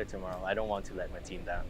tomorrow. I don't want to let my team down.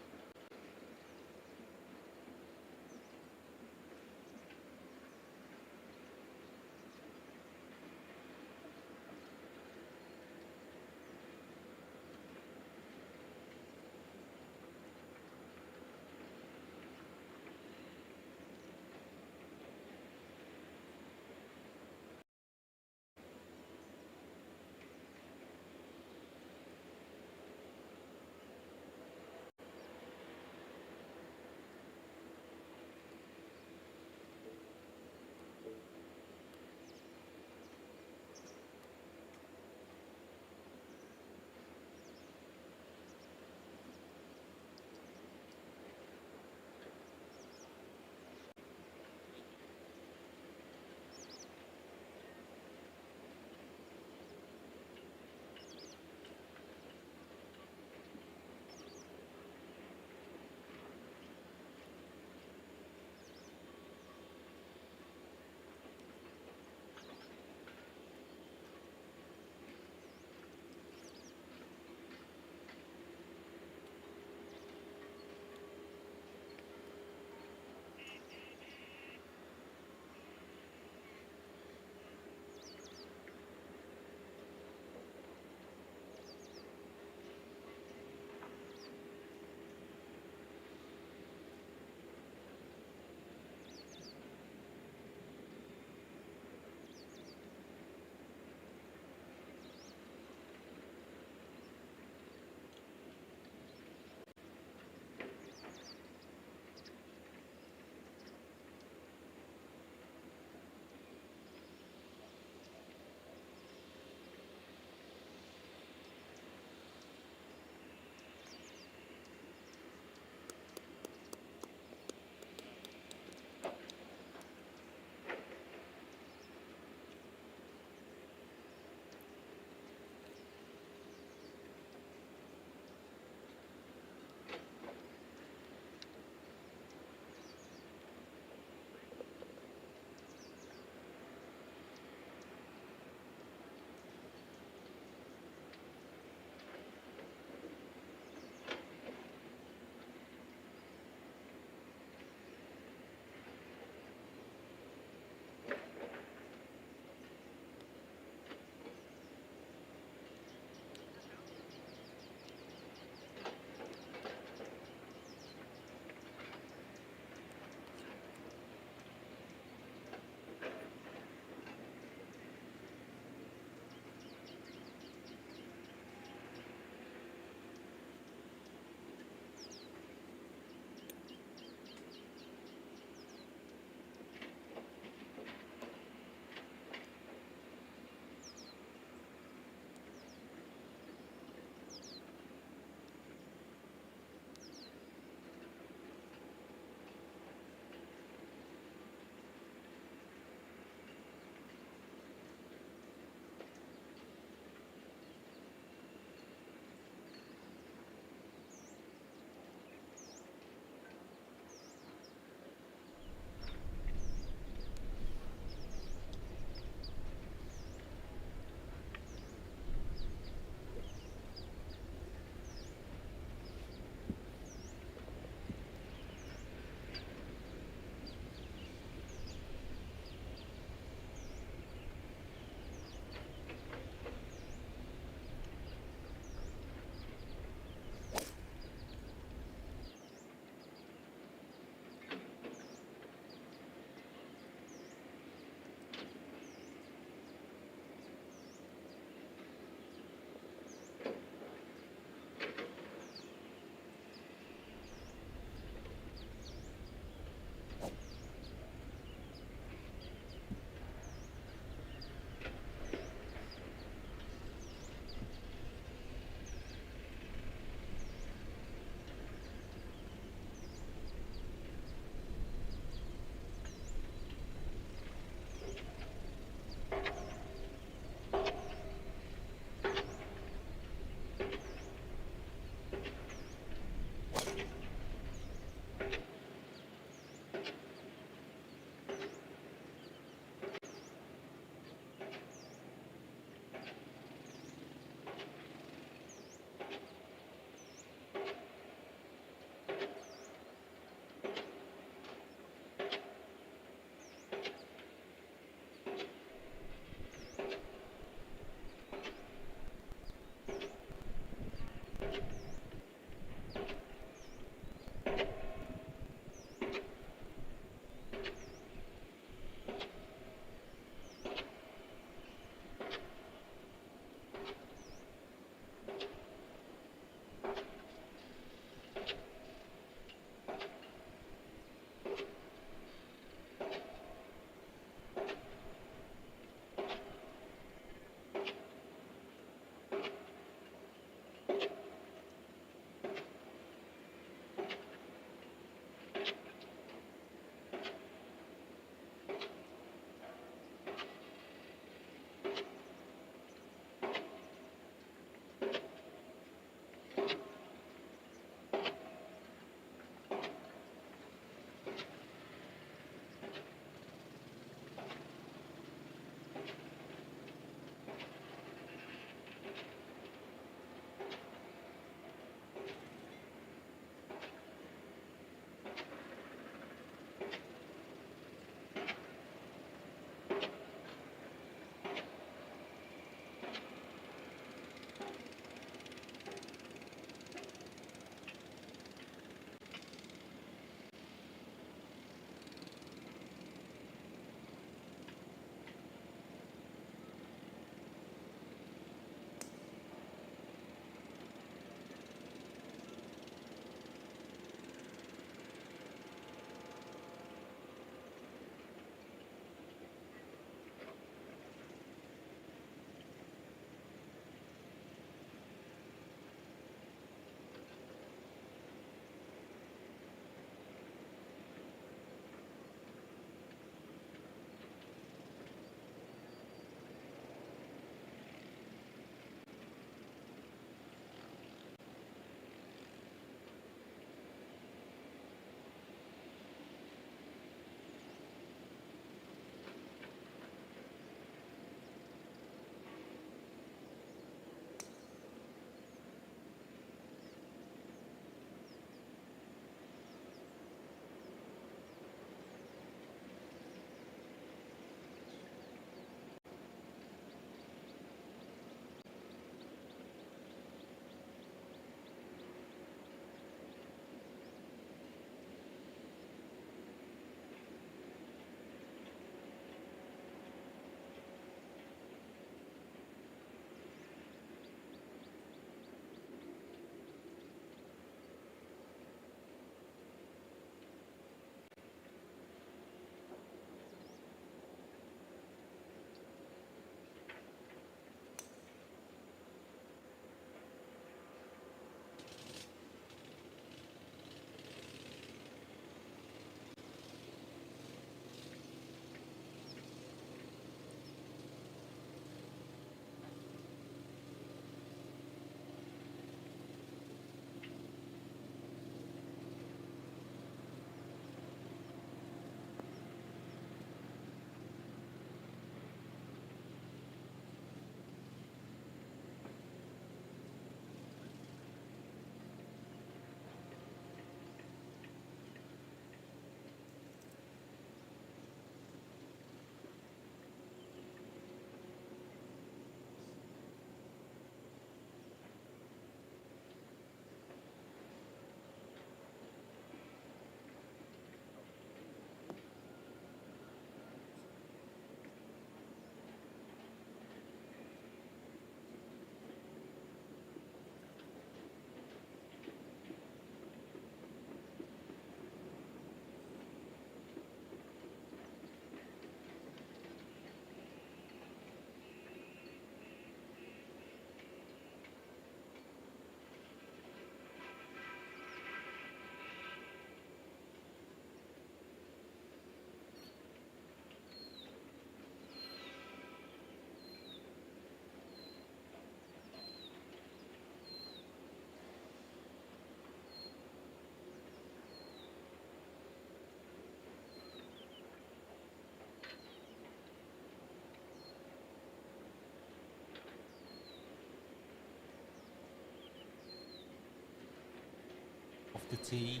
off the tee,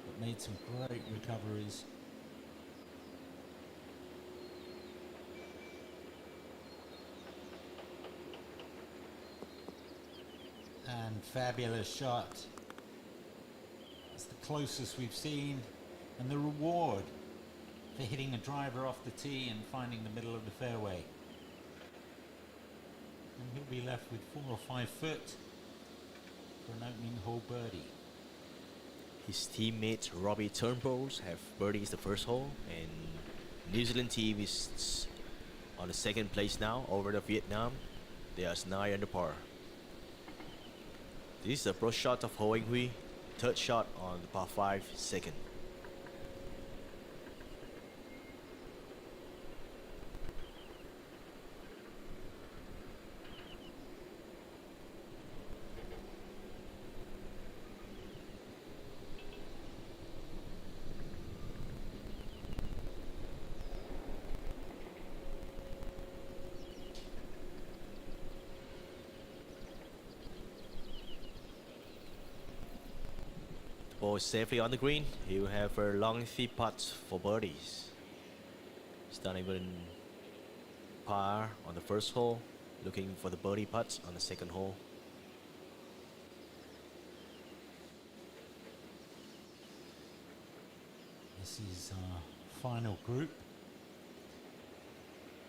but made some great recoveries. And fabulous shot. That's the closest we've seen, and the reward for hitting a driver off the tee and finding the middle of the fairway. And he'll be left with 4 or 5 foot for an opening hole birdie. His teammate Robbie Turnbull have birdies the first hole, and New Zealand team is on the second place now over the Vietnam. They are 9 under par. This is the approach shot of Ho Anh Huy, third shot on the par 5 second. Ball is safely on the green. He will have a long three putts for birdies. Starting with par on the first hole, looking for the birdie putts on the second hole. This is our final group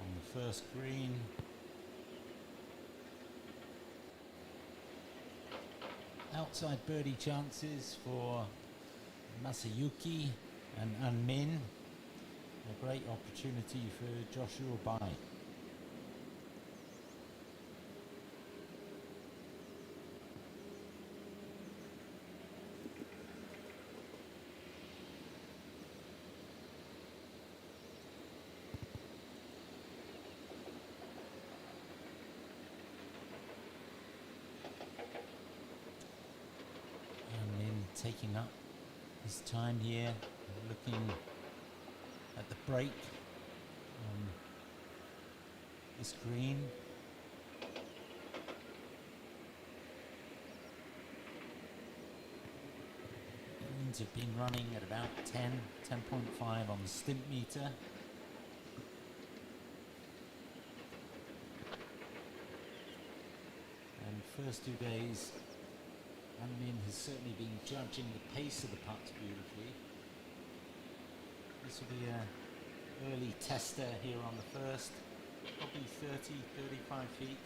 on the first green. Outside birdie chances for Masayuki and An Min. A great opportunity for Joshua Bai. Taking up his time here, looking at the break on this green. Greens have been running at about 10.5 on the stimp meter. And first 2 days, Min has certainly been judging the pace of the putts beautifully. This will be an early tester here on the first, probably 35 feet.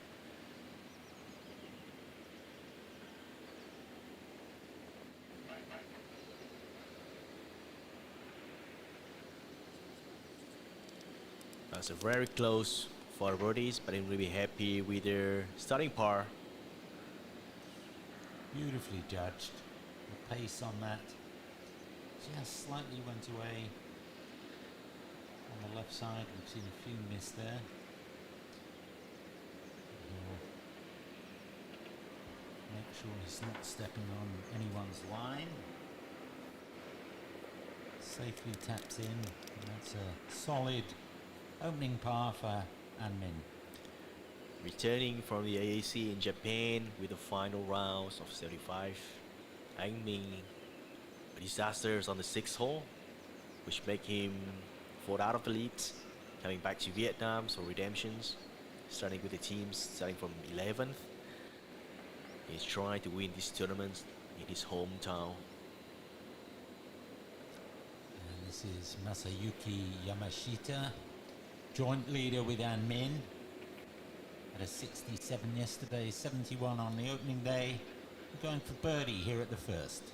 That's a very close for birdies, but I'm really happy with their starting par. Beautifully judged. The pace on that just slightly went away on the left side. We've seen a few miss there. He'll make sure he's not stepping on anyone's line. Safely taps in, and that's a solid opening par for An Min. Returning from the AAC in Japan with the final rounds of 75, An Min disasters on the 6th hole, which make him 4th out of the leads, coming back to Vietnam, so redemptions, starting with the teams starting from 11th. He's trying to win this tournament in his hometown. And this is Masayuki Yamashita, joint leader with An Min. At a 67 yesterday, 71 on the opening day. We're going for birdie here at the first.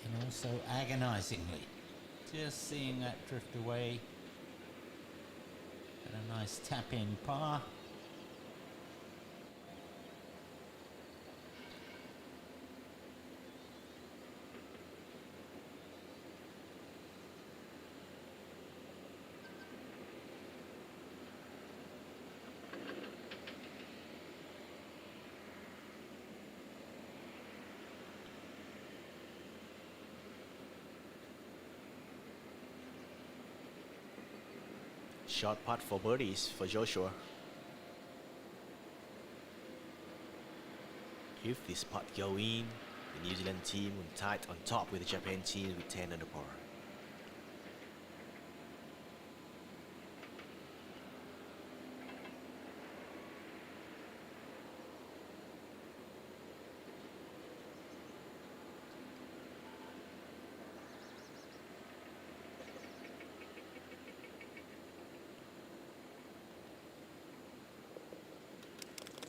And also agonizingly, just seeing that drift away. And a nice tap in par. Short putt for birdies for Joshua. If this putt go in, the New Zealand team will tied on top with the Japan team with 10 under par.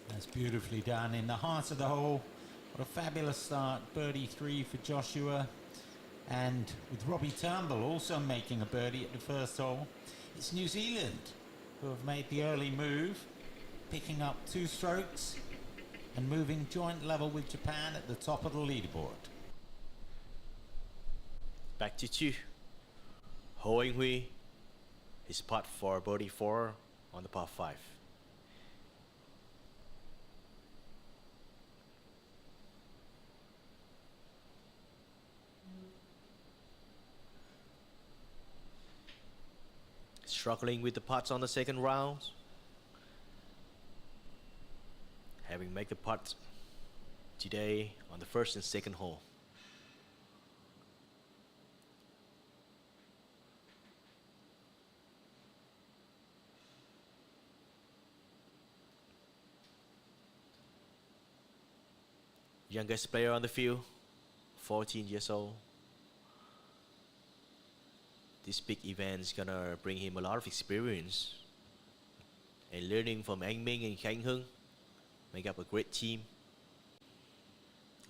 That's beautifully done in the heart of the hole. What a fabulous start. Birdie 3 for Joshua. And with Robbie Turnbull also making a birdie at the first hole. It's New Zealand who have made the early move, picking up 2 strokes and moving joint level with Japan at the top of the leaderboard. Back to 2. Ho Ing Hui, his putt for birdie 4 on the par 5. Struggling with the putts on the second round. Having made the putt today on the first and second hole. Youngest player on the field, 14 years old. This big event is gonna bring him a lot of experience and learning from Anh Minh and Khánh Hưng. Make up a great team.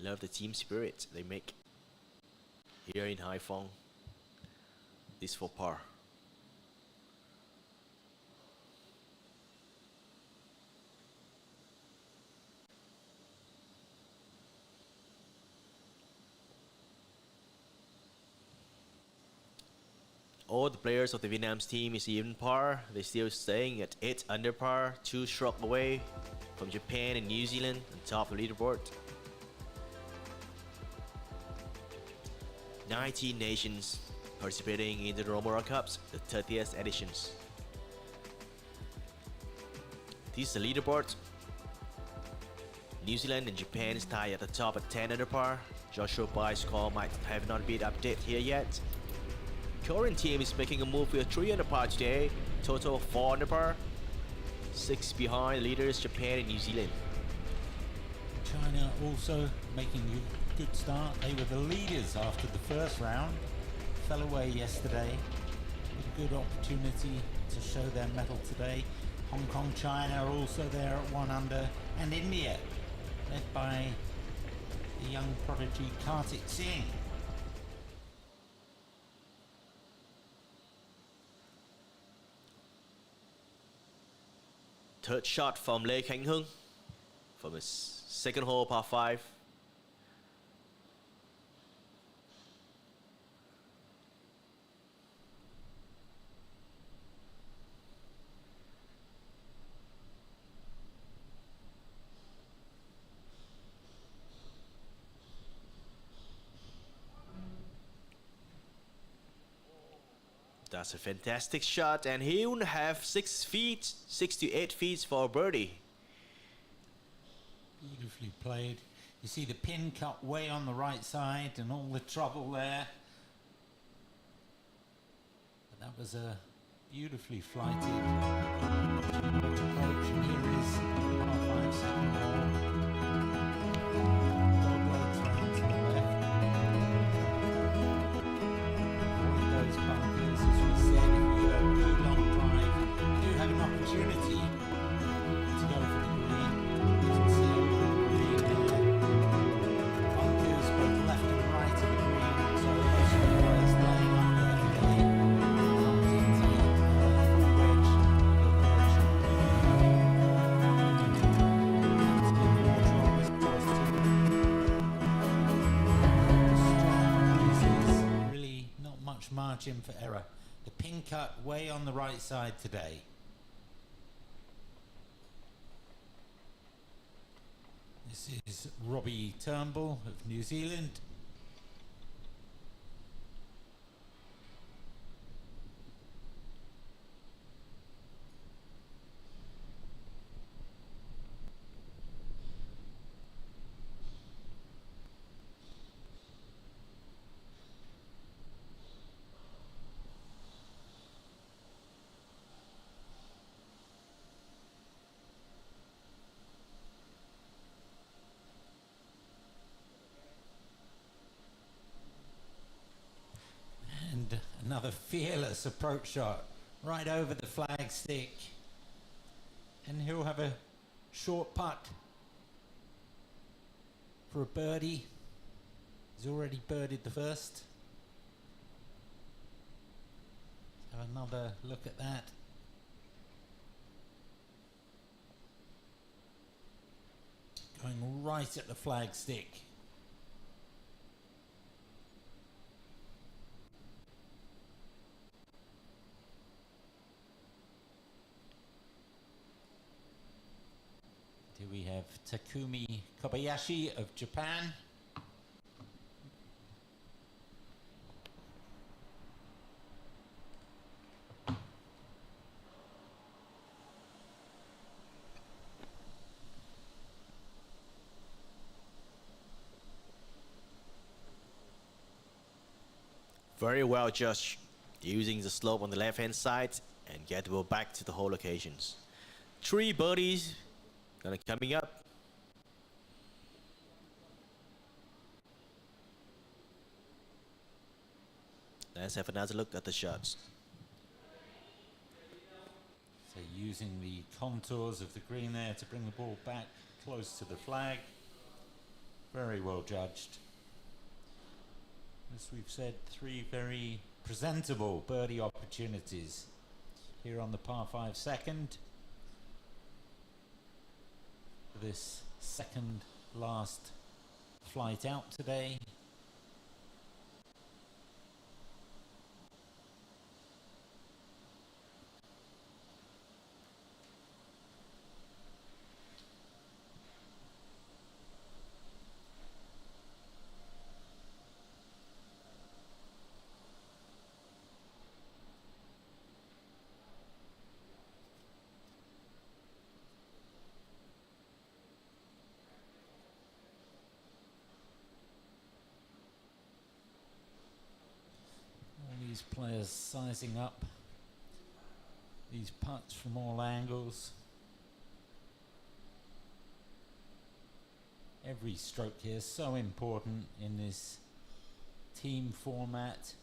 Love the team spirit they make here in Hai Phong. This for par. All the players of the Vietnam's team is even par. They're still staying at 8 under par, 2 strokes away from Japan and New Zealand on top of the leaderboard. 19 nations participating in the NOMURA Cups, the 30th editions. This is the leaderboard. New Zealand and Japan is tied at the top at 10 under par. Joshua Bai's score might have not been updated here yet. Korean team is making a move with a 3 under par today, total of 4 under par. 6 behind leaders Japan and New Zealand. China also making a good start. They were the leaders after the first round. Fell away yesterday. With a good opportunity to show their mettle today. Hong Kong, China are also there at 1 under. And India, led by the young prodigy Kartik Singh. Third shot from Lê Khánh Hưng from his second hole, par 5. That's a fantastic shot, and he will have 6 to 8 feet for a birdie. Beautifully played. You see the pin cut way on the right side and all the trouble there. But that was a beautifully flighted approach. And here is par 5 second hole. Dog legs round to the left. Avoid those bunkers, as we said. If you have a good long drive, you do have an opportunity to go for the green. You can see over the green there. Bunkers both left and right of the green. So most of the players laying up there today. Comes into full wedge, little wedge. Let's give more trouble as opposed to strong pieces. Really not much margin for error. The pin cut way on the right side today. This is Robbie Turnbull of New Zealand. Another fearless approach shot right over the flag stick. And he'll have a short putt for a birdie. He's already birdied the first. Have another look at that. Going right at the flag stick. Here we have Takumi Kobayashi of Japan. Very well judged, using the slope on the left hand side and get the ball back to the hole locations. 3 birdies coming up. Let's have another look at the shots. So using the contours of the green there to bring the ball back close to the flag. Very well judged. As we've said, 3 very presentable birdie opportunities here on the par 5 second. For this second last flight out today. These players sizing up these putts from all angles. Every stroke here is so important in this team format.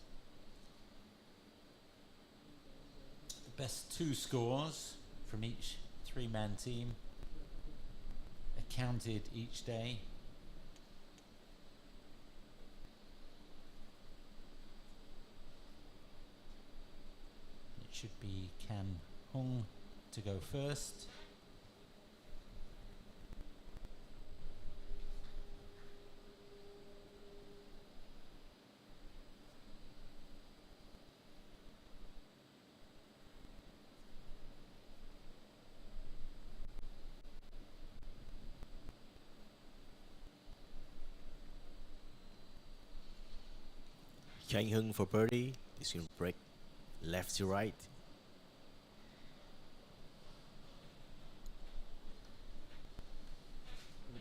The best 2 scores from each 3-man team are counted each day. Should be Kan Hung to go first. Kan Hung for birdie. He's going to break left to right.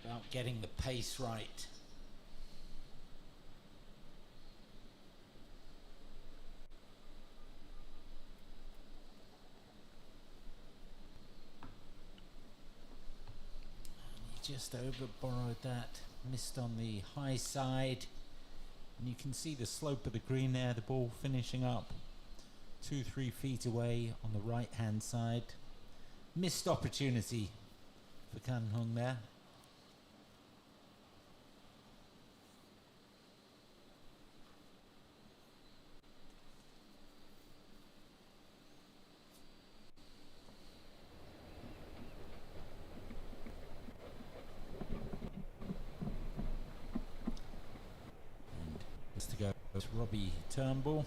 About getting the pace right. He just over-borrowed that, missed on the high side. And you can see the slope of the green there, the ball finishing up 2-3 feet away on the right hand side. Missed opportunity for Kan Hung there. And just to go with Robbie Turnbull.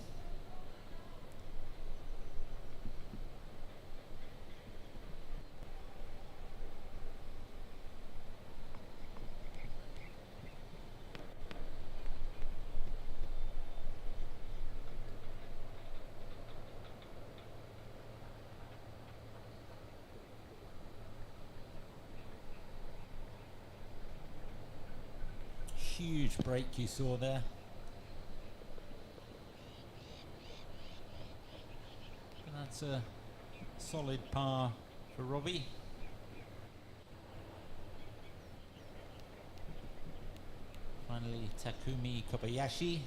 Huge break you saw there. And that's a solid par for Robbie. Finally, Takumi Kobayashi.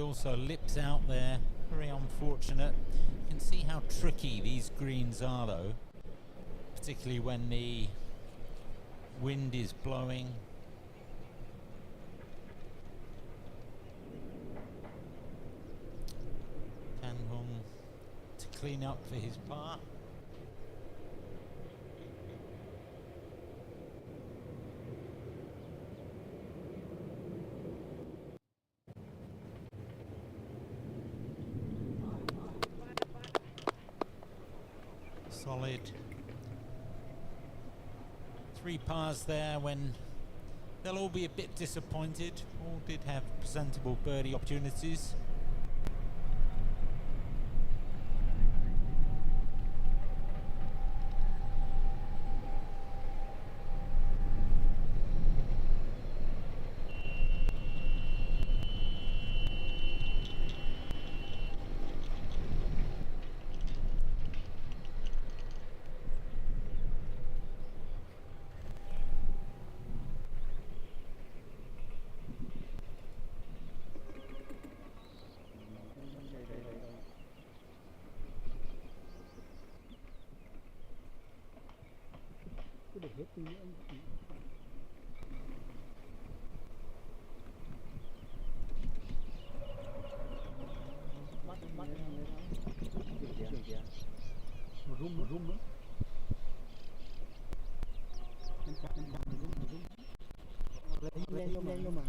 also lips out there. Very unfortunate. You can see how tricky these greens are though, particularly when the wind is blowing. Tanhong to clean up for his par. Solid. 3 pars there when they'll all be a bit disappointed. All did have presentable birdie opportunities. để hết tí nữa bắt một rung nữa lấy nhanh mà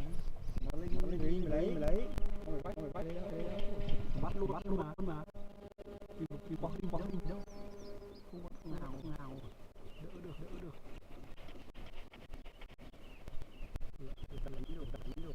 nó lấy bắt luôn mà đi quăng gì đâu không nào đỡ được tập lý rồi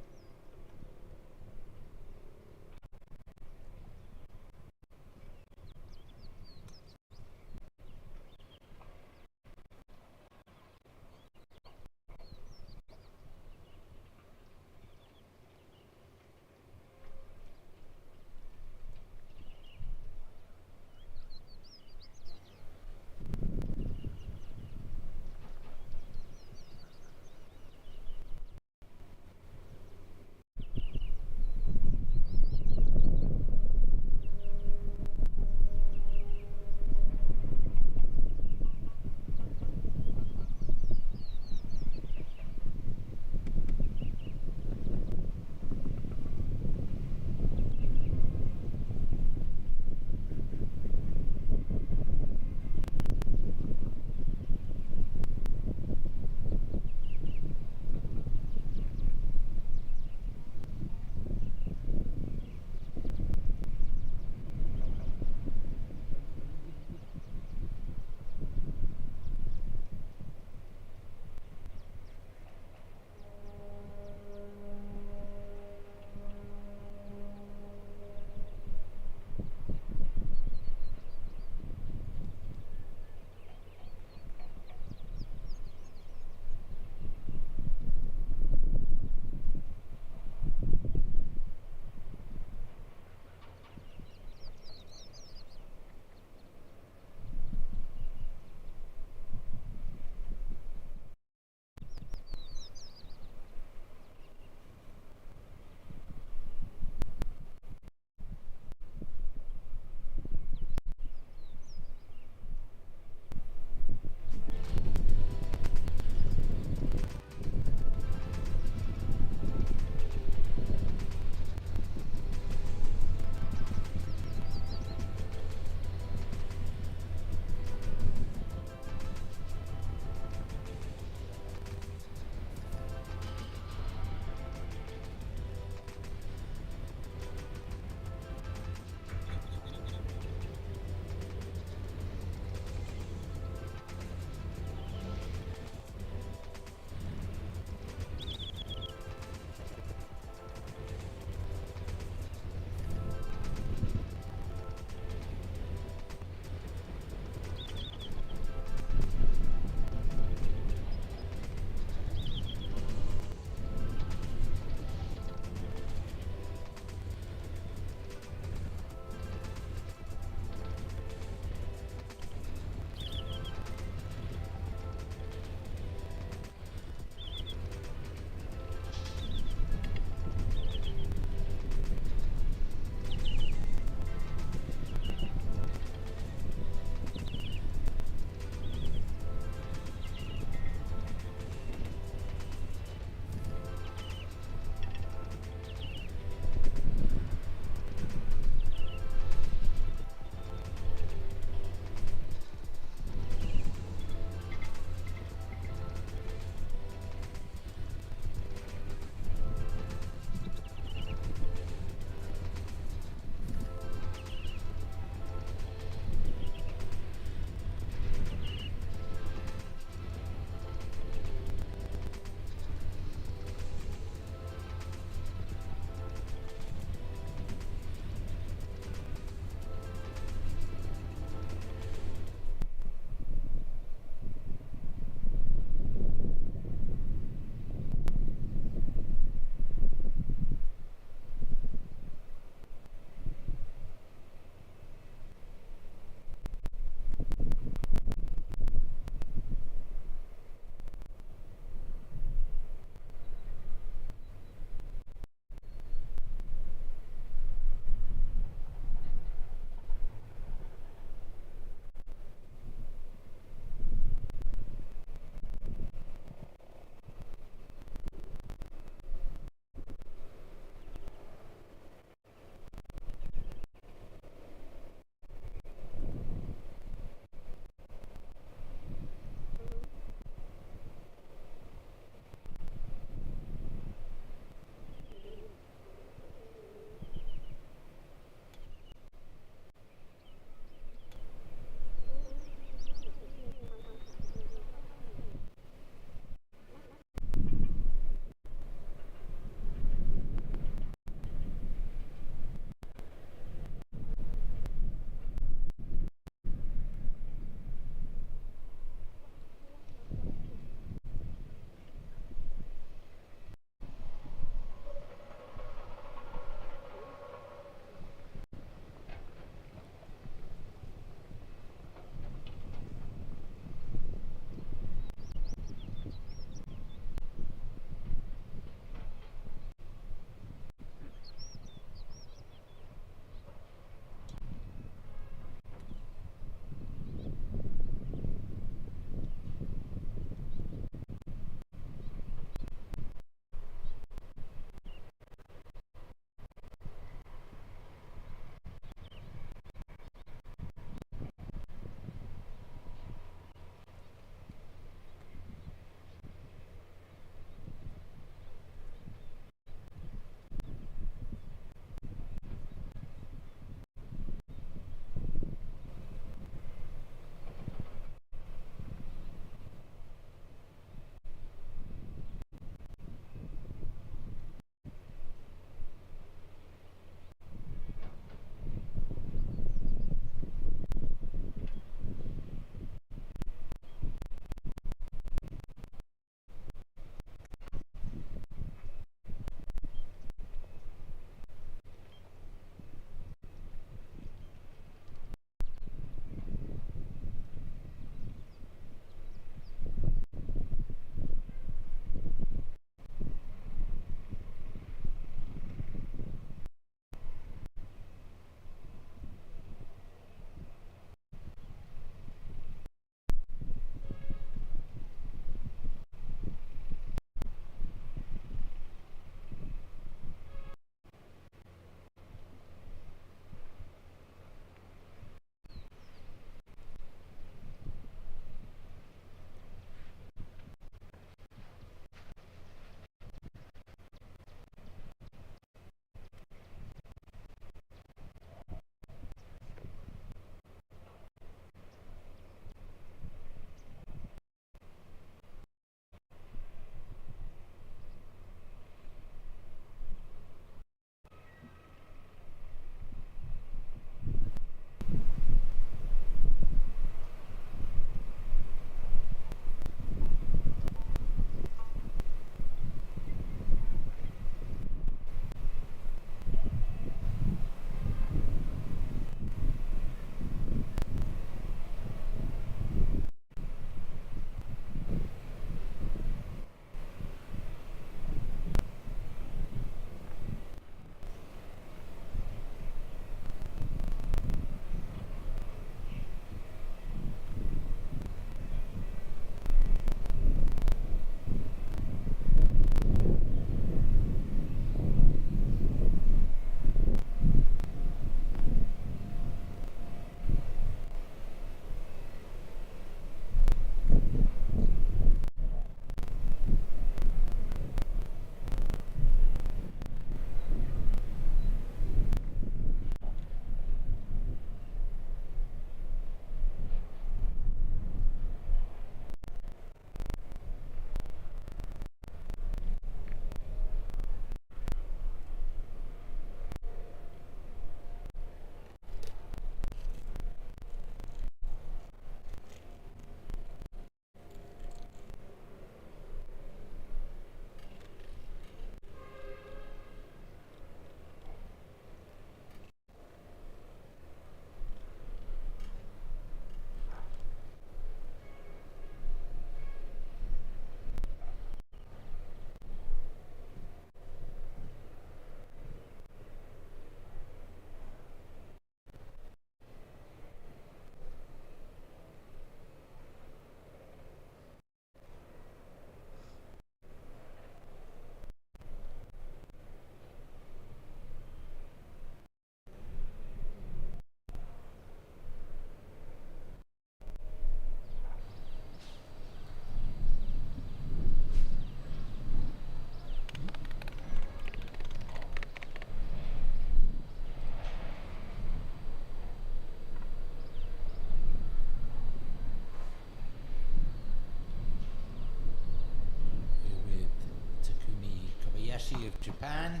Japan.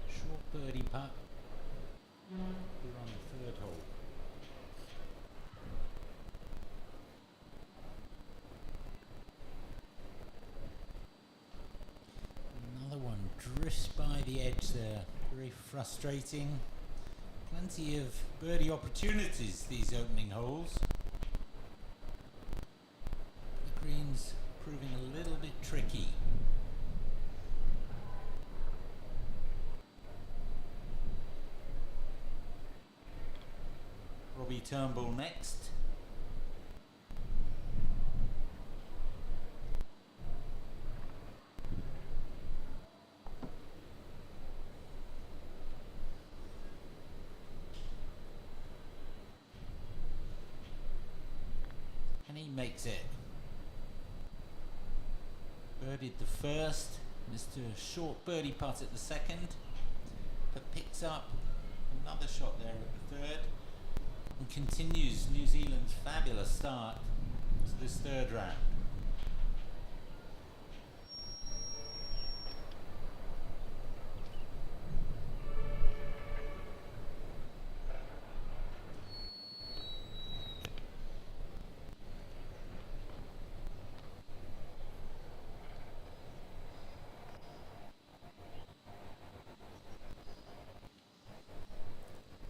Short birdie putt. We're on the third hole. Another one drifts by the edge there. Very frustrating. Plenty of birdie opportunities these opening holes. The green's proving a little bit tricky. Robbie Turnbull next. And he makes it. Birdied the first, missed a short birdie putt at the second, but picks up another shot there at the third, and continues New Zealand's fabulous start to this third round.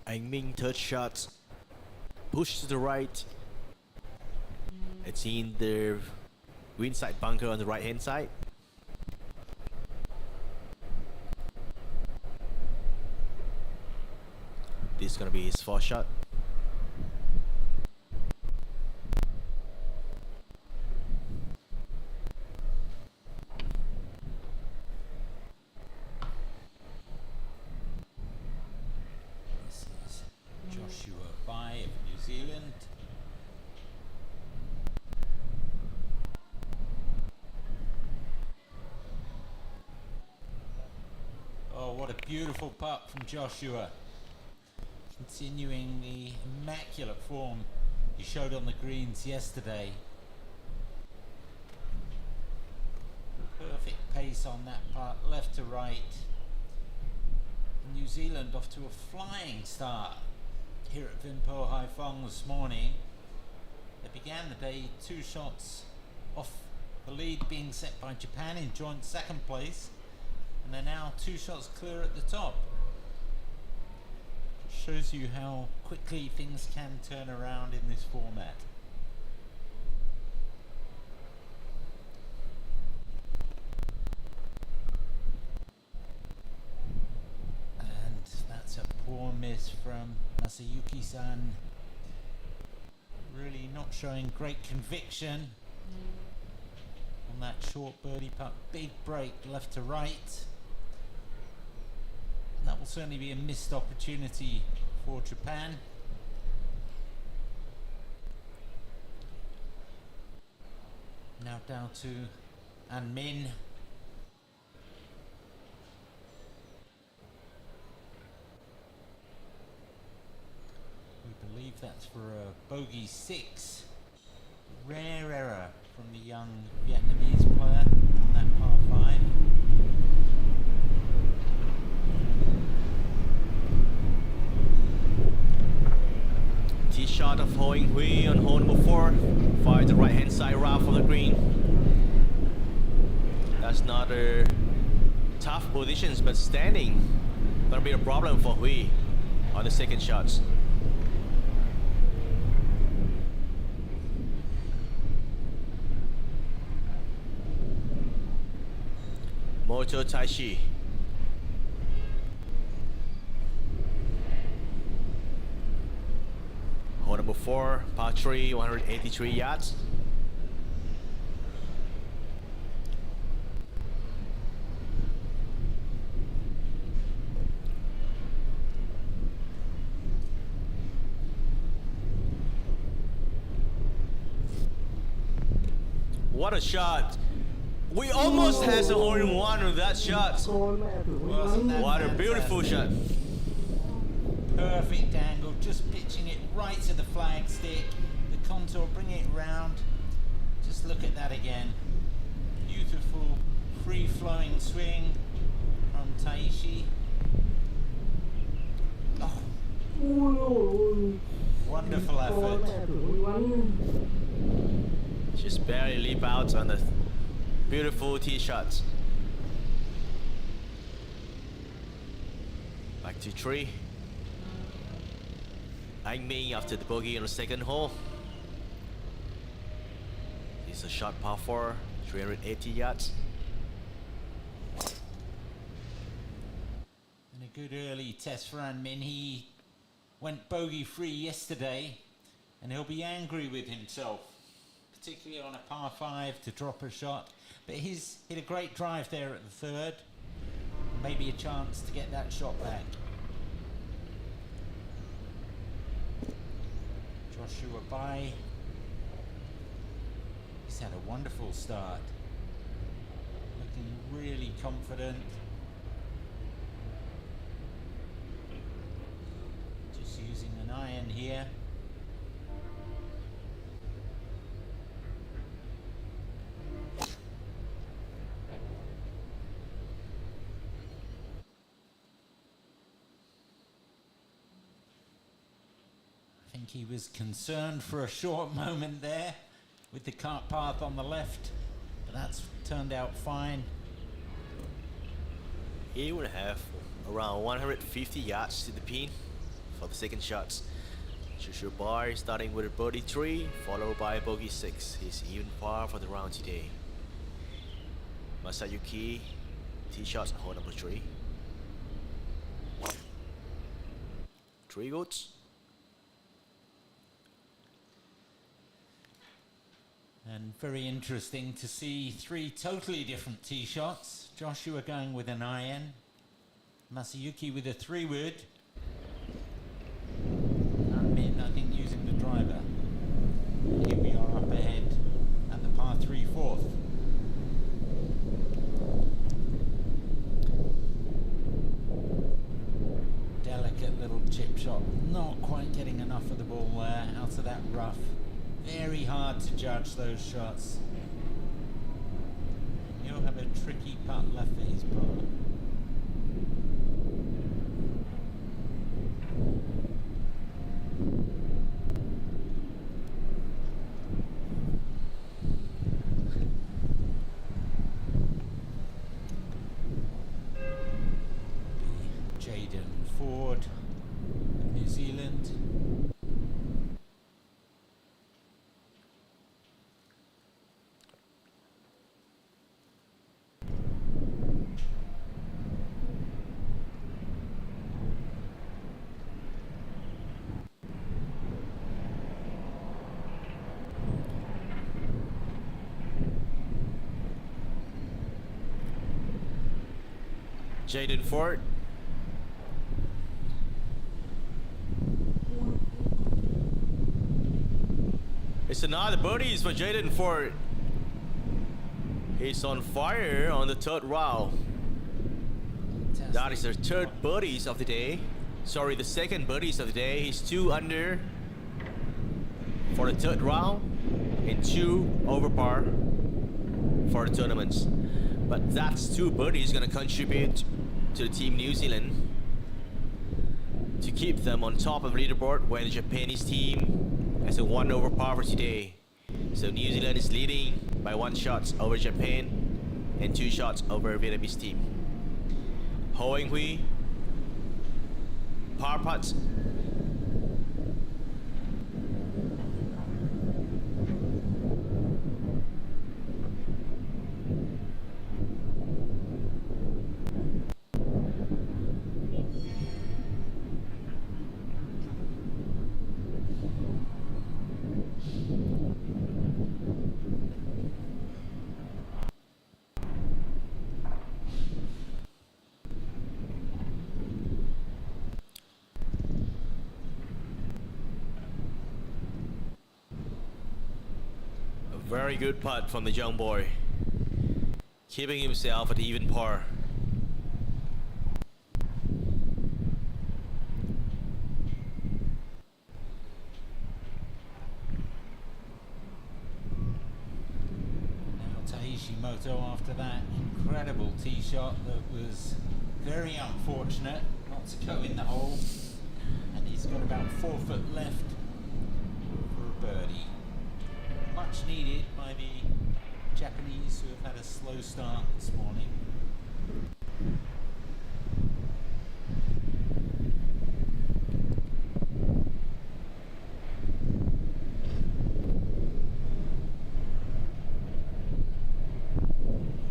Anh Minh third shot, push to the right. It's in the green side bunker on the right hand side. This is gonna be his fourth shot. Beautiful putt from Joshua, continuing the immaculate form he showed on the greens yesterday. Perfect pace on that putt, left to right. New Zealand off to a flying start here at Vinpo Haiphong this morning. They began the day 2 shots off the lead being set by Japan in joint second place. And they're now 2 shots clear at the top. Shows you how quickly things can turn around in this format. And that's a poor miss from Masayuki-san. Really not showing great conviction on that short birdie putt. Big break left to right. That will certainly be a missed opportunity for Japan. Now down to An Min. We believe that's for a bogey 6. Rare error from the young Vietnamese player on that par 5. Tee shot of Ho Ing Hui on hole number 4. Fire the right hand side route from the green. That's not a tough positions, but standing gonna be a problem for Hui on the second shots. Moto Taishi. Hole number 4, par 3, 183 yards. What a shot! We almost has a hole-in-one with that shot. What a beautiful shot! Perfect angle, just pitching it right to the flag stick. The contour, bring it round. Just look at that again. Beautiful free free-flowing swing from Taishi. Oh, Ui ôi. wonderful Con effort. mẹ thử vui bắn. Just barely leap out on the beautiful tee shots. Back to 3. Anh Minh after the bogey on the second hole. It's a short par 4, 380 yards. And a good early test for Min. He went bogey-free yesterday, and he'll be angry with himself, particularly on a par 5 to drop a shot. But he's hit a great drive there at the third. Maybe a chance to get that shot back. Joshua Bai. He's had a wonderful start. Looking really confident. Just using an iron here. I think he was concerned for a short moment there with the cart path on the left, but that's turned out fine. He would have around 150 yards to the pin for the second shots. Joshua Bai starting with a birdie 3, followed by a bogey 6. He's even par for the round today. Masayuki, tee shots on hole number 3. 3 goods. And very interesting to see 3 totally different tee shots. Joshua going with an iron, Masayuki with a 3-wood, and Min, I think, using the driver. Here we are up ahead at the par 3 fourth. Delicate little chip shot, not quite getting enough of the ball there out of that rough. Very hard to judge those shots. He'll have a tricky putt left for his par. Jaden Ford, New Zealand. Jaden Ford. It's another birdies for Jaden Ford. He's on fire on the third round. Fantastic. That is the third birdies of the day. Sorry, the second birdies of the day. He's 2 under for the third round and 2 over par for the tournaments. But that's 2 birdies gonna contribute to the team New Zealand to keep them on top of the leaderboard, where the Japanese team has a 1 over par for today. So New Zealand is leading by 1 shot over Japan and 2 shots over Vietnamese team. Ho Anh Huy, par putt. Very good putt from the young boy, keeping himself at even par. Now Taishi Hashimoto after that incredible tee shot that was very unfortunate not to go in the hole. And he's got about 4 foot left for a birdie. Much needed by the Japanese who have had a slow start this morning.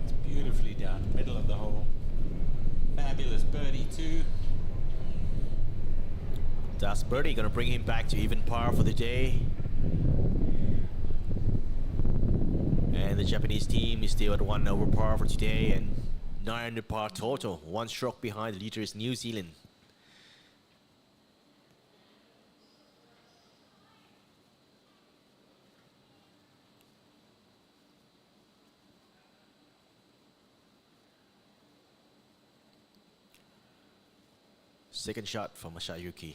It's beautifully done, middle of the hole. Fabulous birdie too. That's birdie, gonna bring him back to even par for the day. And the Japanese team is still at 1 over par for today and 9 under par total. 1 stroke behind the leader is New Zealand. Second shot from Masayuki.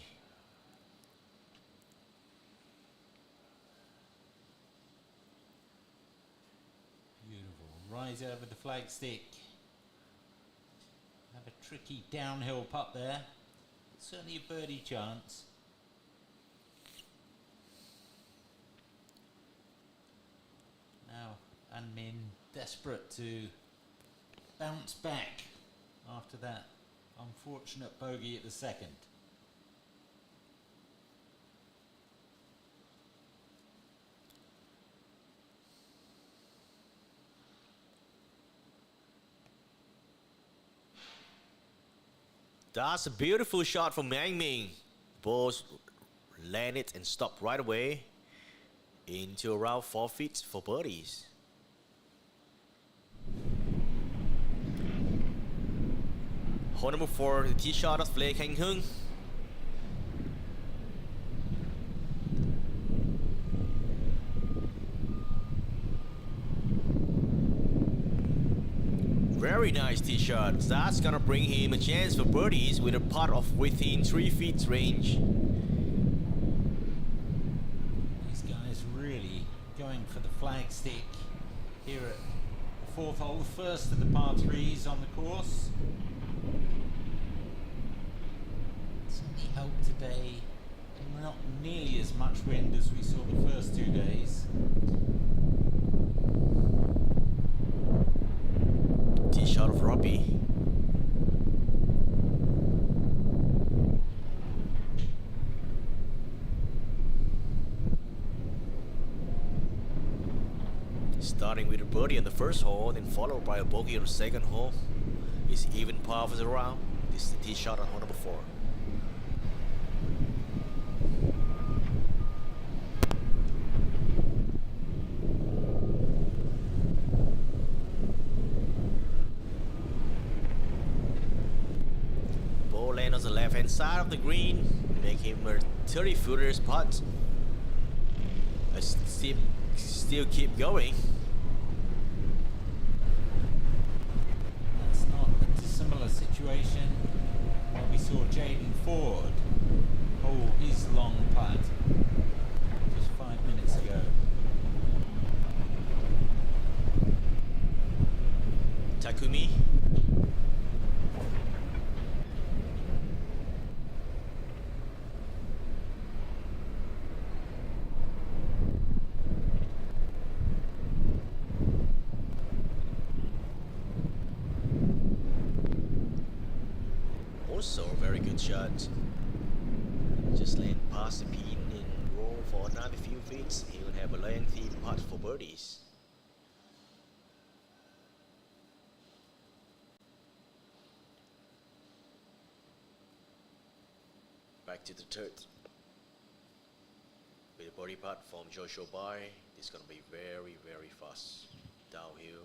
Beautiful. Rise over the flag stick. Have a tricky downhill putt there. Certainly a birdie chance. Now Anmin desperate to bounce back after that unfortunate bogey at the second. That's a beautiful shot from Yang Ming. Balls landed and stopped right away into around 4 feet for birdies. Hole number 4, the tee shot of Lê Khánh Hưng. Very nice tee shot. That's gonna bring him a chance for birdies with a putt of within 3 feet range. These guys really going for the flag stick here at the 4th hole, the first of the par 3s on the course. Certainly helped today. Not nearly as much wind as we saw the first 2 days. Tee shot of Robbie. Starting with a birdie on the first hole, then followed by a bogey on the second hole. It's even par for the round. This is the tee shot on hole number 4. Ball land on the left hand side of the green, make him a 30-footer's putt. Let's still keep going. That's not a dissimilar situation where we saw Jaden Ford hold his long putt just 5 minutes ago. Takumi. Also a very good shot. Just land past the pin and roll for another few feet. He will have a lengthy putt for birdies. Back to the third. With a birdie putt from Joshua Bai. It's gonna be very, very fast downhill.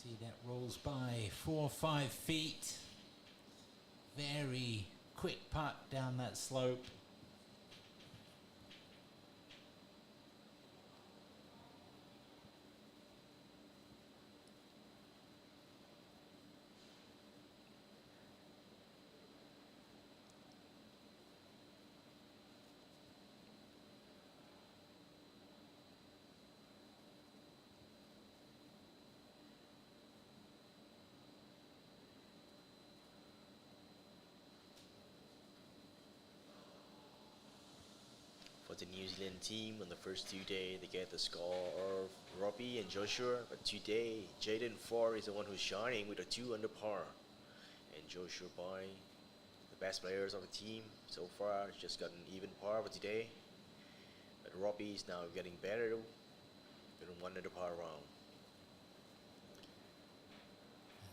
See, that rolls by 4 or 5 feet. Very quick putt down that slope. For the New Zealand team, on the first 2 days, they get the score of Robbie and Joshua, but today, Jaden Ford is the one who's shining with a 2 under par. And Joshua by the best players of the team so far, just got an even par for today. But Robbie is now getting better with a 1 under par round.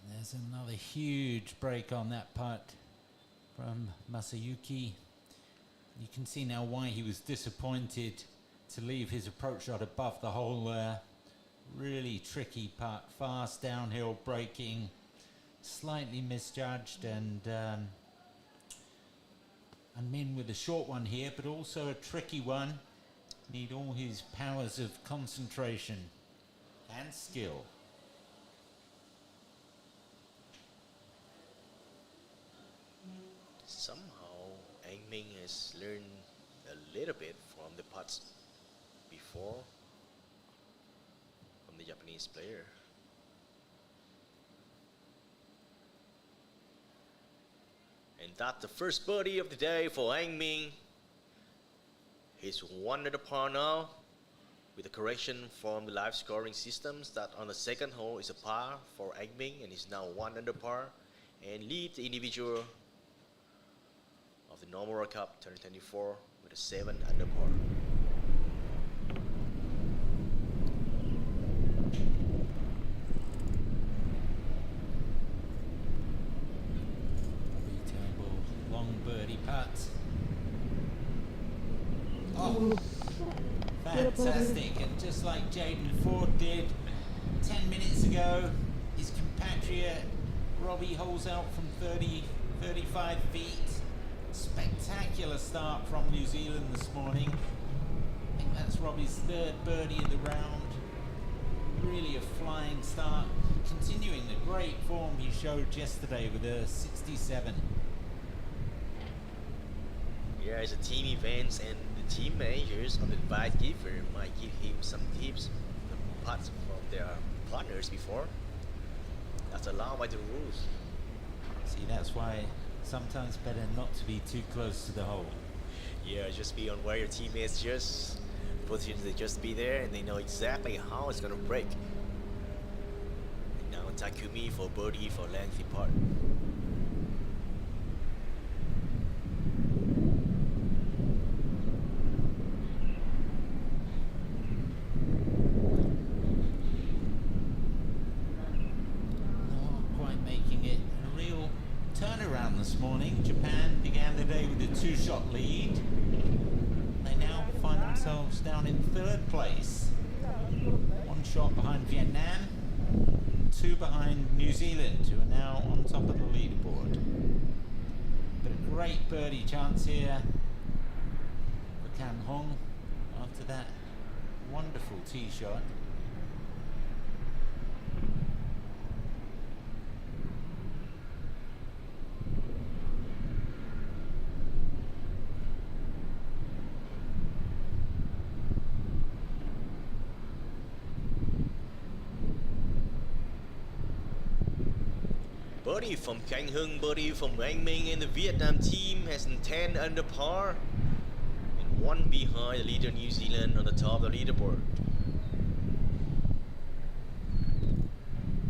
And there's another huge break on that putt from Masayuki. You can see now why he was disappointed to leave his approach shot above the hole there. Really tricky putt, fast downhill braking, slightly misjudged, and Min with a short one here, but also a tricky one. Need all his powers of concentration and skill. Somehow, Ming has learned a little bit from the putts before from the Japanese player. And that's the first birdie of the day for Ming. He's 1 under par now, with a correction from the live scoring systems that on the second hole is a par for Ming, and he's now 1 under par and lead the individual of the NOMURA Cup 2024 with a 7 under par. Long birdie putt. Oh, fantastic. And just like Jaden Ford did 10 minutes ago, his compatriot Robbie holes out from 35 feet. Spectacular start from New Zealand this morning. I think that's Robbie's third birdie of the round. Really a flying start, continuing the great form he showed yesterday with a 67. Yeah, it's a team events, and the team managers on the advice giver might give him some tips, the putts from their partners before. That's allowed by the rules. See, that's why sometimes better not to be too close to the hole. Yeah, just be on where your teammates just put you, they just be there and they know exactly how it's gonna break. And now Takumi for birdie for lengthy putt. This morning, Japan began the day with a 2-shot lead. They now find themselves down in 3rd place. 1 shot behind Vietnam, 2 behind New Zealand, who are now on top of the leaderboard. But a great birdie chance here for Kang Hong after that wonderful tee shot. Birdie from Kang Hung, birdie from Anh Minh, and the Vietnam team has 10 under par and 1 behind the leader New Zealand on the top of the leaderboard.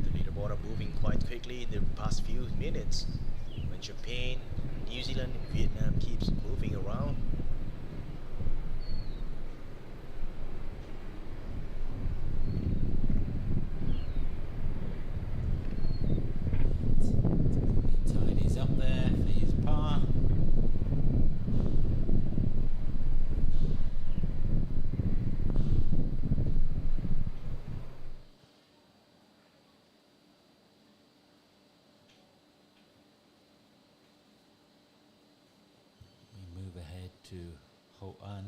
The leaderboard are moving quite quickly in the past few minutes when Japan, New Zealand, and Vietnam keeps moving around. Up there for his par. to Ho-An.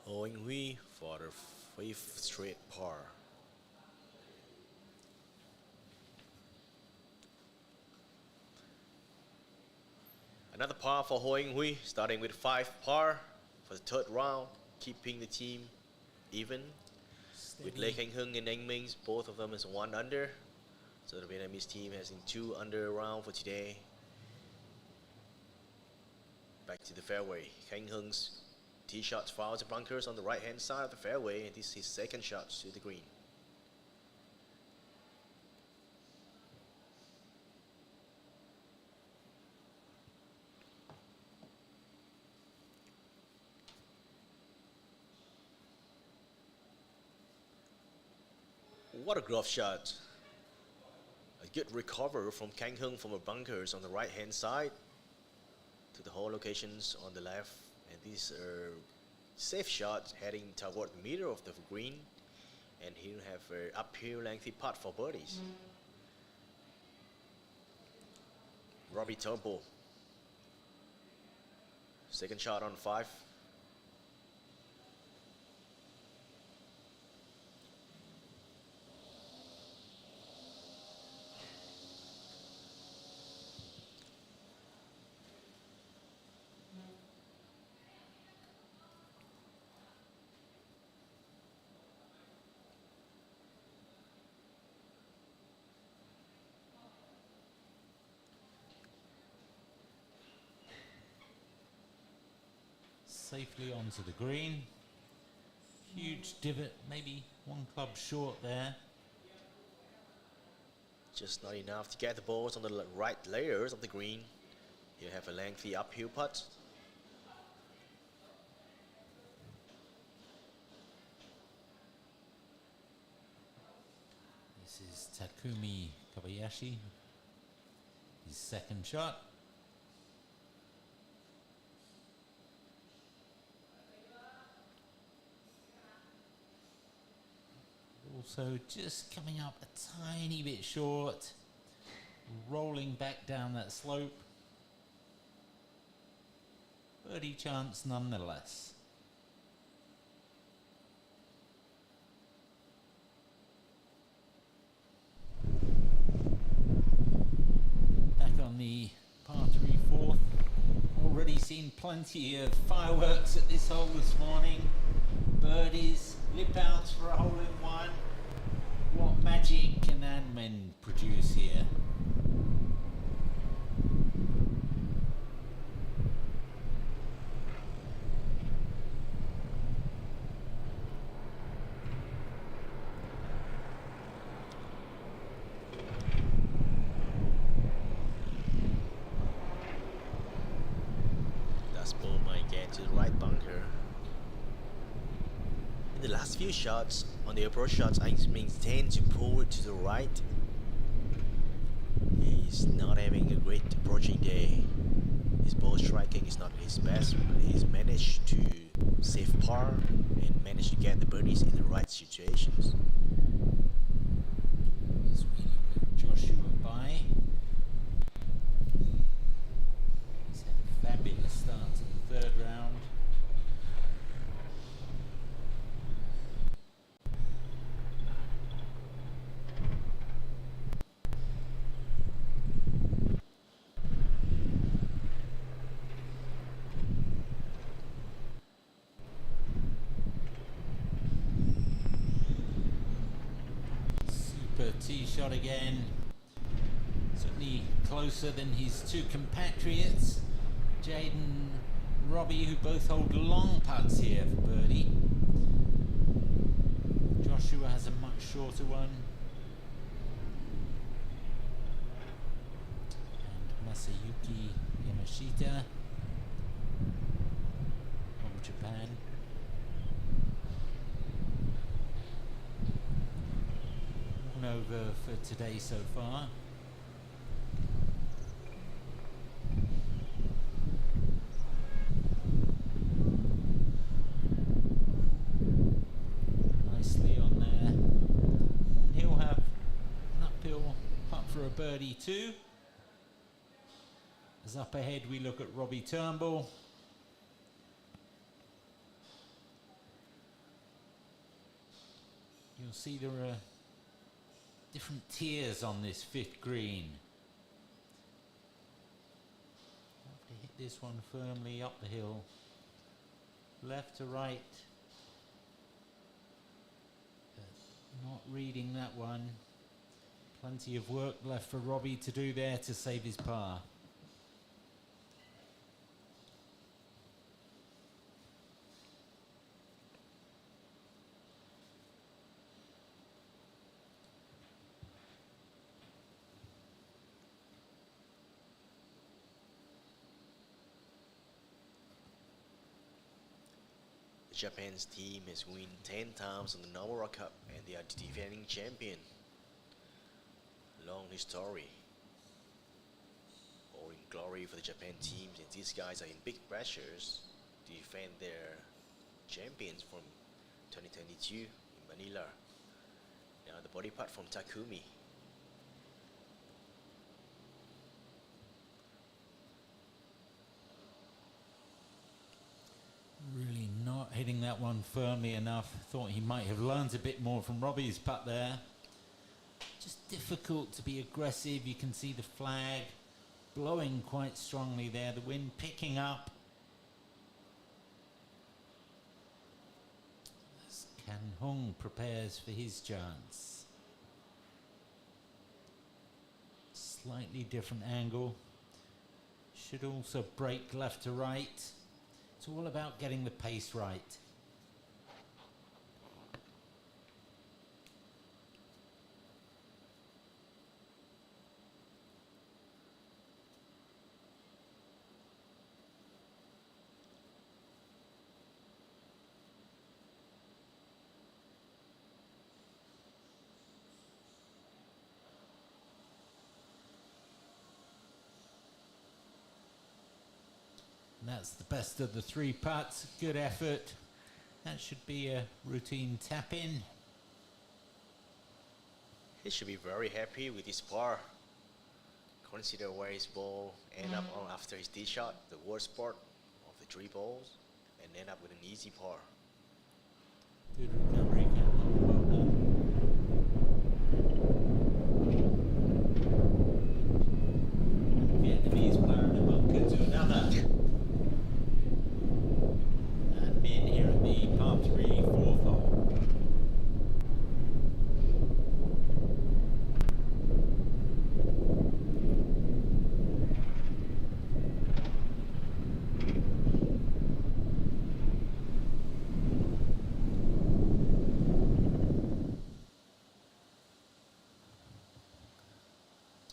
Ho Hui for the fifth straight par. Another par for Ho Hui, starting with 5 par for the third round, keeping the team even. With Lê Khánh Hưng and Anh Minh, both of them is 1 under. So the Vietnamese team has in 2 under round for today. Back to the fairway. Khánh Hưng tee shots foul the bunkers on the right hand side of the fairway, and this is his second shot to the green. What a glove shot. A good recover from Khánh Hưng from the bunkers on the right hand side to the hole locations on the left. And these are safe shots heading toward the middle of the green. And he'll have an uphill lengthy putt for birdies. Robbie Turnbull. Second shot on 5. Safely onto the green. Huge divot, maybe 1 club short there. Just not enough to get the balls on the right layers of the green. He'll have a lengthy uphill putt. This is Takumi Kobayashi. His second shot. Also just coming up a tiny bit short, rolling back down that slope. Birdie chance nonetheless. Back on the par 3 fourth. Already seen plenty of fireworks at this hole this morning. Birdies, lip outs for a hole in 1. What magic can Anmen produce here? That ball might get to the right bunker. In the last few shots, on the approach shots, Anh tend to pull it to the right. He's not having a great approaching day. His ball striking is not his best, but he's managed to save par and managed to get the birdies in the right situations. As we look at Joshua Bai. He's had a fabulous start to the 3rd round. Tee shot again, certainly closer than his 2 compatriots, Jaden, Robbie, who both hold long putts here for birdie. Joshua has a much shorter one, and Masayuki Yamashita from Japan. over for today so far. Nicely on there. And he'll have an uphill putt for a birdie too. As up ahead we look at Robbie Turnbull. You'll see there are different tiers on this fifth green. Have to hit this one firmly up the hill. Left to right. Not reading that one. Plenty of work left for Robbie to do there to save his par. Japan's team has won 10 times on the NOMURA Cup and they are the defending champion. Long history. All in glory for the Japan teams, and these guys are in big pressures to defend their champions from 2022 in Manila. Now the body putt from Takumi. Really not hitting that one firmly enough. Thought he might have learned a bit more from Robbie's putt there. Just difficult to be aggressive. You can see the flag blowing quite strongly there. The wind picking up. As Kan Hung prepares for his chance. Slightly different angle. Should also break left to right. It's all about getting the pace right. And that's the best of the three putts. Good effort. That should be a routine tap in. He should be very happy with his par. Consider where his ball end up on after his tee shot, the worst part of the three balls, and end up with an easy par. Good recovery, Cameron. Well done. Vietnamese player in the bunker to another. And Min here at the par 3 fourth hole.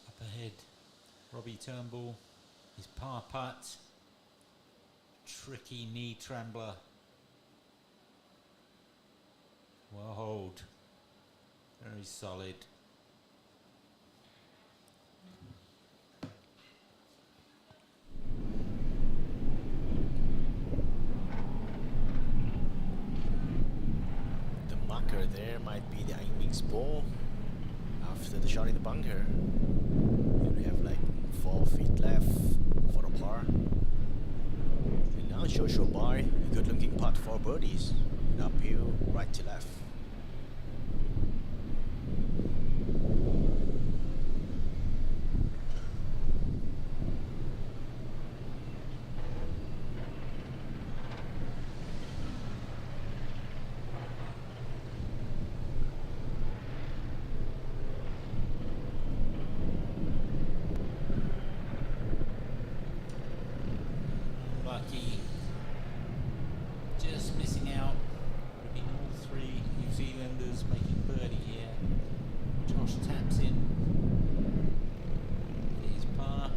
Up ahead, Robbie Turnbull, his par putt, tricky knee trembler. Well hold, very solid. The marker there might be the Aiming's ball after the shot in the bunker. You have like 4 feet left for the par. And now Joshua Bai, a good looking putt for birdies. And uphill, right to left. Lucky, just missing out. Would have been all three New Zealanders making birdie here. Josh taps in. His par.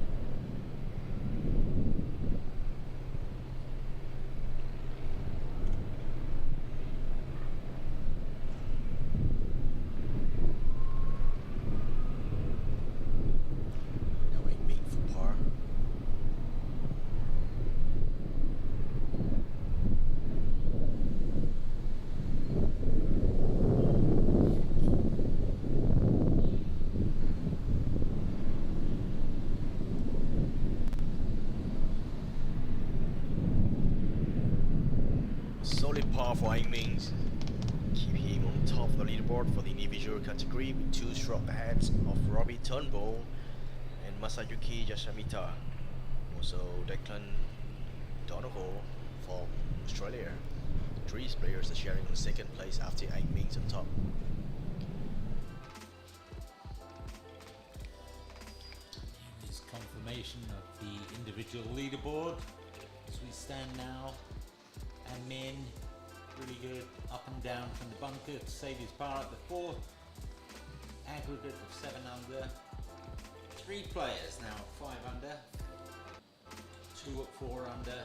par for Anh Minh. Keep him on top of the leaderboard for the individual category with 2 strokes ahead of Robbie Turnbull and Masayuki Yashimita. Also Declan Donoghue from Australia. 3 players are sharing the second place after Anh Minh on top. Here is confirmation of the individual leaderboard as we stand now. And Min, really good up and down from the bunker to save his par at the 4th. Aggregate of 7 under. 3 players now at 5 under. 2 at 4 under.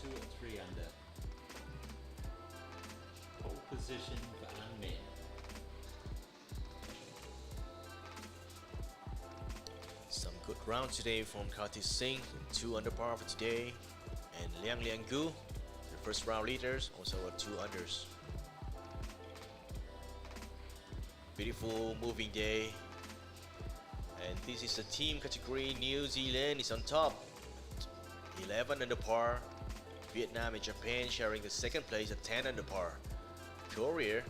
2 at 3 under. Pole position for Min. Some good rounds today from Kartik Singh, 2 under par for today, and Liang Gu, the first round leaders, also at 2 unders. Beautiful moving day, and this is the team category. New Zealand is on top, 11 under par. Vietnam and Japan sharing the second place at 10 under par. Korea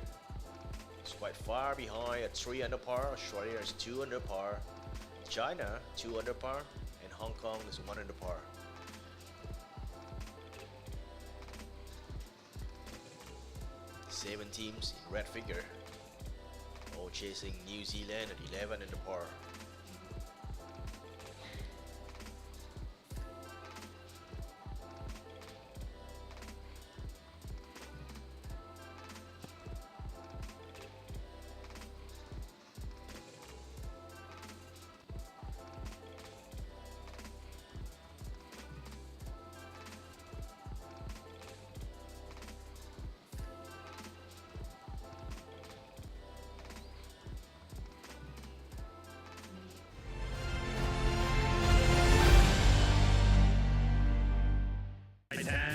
is quite far behind at 3 under par. Australia is 2 under par. China 2 under par, and Hong Kong is 1 under par. Seven teams in red figure, all chasing New Zealand at 11 under par.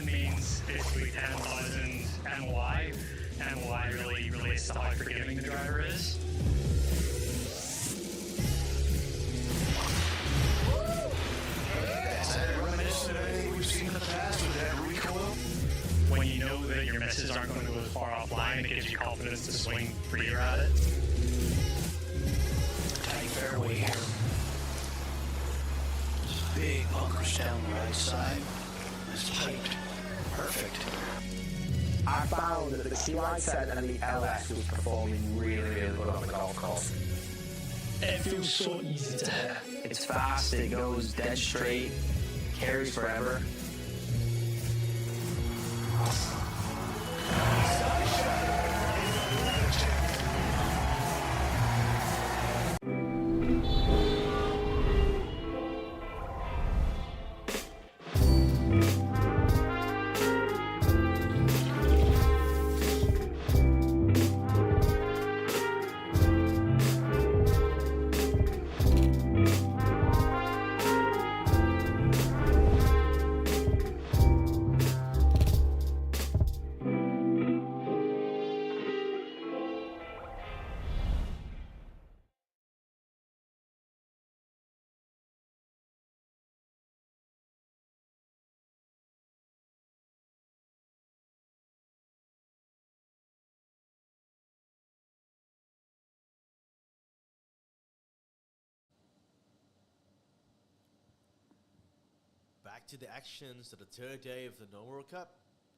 Means basically 10,000 NY. NY really is how forgiving the driver is. Is that reminiscent of anything we've seen in the past with that recoil? When you know that your misses aren't going to go as far offline, it gives you confidence to swing freer at it. Tight fairway here. Just big bunkers down the right side. It's piped. Perfect. I found that the QI set and the LS was performing really good on the golf course. It feels so easy to hit. It's fast, it goes dead straight, carries forever. Back to the actions of the 3rd day of the NOMURA Cup,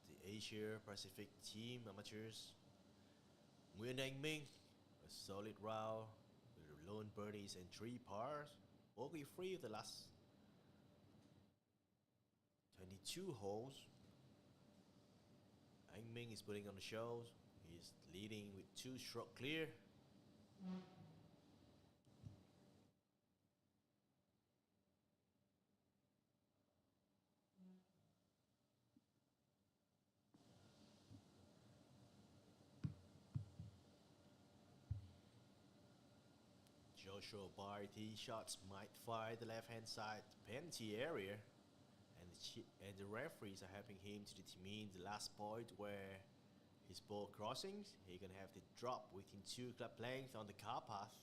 the Asia Pacific Team Amateurs. Nguyen Anh Minh, a solid round with lone birdies and 3 pars, bogey free of the last 22 holes. Anh Minh is putting on the show. He's leading with 2 stroke clear. Joshua Barr tee shots might find the left-hand side penalty area, and the referees are helping him to determine the last point where his ball crossings. He can have the drop within 2 club length on the car path.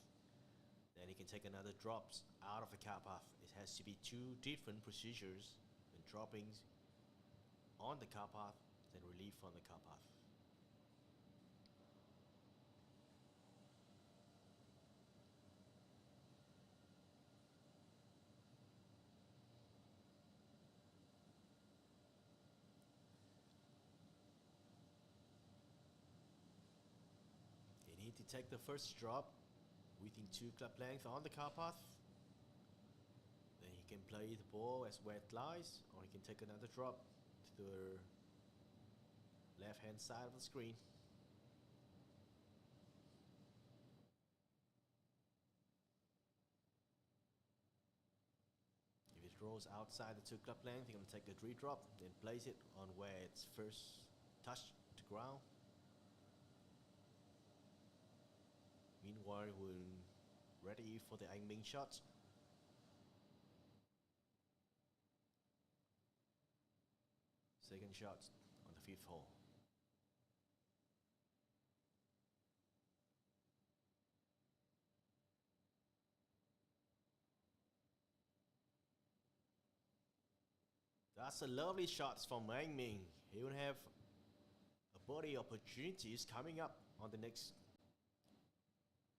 Then he can take another drops out of the car path. It has to be 2 different procedures and droppings on the car path then relief on the car path. You need to take the first drop within 2 club lengths on the car path. Then he can play the ball as where it lies, or he can take another drop to the left hand side of the screen. If it rolls outside the 2 club length, he can take the 3 drop, then place it on where it's first touched the ground. Meanwhile, we're ready for the Anh Minh shot. Second shot on the 5th hole. That's a lovely shot from Anh Minh. He will have a birdie opportunities coming up on the next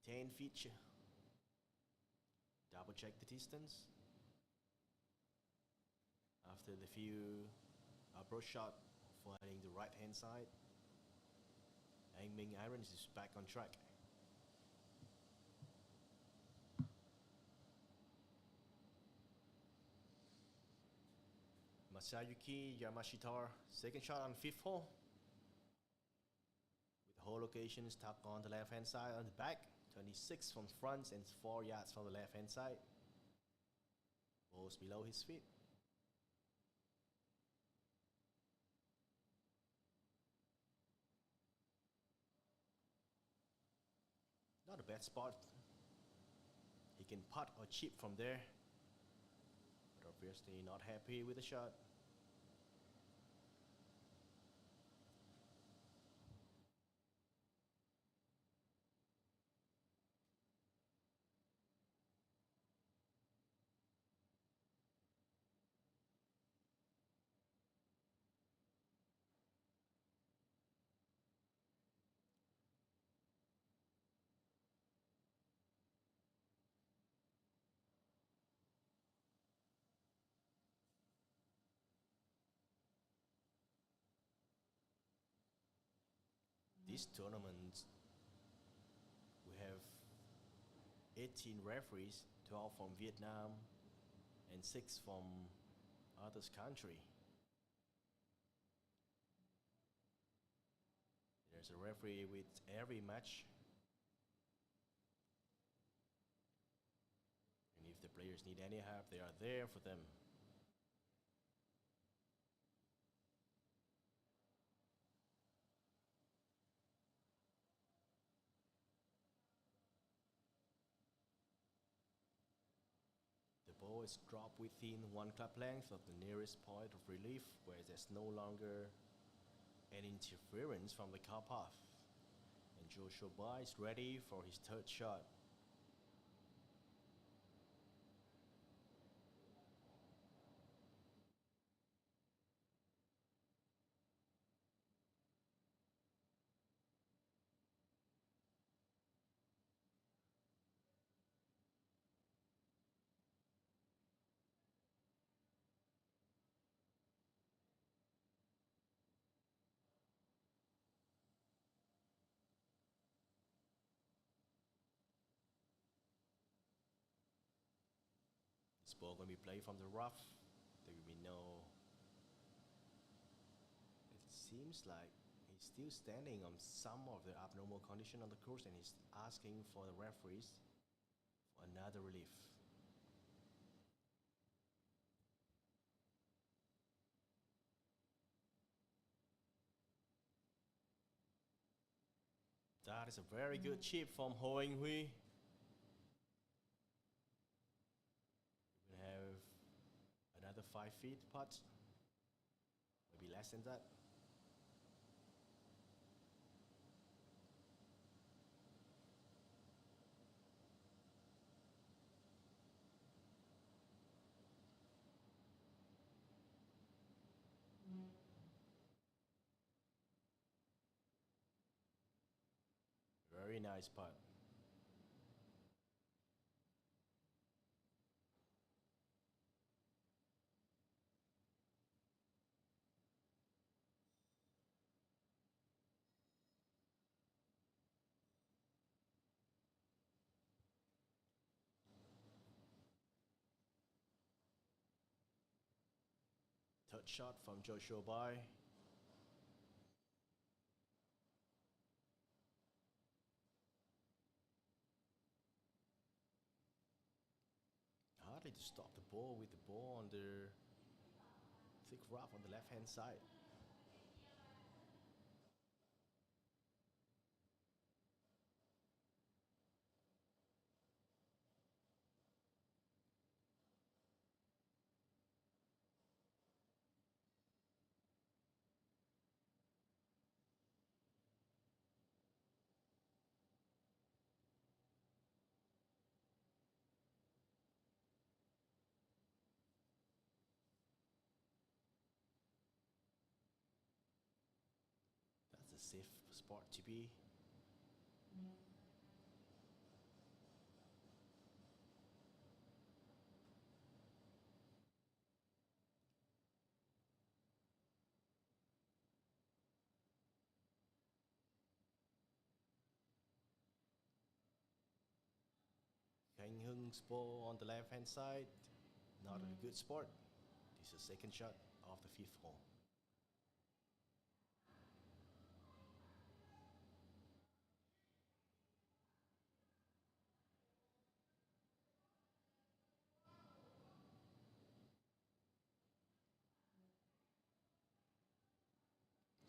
10 feet. Double check the distance. After the few approach shot finding the right hand side, Anh Minh irons is back on track. Masayuki Yamashita, second shot on 5th hole. With the hole location stuck on the left hand side on the back, 26 from front and 4 yards from the left hand side. Balls below his feet. Not a bad spot. He can putt or chip from there, but obviously not happy with the shot. This tournament, we have 18 referees, 12 from Vietnam and 6 from others country. There's a referee with every match. And if the players need any help, they are there for them. The ball is dropped within 1 club length of the nearest point of relief, where there's no longer any interference from the car path. And Joshua Bai is ready for his 3rd shot. This ball going to be played from the rough. There will be no... It seems like he's still standing on some of the abnormal condition on the course, and he's asking for the referees for another relief. That is a very good chip from Ho Anh Huy. We will have another 5 feet putt, maybe less than that. Very nice putt. Third shot from Joshua Bai. Hardly to stop the ball with the ball on the thick rough on the left hand side. That's a safe spot to be. Kang Hung's ball on the left hand side. Not a good spot. This is the second shot of the fifth hole.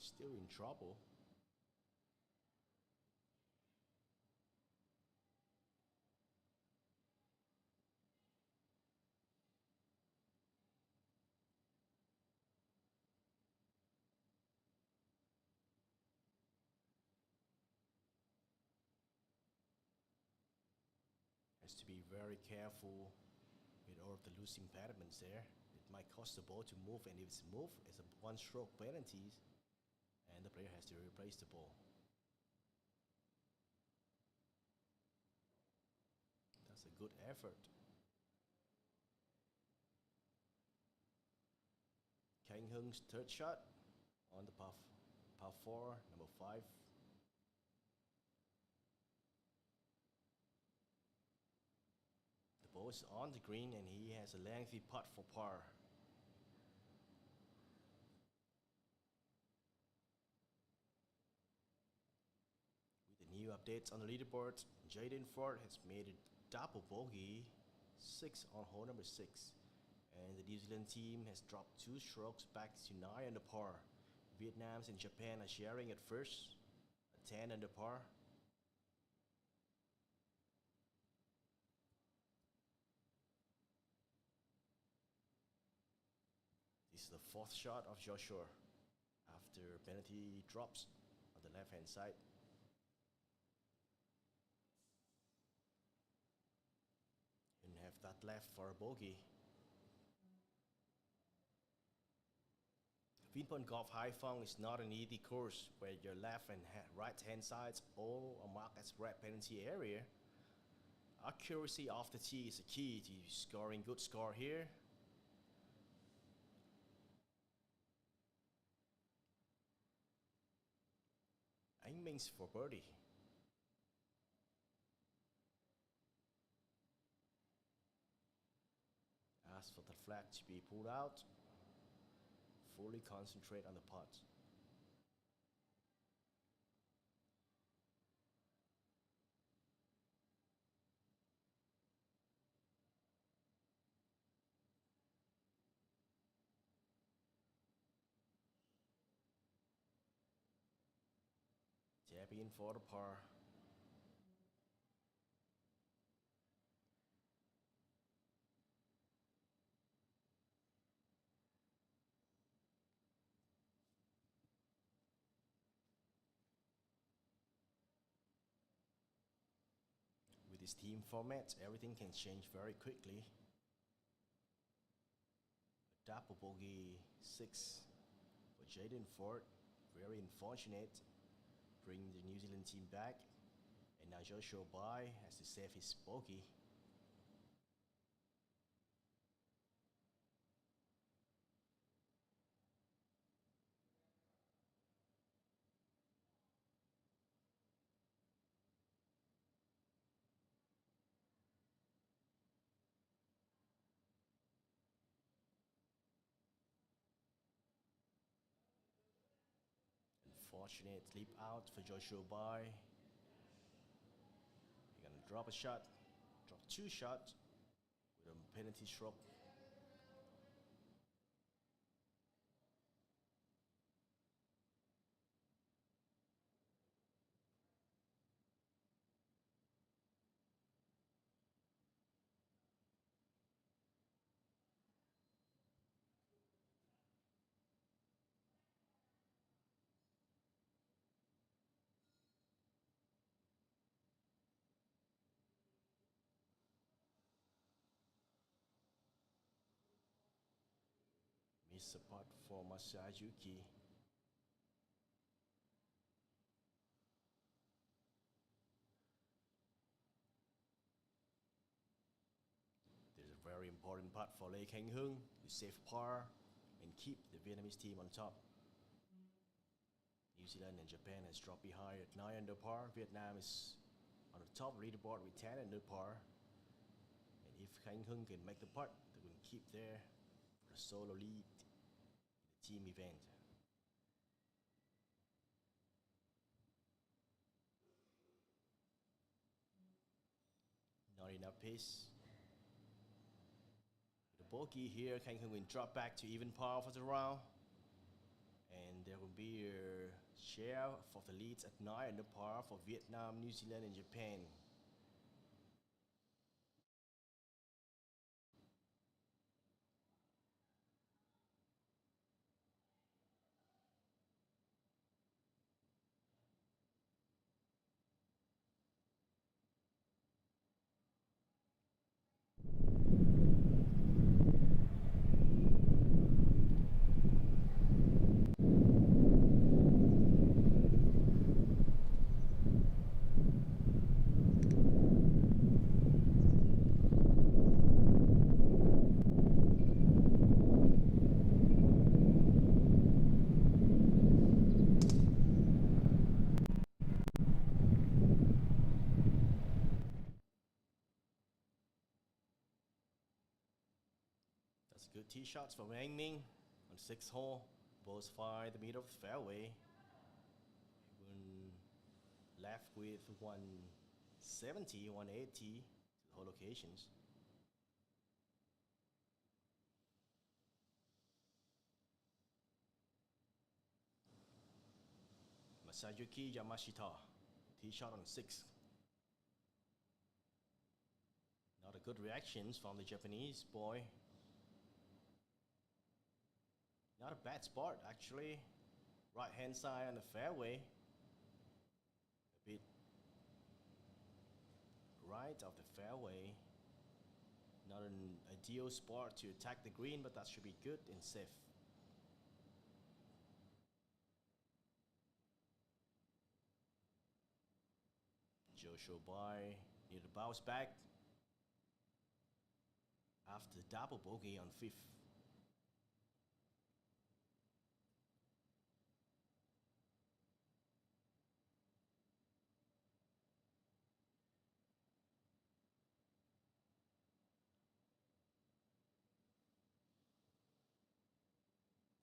Still in trouble. Has to be very careful with all of the loose impediments there. It might cause the ball to move, and if it's moved, it's a one-stroke penalties, and the player has to replace the ball. That's a good effort. Kang Hung's third shot on the par 4, number 5. The ball is on the green and he has a lengthy putt for par. With the new updates on the leaderboard, Jaden Ford has made a double bogey, 6 on hole number 6. And the New Zealand team has dropped 2 strokes back to 9 under par. Vietnam and Japan are sharing at first, at 10 under par. This is the 4th shot of Joshua after penalty drops on the left hand side. And have that left for a bogey. Vinpon Golf Hai Phong is not an easy course where your left and right hand sides all are marked as red penalty area. Accuracy off the tee is a key to scoring good score here. Anh Ming's for birdie. Ask for the flag to be pulled out. Fully concentrate on the putt. Tap in for the par. With this team format, everything can change very quickly. A double bogey 6 for Jaden Ford, very unfortunate. Bring the New Zealand team back, And now Joshua Bai has to save his bogey. Unfortunate leap out for Joshua Bai. He's gonna drop a shot, drop 2 shots with a penalty stroke. Miss a putt for Masayuki. There's a very important putt for Lê Khánh Hưng to save par and keep the Vietnamese team on top. New Zealand and Japan has dropped behind at 9 under par. Vietnam is on the top leaderboard with 10 under par. And if Khánh Hưng can make the putt, they will keep there for the solo lead in the team event. Not enough pace. The bogey here, Khánh Hưng will drop back to even par for the round. And there will be a share of the leads at 9 under par for Vietnam, New Zealand, and Japan. That's good tee shots from Anh Minh on 6th hole. Both find the middle of the fairway. When left with 170, 180 to the hole locations. Masayuki Yamashita, tee shot on 6th. Not a good reactions from the Japanese boy. Not a bad spot actually. Right hand side on the fairway. A bit right of the fairway. Not an ideal spot to attack the green, but that should be good and safe. Joshua Bai need to bounce back after the double bogey on 5th.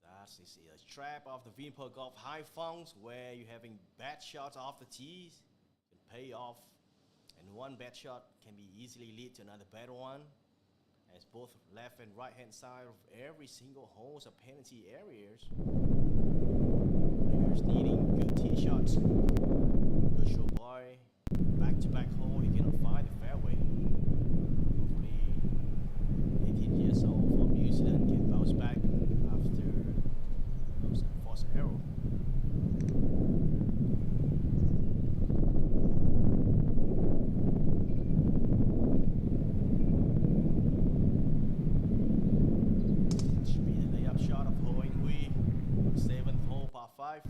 That is a trap of the Vinpearl Golf high funks where you're having bad shots off the tees can pay off, and one bad shot can be easily lead to another better one, as both left and right hand side of every single hole are penalty areas. Players needing good tee shots. Joshua Bai, back to back hole, he cannot find the fairway. Hopefully 18 years old from New Zealand can bounce back after those forced error. That should be the layup shot of Ho Anh Huy, 7th hole, par 5.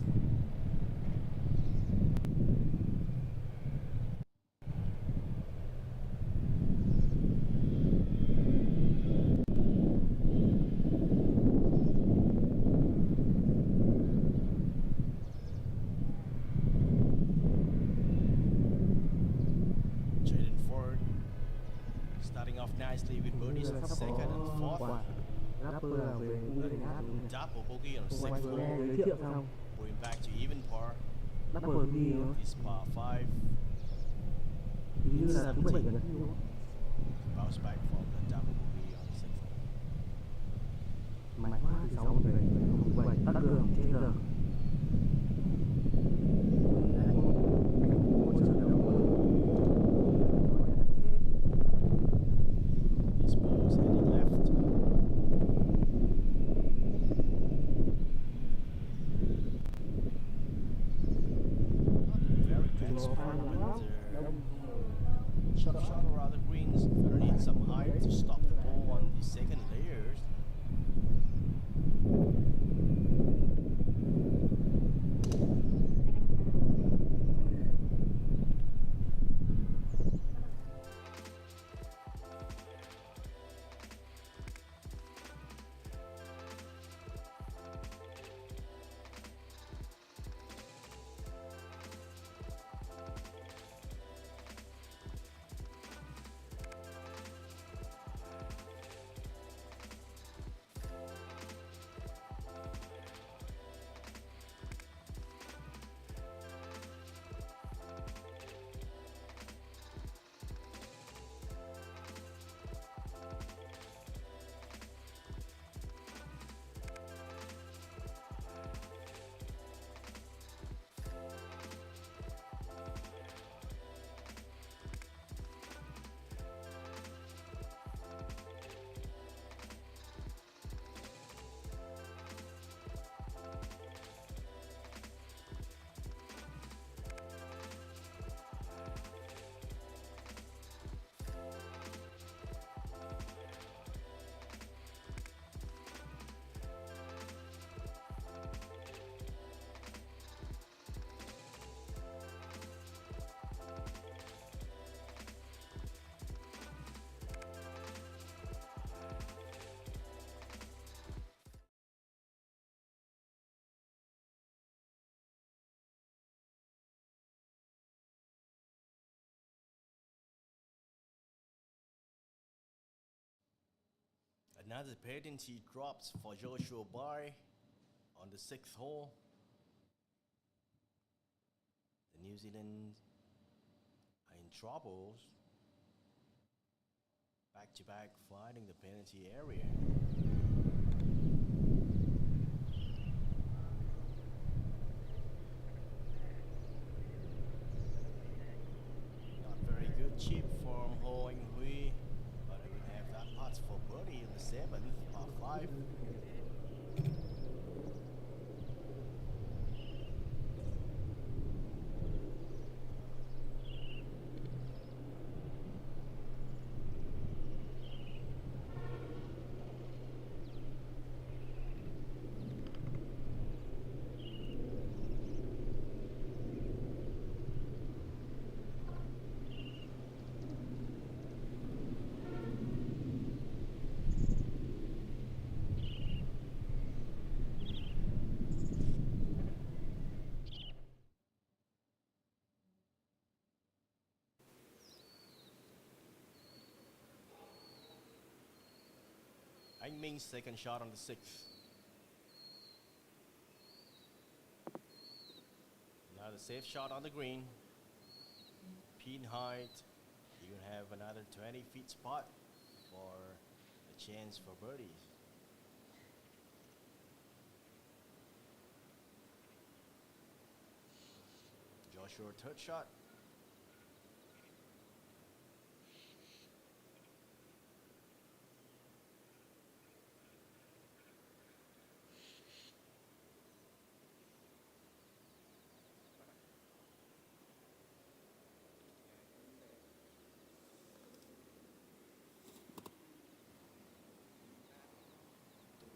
nicely with birdies on the second and fourth. Rapper là về cũng như hát. Double bogey on the Mọi sixth người nghe hole, giới thiệu xong. going back to even par. Rapper đi nó This par 5, hình như là thứ 7 gần đúng không? bounce back from the double bogey on the sixth hole. Mạnh quá thứ 6 về thứ 7 tắt đường trên giờ. This ball is heading left. Not very good spot there. Shot around the greens. Gonna need some height to stop the ball on the second layers. Another penalty drops for Joshua Bai on the sixth hole. The New Zealand are in troubles. Back to back finding the penalty area. Not very good chip from Ho Anh Huy, but we have that putt for birdie in the seventh, par 5. Anh Ming's second shot on the sixth. Another safe shot on the green. Pin height. You can have another 20 feet spot for a chance for birdies. Joshua third shot.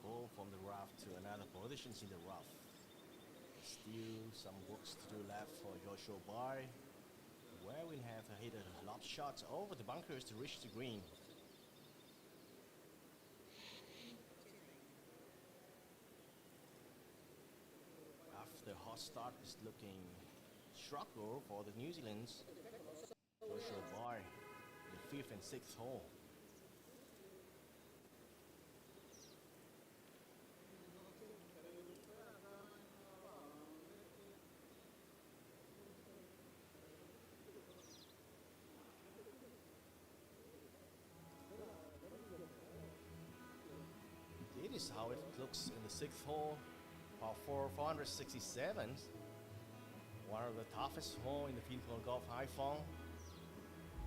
Ball from the rough to another positions in the rough. Still some works to do left for Joshua Bai, where we'll have to hit a lob shots over the bunkers to reach the green. After the hot start is looking struggle for the New Zealand's Joshua Bai, the fifth and sixth hole. strokes in the 6th hole, par 4, 467. One of the toughest hole in the Pinnacle Golf Haiphong.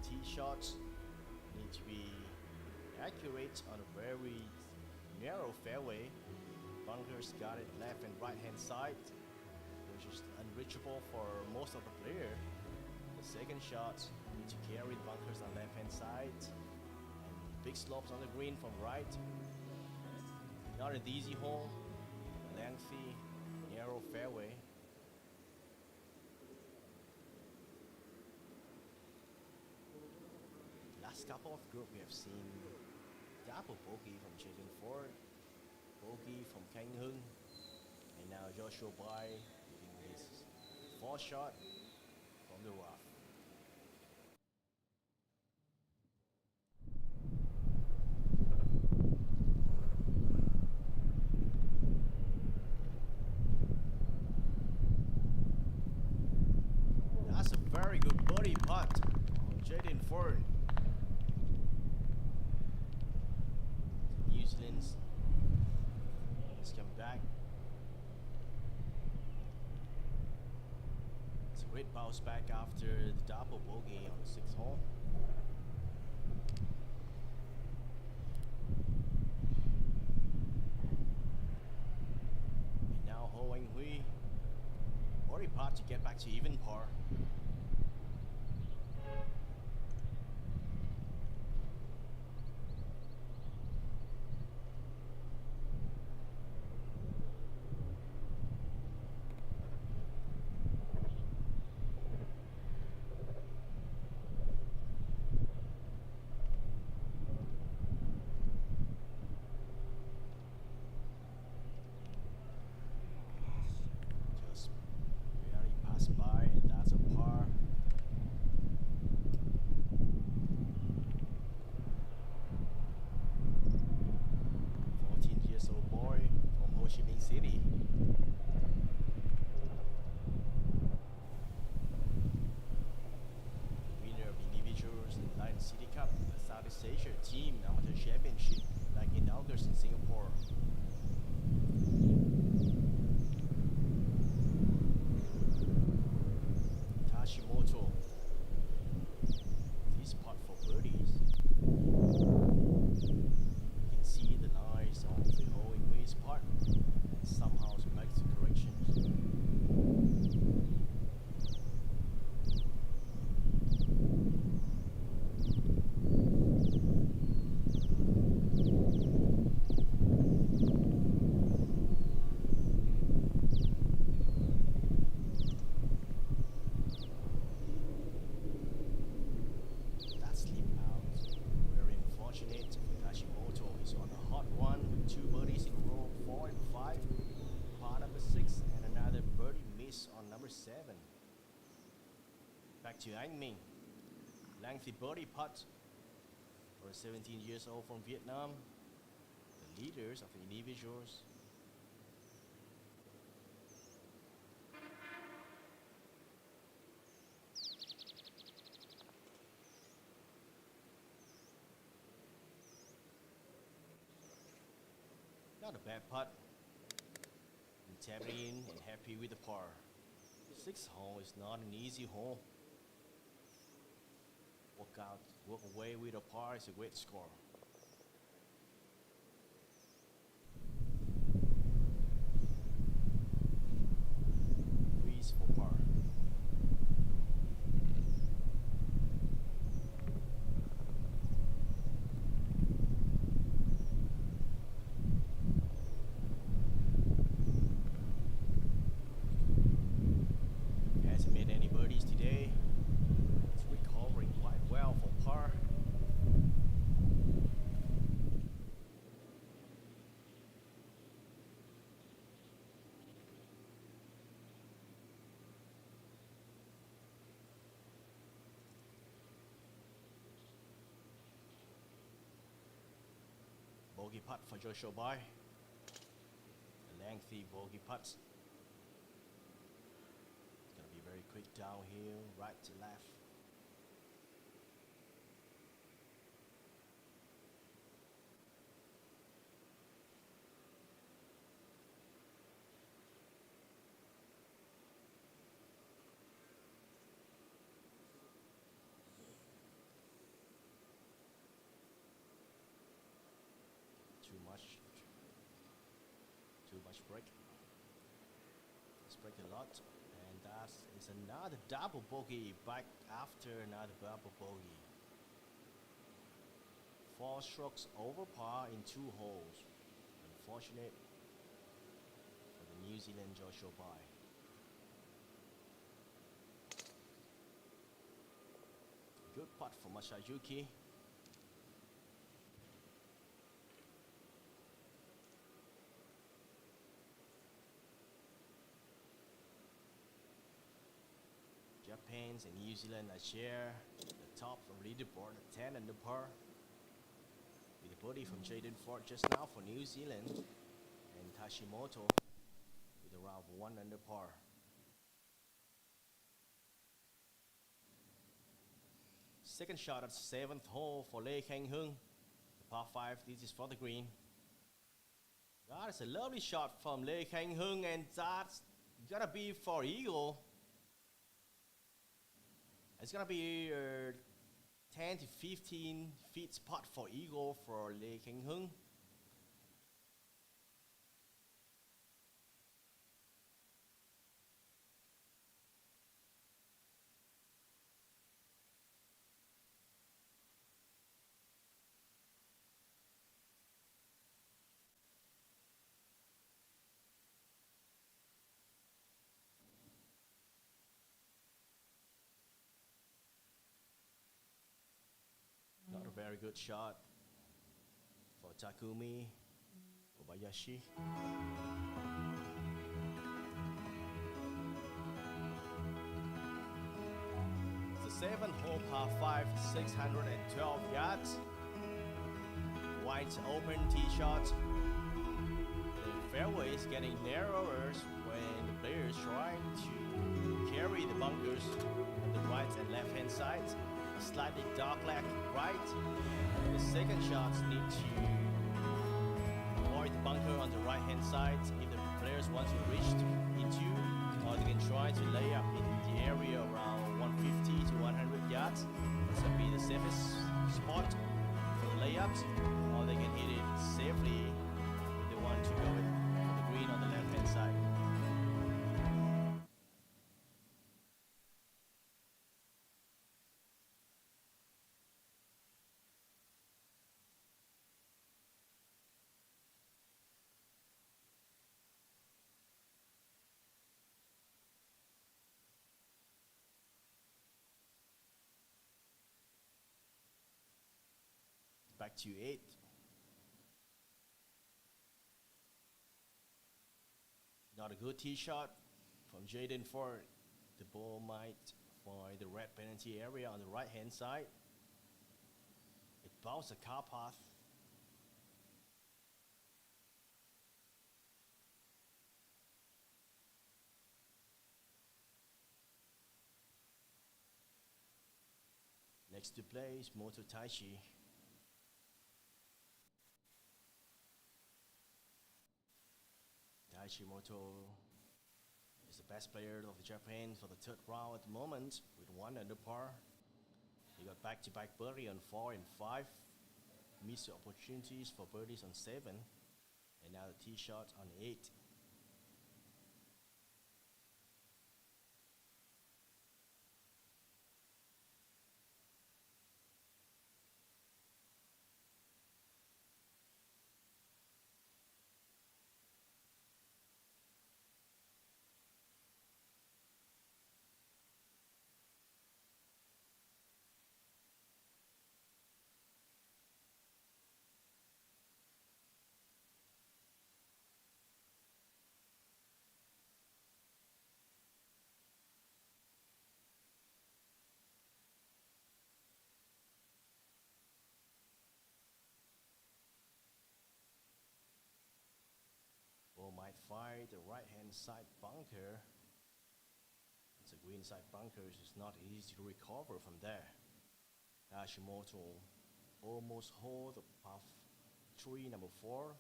Tee shots need to be accurate on a very narrow fairway. Bunkers got it left and right hand side, which is unreachable for most of the player. The second shot need to carry the bunkers on left hand side, and big slopes on the green from right. Not an easy hole, lengthy, narrow fairway. Last couple of group we have seen double bogey from Jason Ford, bogey from Kang Hung, and now Joshua Bai hitting his 4th shot from the rough. That's a very good birdie putt from Jaden Ford. New Zealand's has come back. It's a great bounce back after the double bogey on the 6th hole. And now Ho Wang Hui, birdie putt to get back to even par. Just barely passed by, and that's a par. Years-old boy from Ho Chi Minh City. Winner of individuals in Lion City Cup, the Southeast Asia Team Amateur Championship back in August in Singapore. Hashimoto. This putt for birdies. You can see the lines on the hole in Hui's part and somehow makes the corrections. Back to Anh Minh. Lengthy birdie putt for 17 years old from Vietnam. The leaders of the individuals. Not a bad putt. And tapping in and happy with the par. 6th hole is not an easy hole. Walk away with a par is a great score. Please for par. Hasn't made any birdies today. It's recovering quite well for par. Bogey putt for Joshua Bai. A lengthy bogey putt. It's gonna be very quick downhill, right to left. much break. It's break a lot. And that is another double bogey back after another double bogey. 4 strokes over par in 2 holes. Unfortunate for the New Zealand Joshua Bai. Good putt for Masayuki. Japan and New Zealand are share the top of leaderboard at 10 under par. With a birdie from Jaden Ford just now for New Zealand, and Hashimoto with around 1 under par. Second shot at 7th hole for Lê Khanh Hưng. The par 5, this is for the green. That is a lovely shot from Lê Khanh Hưng, and that's gonna be for eagle. It's gonna be 10 to 15 feet putt for eagle for Lê Khanh Hưng. Not a very good shot for Takumi Kobayashi. It's the 7th hole par 5, 612 yards. Wide open tee shot. The fairway is getting narrower when the players trying to carry the bunkers on the right and left hand side. A slightly dark left right. The second shots need to avoid the bunker on the right hand side if the players want to reach into, or they can try to lay up in the area around 150 to 100 yards. This will be the safest spot for the layups, or they can hit it safely if they want to go with the green on the left hand side. Back to 8. Not a good tee shot from Jaden Ford. The ball might find the red penalty area on the right hand side. It bounced the car path. Next to play is Moto Taichi. Hashimoto is the best player of Japan for the 3rd round at the moment with 1 under par. He got back-to-back birdie on 4 and 5, missed opportunities for birdies on 7, and now the tee shot on 8. Ball might find the right-hand side bunker. It's a green side bunker. It's not easy to recover from there. Hashimoto almost hold the par 3, number 4,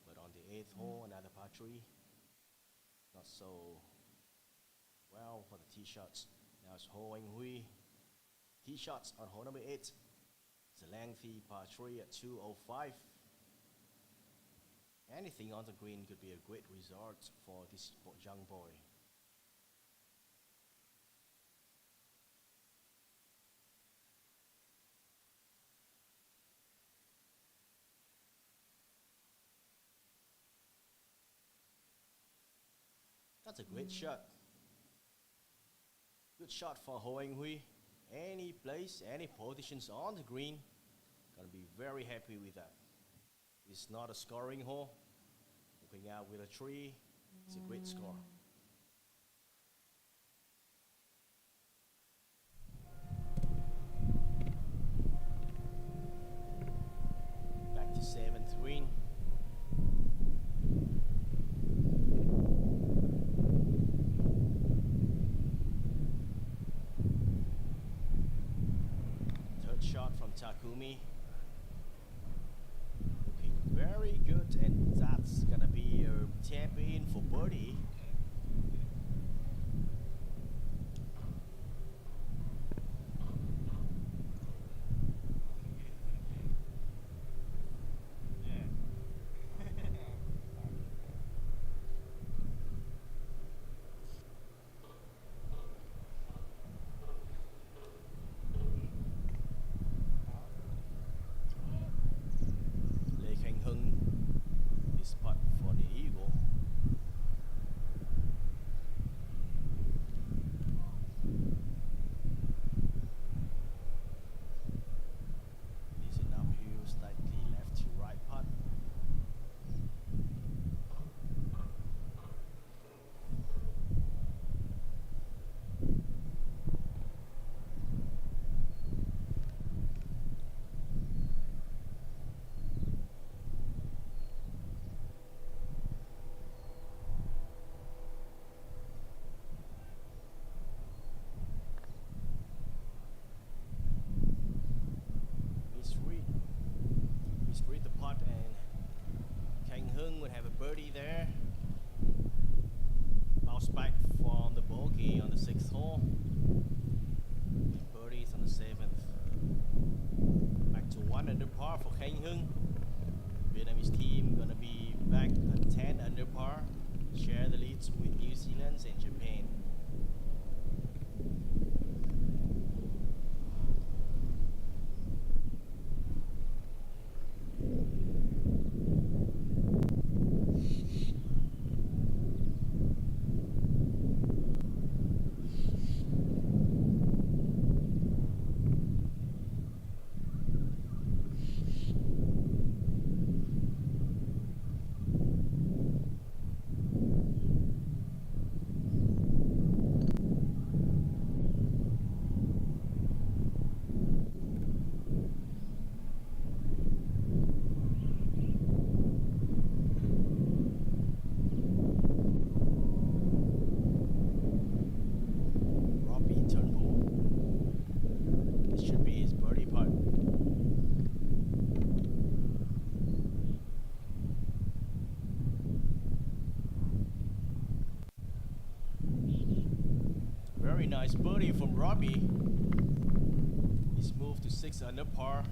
but on the 8th hole, another par 3. Not so well for the tee shots. Now it's Ho Wang Hui. Tee shots on hole number 8. It's a lengthy par 3 at 205. Anything on the green could be a great result for this young boy. That's a great shot. Good shot for Ho Anh Huy. Any place, any positions on the green, gonna be very happy with that. It's not a scoring hole. Looking out with a tree, it's a great score. Back to 7th green. Third shot from Takumi. Looking very good, and that's gonna be a tap in for birdie. Lê Khánh Hưng, this putt for the eagle. This is an uphill, slightly left to right putt. Misread the putt, and Khánh Hưng would have a birdie there. Bounce back from the bogey on the 6th hole. Birdies on the 7th. Back to 1 under par for Khánh Hưng. Vietnamese team gonna be back at 10 under par. Share the leads with New Zealand and Japan. Robbie Turnbull. This should be his birdie putt. Very nice birdie from Robbie. He's moved to 6 under par.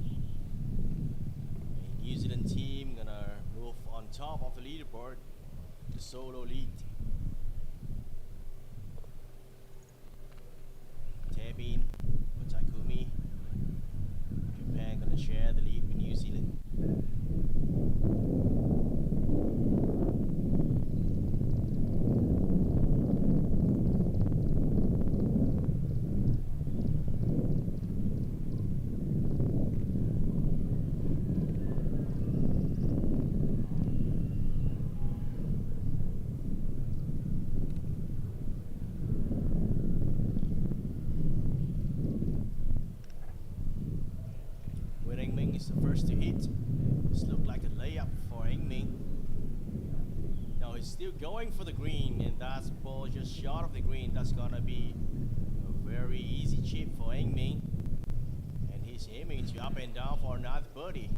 The New Zealand team gonna move on top of the leaderboard, the solo lead. Tap in for Takumi. Japan gonna share the lead with New Zealand. When Anh Minh is the first to hit, this looked like a layup for Anh Minh. Now he's still going for the green, and that's ball just short of the green. That's gonna be a very easy chip for Anh Minh, and he's aiming to up and down for another birdie.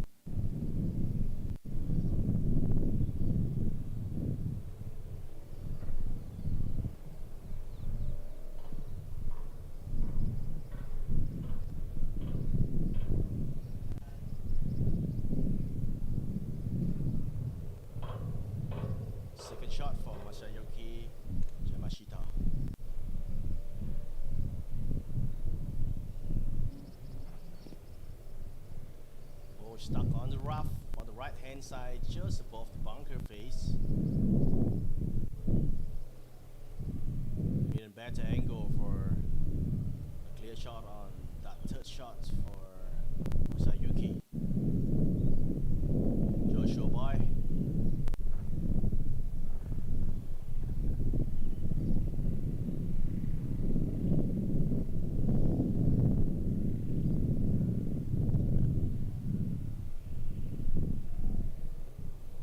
second shot for Masayuki Yamashita. Ball stuck on the rough on the right hand side, just above the bunker face. Even better angle for a clear shot on that third shot for Masayuki. Joshua Boy.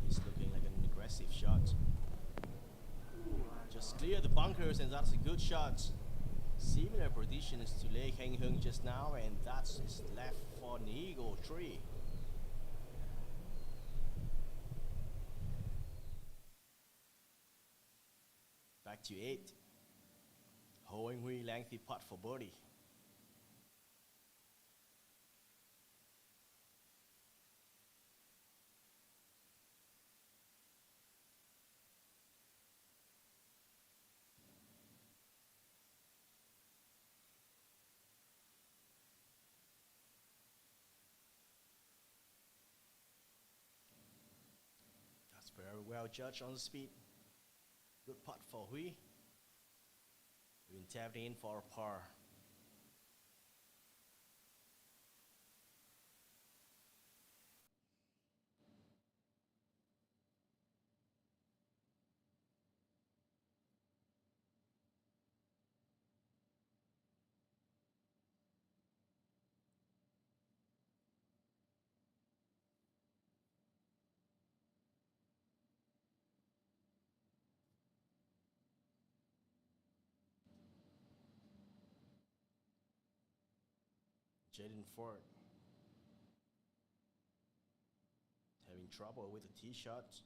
He's looking like an aggressive shot. Just clear the bunkers and that's a good shot. Similar positions to Lei Heng Hung just now, and that's his left for an eagle tree. Back to 8. Ho Eng Hui lengthy putt for birdie. That's very well judged on the speed. Good putt for Hui. Been tapped in for a par. Jaden Ford having trouble with the tee shots.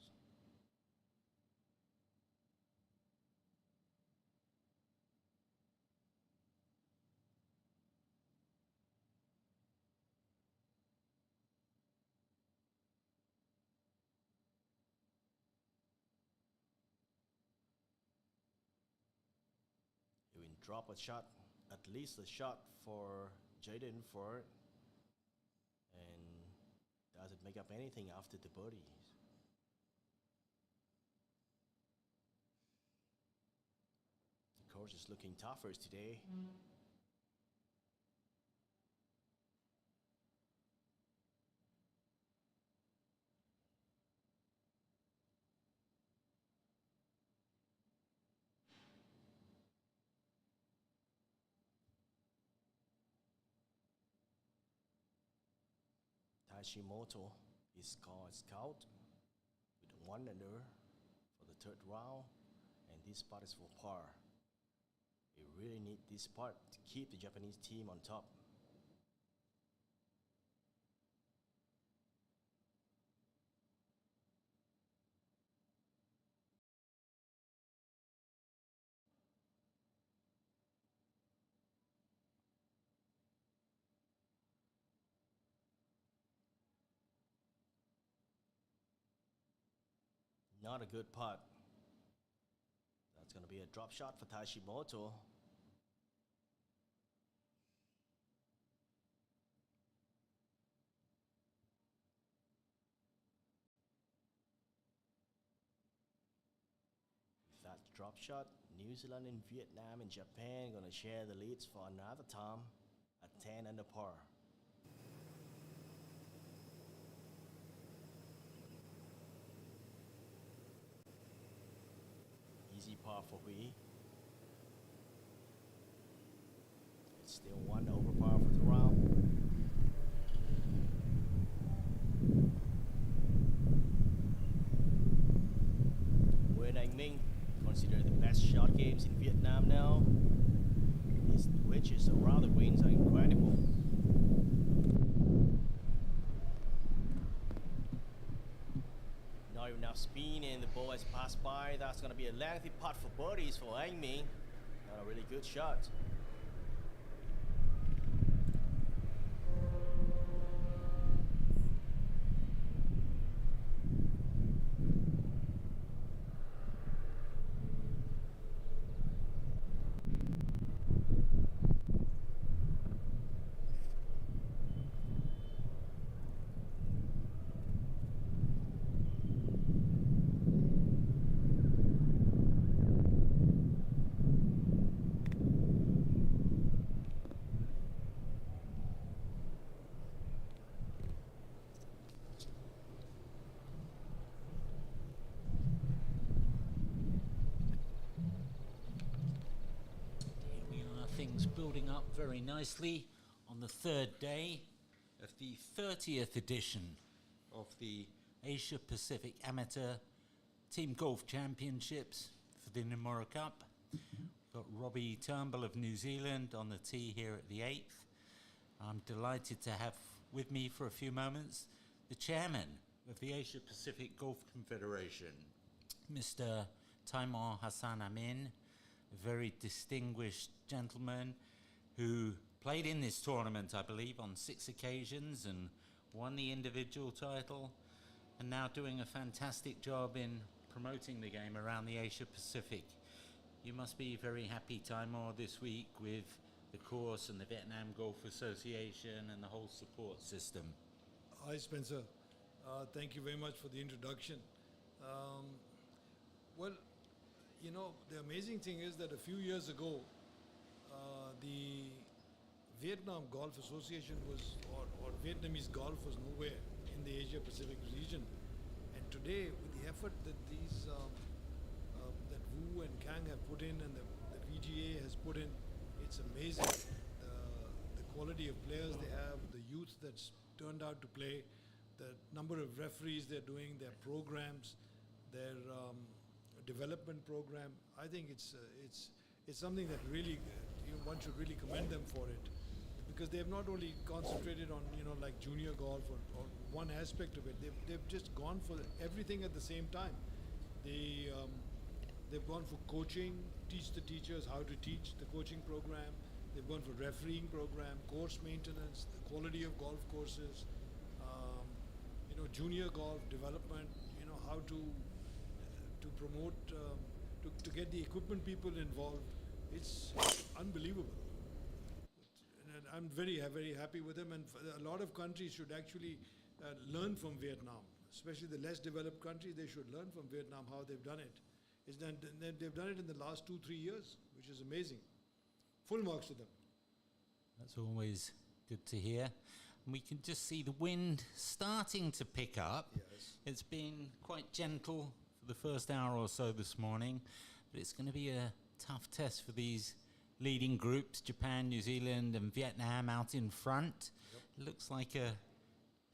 He will drop a shot, at least a shot for Jaden Ford, and doesn't make up anything after the birdies. The course is looking tougher today. Hashimoto is called scout with 1 under for the third round, and this part is for par. We really need this part to keep the Japanese team on top. Not a good putt. That's going to be a drop shot for Hashimoto. With that drop shot, New Zealand and Vietnam and Japan going to share the leads for another time at 10 under par. Easy par for Hui. It's still 1 over par for the round. Nguyen Anh Minh, considered the best shot games in Vietnam now. His wedges around the greens are incredible. Not enough spin and the ball has passed by. That's going to be a lengthy putt for birdies for Anh Minh. Not a really good shot. Everything's building up very nicely on the third day of the 30th edition of the Asia Pacific Amateur Team Golf Championships for the NOMURA Cup. We've got Robbie Turnbull of New Zealand on the tee here at the 8th. I'm delighted to have with me for a few moments the chairman of the Asia Pacific Golf Confederation, Mr. Taimur Hassan Amin, a very distinguished gentleman who played in this tournament, I believe, on 6 occasions and won the individual title, and now doing a fantastic job in promoting the game around the Asia Pacific. You must be very happy, Taimur, this week with the course and the Vietnam Golf Association and the whole support system. Hi, Spencer. Thank you very much for the introduction. Well, you know, the amazing thing is that a few years ago, the Vietnam Golf Association was, or Vietnamese golf was nowhere in the Asia Pacific region. And today, with the effort that these, that Wu and Kang have put in and the VGA has put in, it's amazing. The quality of players they have, the youth that's turned out to play, the number of referees they're doing, their programs, their development program. I think it's something that really, one should really commend them for it, because they have not only concentrated on, like junior golf or one aspect of it. They've just gone for everything at the same time. They've gone for coaching, teach the teachers how to teach the coaching program. They've gone for refereeing program, course maintenance, the quality of golf courses, junior golf development, how to promote, to get the equipment people involved. It's unbelievable. And I'm very, very happy with them. And a lot of countries should actually learn from Vietnam, especially the less developed countries. They should learn from Vietnam how they've done it. They've done it in the last 2-3 years, which is amazing. Full marks to them. That's always good to hear. And we can just see the wind starting to pick up. Yes. It's been quite gentle for the first hour or so this morning, but it's going to be a tough test for these leading groups, Japan, New Zealand and Vietnam out in front. Yep. It looks like a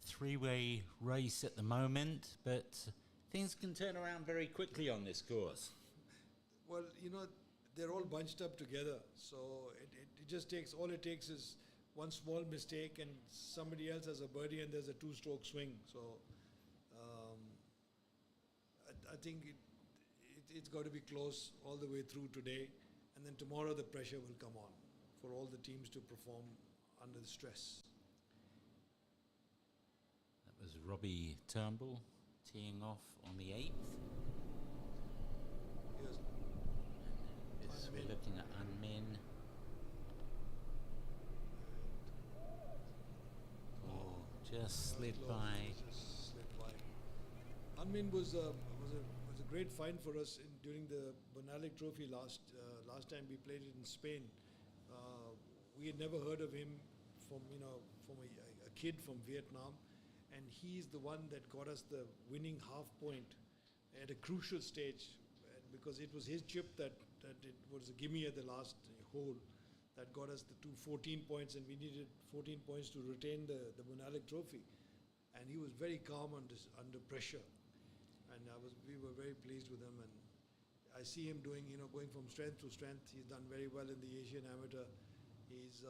3-way race at the moment, but things can turn around very quickly on this course. Well, they're all bunched up together, so it just takes, all it takes is one small mistake and somebody else has a birdie and there's a 2-stroke swing. So I think it's got to be close all the way through today, and then tomorrow the pressure will come on for all the teams to perform under the stress. That was Robbie Turnbull teeing off on the 8th. Here's We're looking at An Min. Oh, just slid by. Just slid by. An-Min was a great find for us during the Bonalic Trophy last time we played it in Spain. We had never heard of him from a kid from Vietnam, and he's the one that got us the winning half point at a crucial stage, because it was his chip that it was a gimme at the last hole that got us the 14 points, and we needed 14 points to retain the Bonalic Trophy. And he was very calm under pressure, and we were very pleased with him. And I see him doing, going from strength to strength. He's done very well in the Asian Amateur. He's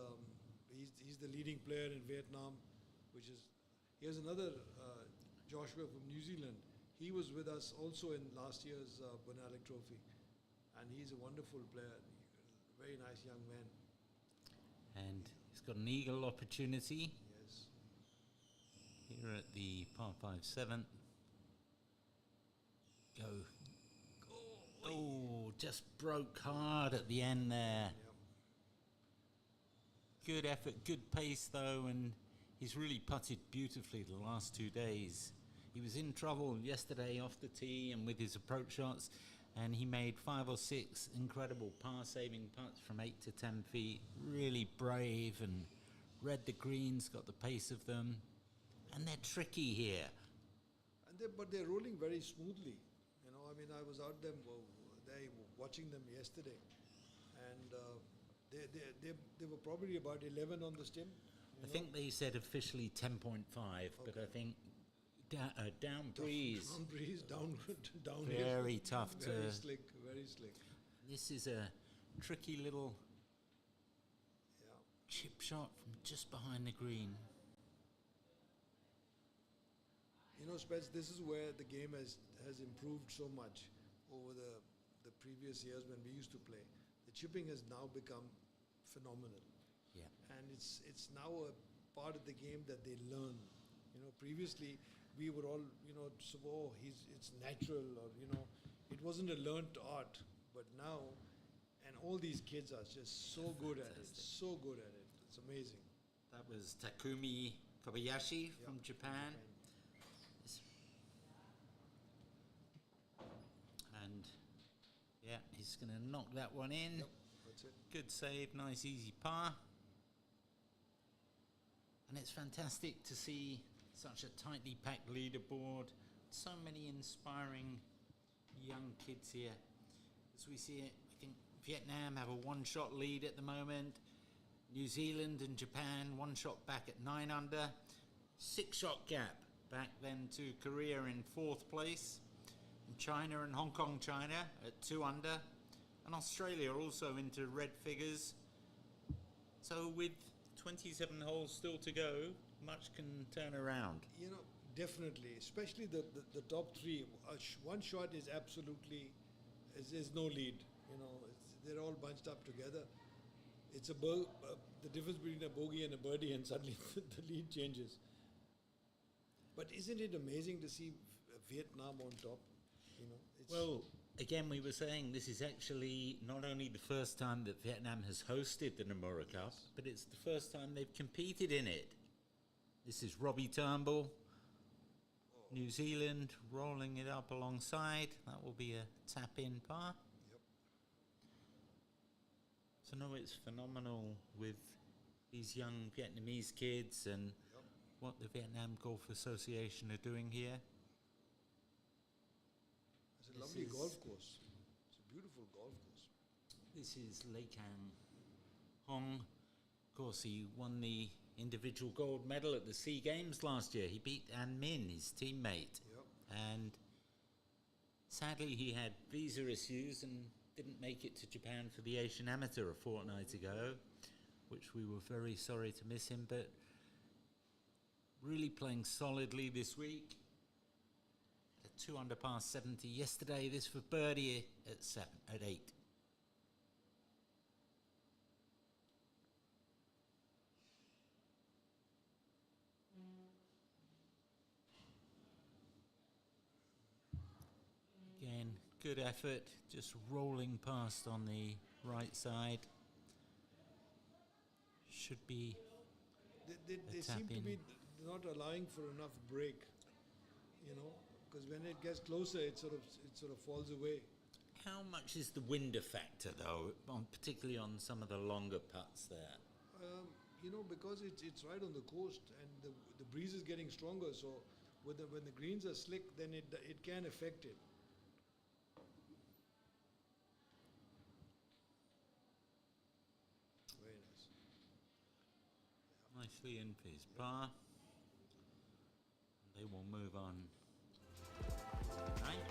the leading player in Vietnam, here's another Joshua from New Zealand. He was with us also in last year's Bonalic Trophy, and he's a wonderful player, very nice young man. And he's got an eagle opportunity. Yes. Here at the par 5 7th. Go. Oh, just broke hard at the end there. Yep. Good effort, good pace though, and he's really putted beautifully the last 2 days. He was in trouble yesterday off the tee and with his approach shots, and he made 5 or 6 incredible par-saving putts from 8 to 10 feet. Really brave and read the greens, got the pace of them, and they're tricky here. But they're rolling very smoothly. I was out there watching them yesterday, and they were probably about 11 on the stim. I think they said officially 10.5, but I think down breeze. Down breeze, down Very tough very to. slick, very slick. This is a tricky little Yeah. chip shot from just behind the green. You know, Spence, this is where the game has improved so much over the previous years when we used to play. The chipping has now become phenomenal. Yeah. And it's now a part of the game that they learn. You know, previously we were all, so, it's natural, or, it wasn't a learnt art. But now, and all these kids are just so good at it, so good at it. It's amazing. That was Takumi Kobayashi from Japan. And yeah, he's going to knock that one in. Yep, that's it. Good save, nice easy par. And it's fantastic to see such a tightly packed leaderboard. So many inspiring young kids here. As we see it, I think Vietnam have a one-shot lead at the moment. New Zealand and Japan, one shot back at 9 under. 6-shot gap back then to Korea in 4th place. And China and Hong Kong, China at 2 under. And Australia also into red figures. So with 27 holes still to go, much can turn around. You know, definitely, especially the top 3. One shot is absolutely, there's no lead. They're all bunched up together. It's the difference between a bogey and a birdie, and suddenly the lead changes. But isn't it amazing to see Vietnam on top? Well, again, we were saying this is actually not only the first time that Vietnam has hosted the NOMURA Cup, but it's the first time they've competed in it. This is Robbie Turnbull, New Zealand, rolling it up alongside. That will be a tap-in par. Yep. So no, it's phenomenal with these young Vietnamese kids and what the Vietnam Golf Association are doing here. It's a lovely golf course. It's a beautiful golf course. This is Lei Kang Hong. Of course, he won the individual gold medal at the SEA Games last year. He beat An Min, his teammate. Yep. And sadly, he had visa issues and didn't make it to Japan for the Asian Amateur a fortnight ago, which we were very sorry to miss him, but really playing solidly this week. 2 under par 70 yesterday. This for birdie at 8. Again, good effort, just rolling past on the right side. Should be They seem to be not allowing for enough break, because when it gets closer, it sort of falls away. How much is the wind a factor, though, particularly on some of the longer putts there? Because it's right on the coast, and the breeze is getting stronger. So when the greens are slick, then it can affect it. Very nice. Nicely in for his par. They will move on. Right.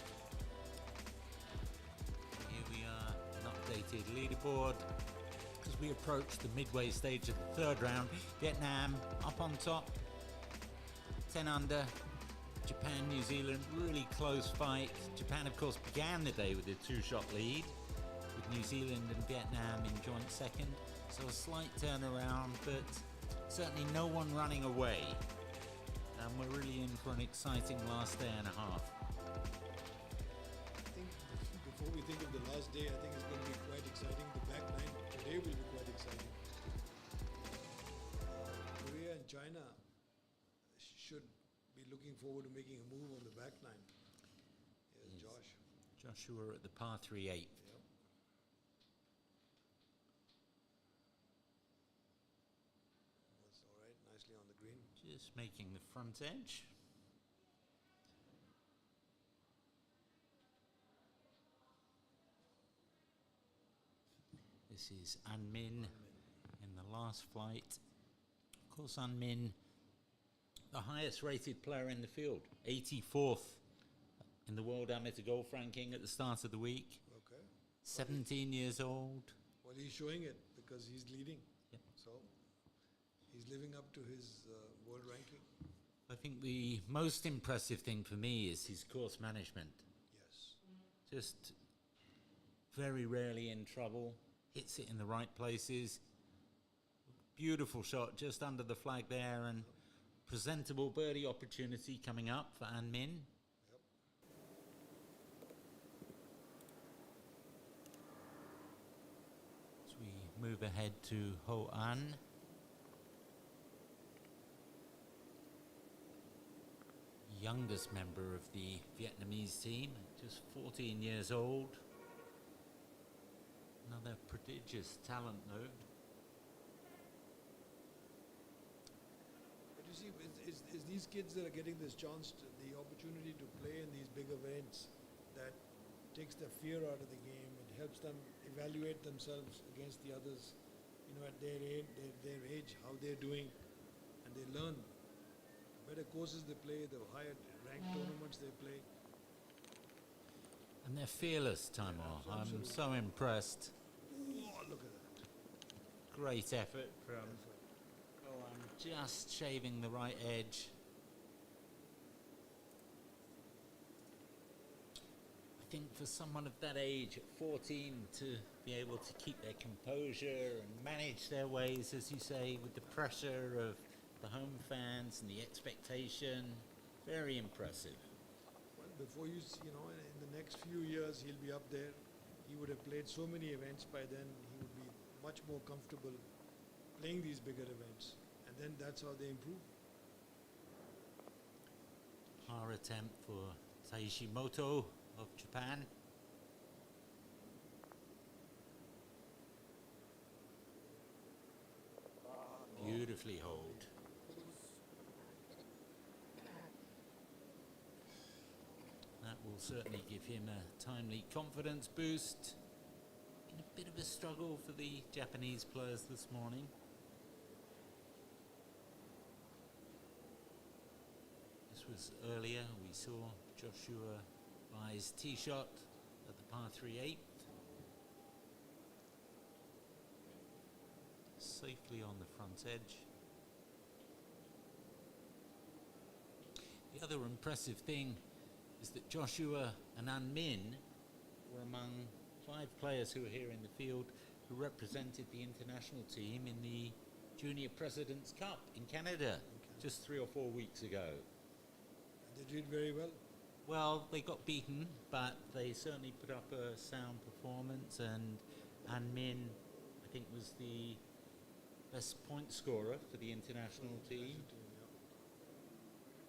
Here we are, an updated leaderboard. As we approach the midway stage of the 3rd round, Vietnam up on top, 10 under. Japan, New Zealand, really close fight. Japan, of course, began the day with a 2-shot lead, with New Zealand and Vietnam in joint second. So a slight turnaround, but certainly no one running away. And we're really in for an exciting last day and a half. I think before we think of the last day, I think it's going to be quite exciting. The back 9 today will be quite exciting. Korea and China should be looking forward to making a move on the back 9. Here's Josh. Joshua at the par 3-8. Yep. That's all right, nicely on the green. Just making the front edge. This is An Min in the last flight. Of course, Min, the highest rated player in the field, 84th in the World Amateur Golf Ranking at the start of the week. Okay. 17 years old. Well, he's showing it because he's leading. Yep. So he's living up to his world ranking. I think the most impressive thing for me is his course management. Yes. Just very rarely in trouble, hits it in the right places. Beautiful shot just under the flag there, and presentable birdie opportunity coming up for Min. Yep. As we move ahead to Ho An. Youngest member of the Vietnamese team, just 14 years old. Another prodigious talent, though. But you see, it's these kids that are getting this chance, the opportunity to play in these big events, that takes the fear out of the game. It helps them evaluate themselves against the others, you know, at their age, how they're doing, and they learn. The better courses they play, the higher ranked tournaments they play. And they're fearless, Timor. I'm so impressed. Oh, look at that. Great effort from... Oh, I'm just shaving the right edge. I think for someone of that age, at 14, to be able to keep their composure and manage their ways, as you say, with the pressure of the home fans and the expectation, very impressive. Well, before you know, in the next few years, he'll be up there. He would have played so many events by then. He would be much more comfortable playing these bigger events. And then that's how they improve. Par attempt for Taishimoto of Japan. Beautifully holed. That will certainly give him a timely confidence boost. Been a bit of a struggle for the Japanese players this morning. This was earlier. We saw Joshua Bai's tee shot at the par 3/8. Safely on the front edge. The other impressive thing is that Joshua and Min were among 5 players who were here in the field who represented the international team in the Junior President's Cup in Canada just 3 or 4 weeks ago. And they did very well. Well, they got beaten, but they certainly put up a sound performance, and Min, I think, was the best point scorer for the international team.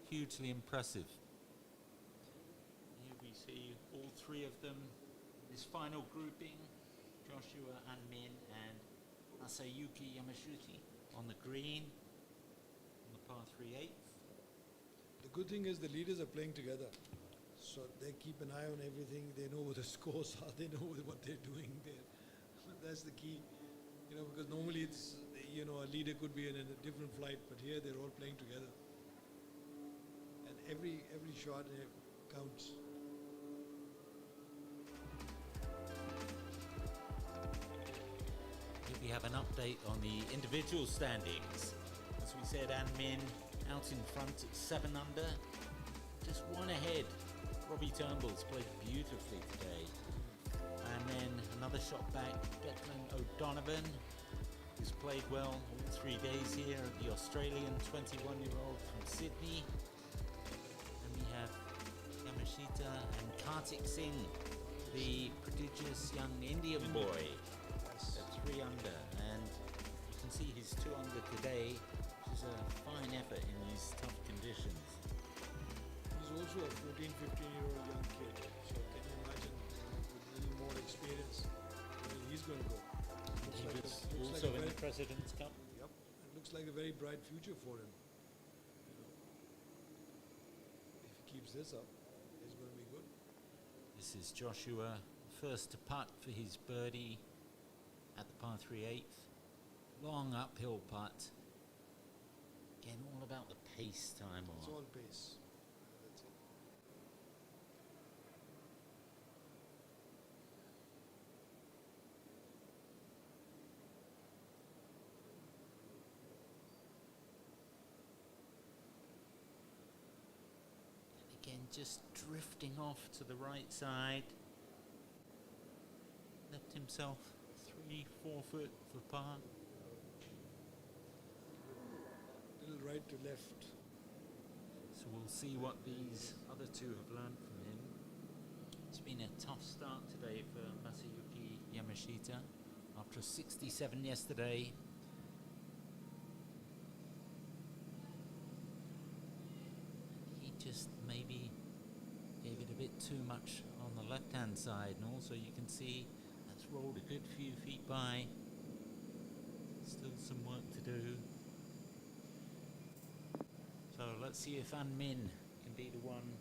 Hugely impressive. Here we see all 3 of them in this final grouping, Joshua and Min and Masayuki Yamashita on the green, on the par 3/8. The good thing is the leaders are playing together. So they keep an eye on everything. They know what the scores are. They know what they're doing there. That's the key. You know, because normally it's, you know, a leader could be in a different flight, but here they're all playing together. And every shot counts. Here we have an update on the individual standings. As we said, Min out in front at 7 under, just 1 ahead. Robbie Turnbull's played beautifully today. And then another shot back, Declan O'Donovan, who's played well all 3 days here, the Australian 21-year-old from Sydney. And we have Yamashita and Kartik Singh, the prodigious young Indian boy, at 3 under. And you can see he's 2 under today, which is a fine effort in these tough conditions. He's also a 14, 15-year-old young kid. So can you imagine, with a little more experience, where he's going to go? He was also in the President's Cup. Yep. It looks like a very bright future for him. You know, if he keeps this up, he's going to be good. This is Joshua, first to putt for his birdie at the par 3/8. long uphill putt. Again, all about the pace time. It's all pace. That's it. Again, just drifting off to the right side. Left himself 3-4 foot for par. Little right to left. So we'll see what these other two have learned from him. It's been a tough start today for Masayuki Yamashita. After a 67 yesterday, he just maybe gave it a bit too much on the left-hand side, and also you can see that's rolled a good few feet by. Still some work to do. So let's see if An Min can be the one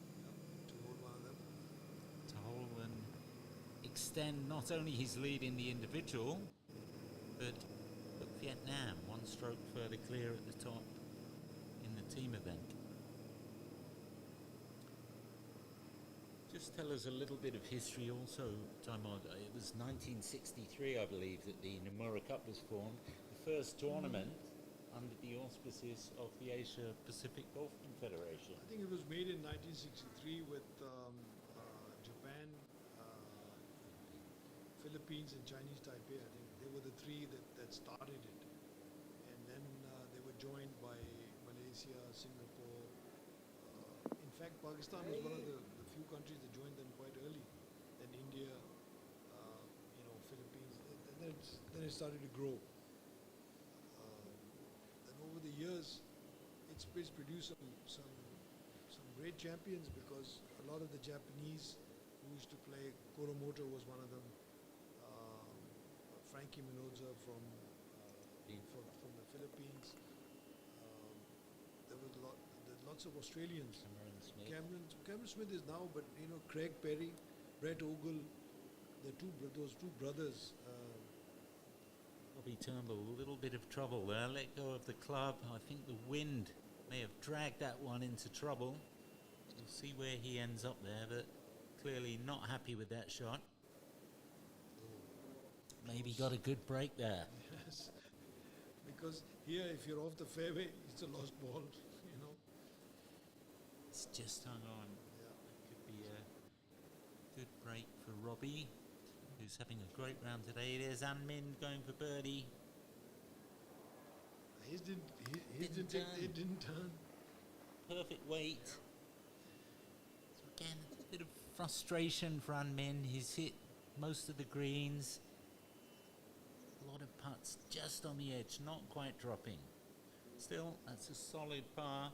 To hold one of them. to hold and extend not only his lead in the individual, but put Vietnam one stroke further clear at the top in the team event. Just tell us a little bit of history also, Taimod. It was 1963, I believe, that the NOMURA Cup was formed. The first tournament under the auspices of the Asia Pacific Golf Confederation. I think it was made in 1963 with Japan, Philippines, and Chinese Taipei. I think they were the three that started it. And then they were joined by Malaysia, Singapore. In fact, Pakistan was one of the few countries that joined them quite early. Then India, Philippines. And then it started to grow. Over the years, it's produced some great champions, because a lot of the Japanese who used to play, Koromoto was one of them, Frankie Minoza from the Philippines. There was lots of Australians. Cameron Smith is now, but Craig Perry, Brett Ogle, those two brothers. Bobby Turnbull, a little bit of trouble there. Let go of the club. I think the wind may have dragged that one into trouble. We'll see where he ends up there, but clearly not happy with that shot. Maybe got a good break there. Yes, because here, if you're off the fairway, it's a lost ball. It's just hung on. Yeah. It could be a good break for Robbie, who's having a great round today. There's An Min going for birdie. His didn't turn. Perfect weight. So again, a bit of frustration for An Min. He's hit most of the greens. A lot of putts just on the edge, not quite dropping. Still, that's a solid par.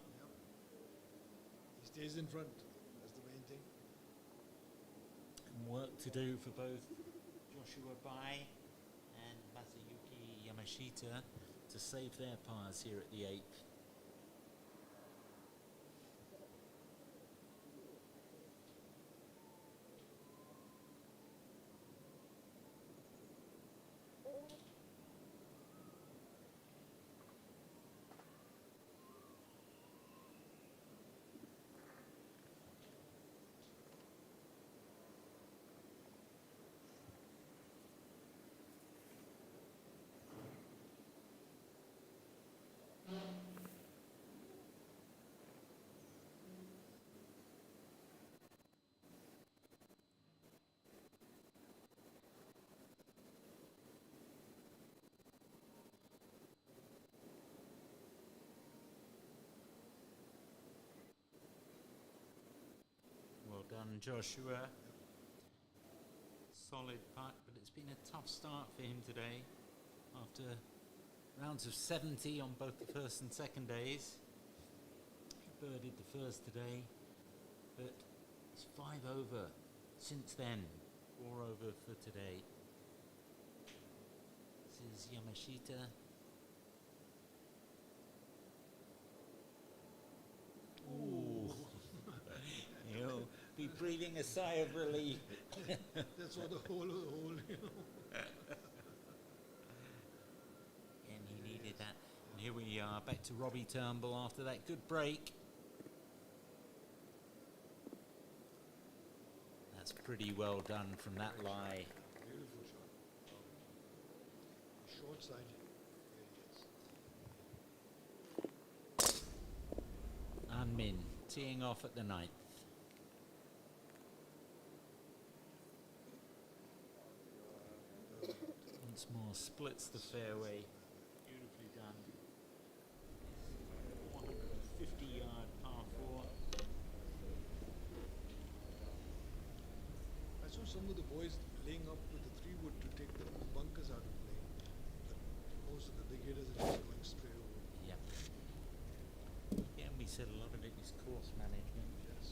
He stays in front. That's the main thing. And work to do for both Joshua Bai and Masayuki Yamashita to save their pars here at the 8th. Well done, Joshua. Solid putt, but it's been a tough start for him today. After rounds of 70 on both the first and second days. He birdied the first today, but it's 5 over since then. 4 over for today. This is Yamashita. Ooh. He'll be breathing a sigh of relief. That's what the whole. And he here we are back to Robbie Turnbull after that good break. That's pretty well done from that lie. Beautiful shot. Short side. There he is. Anmin teeing off at the 9th. Once more splits the fairway. Beautifully done. 150-yard par 4. I saw some of the boys laying up with the 3-wood to take the bunkers out of play. But most of the big hitters are just going straight over. Yep. Again, we said a lot of it is course management. Yes.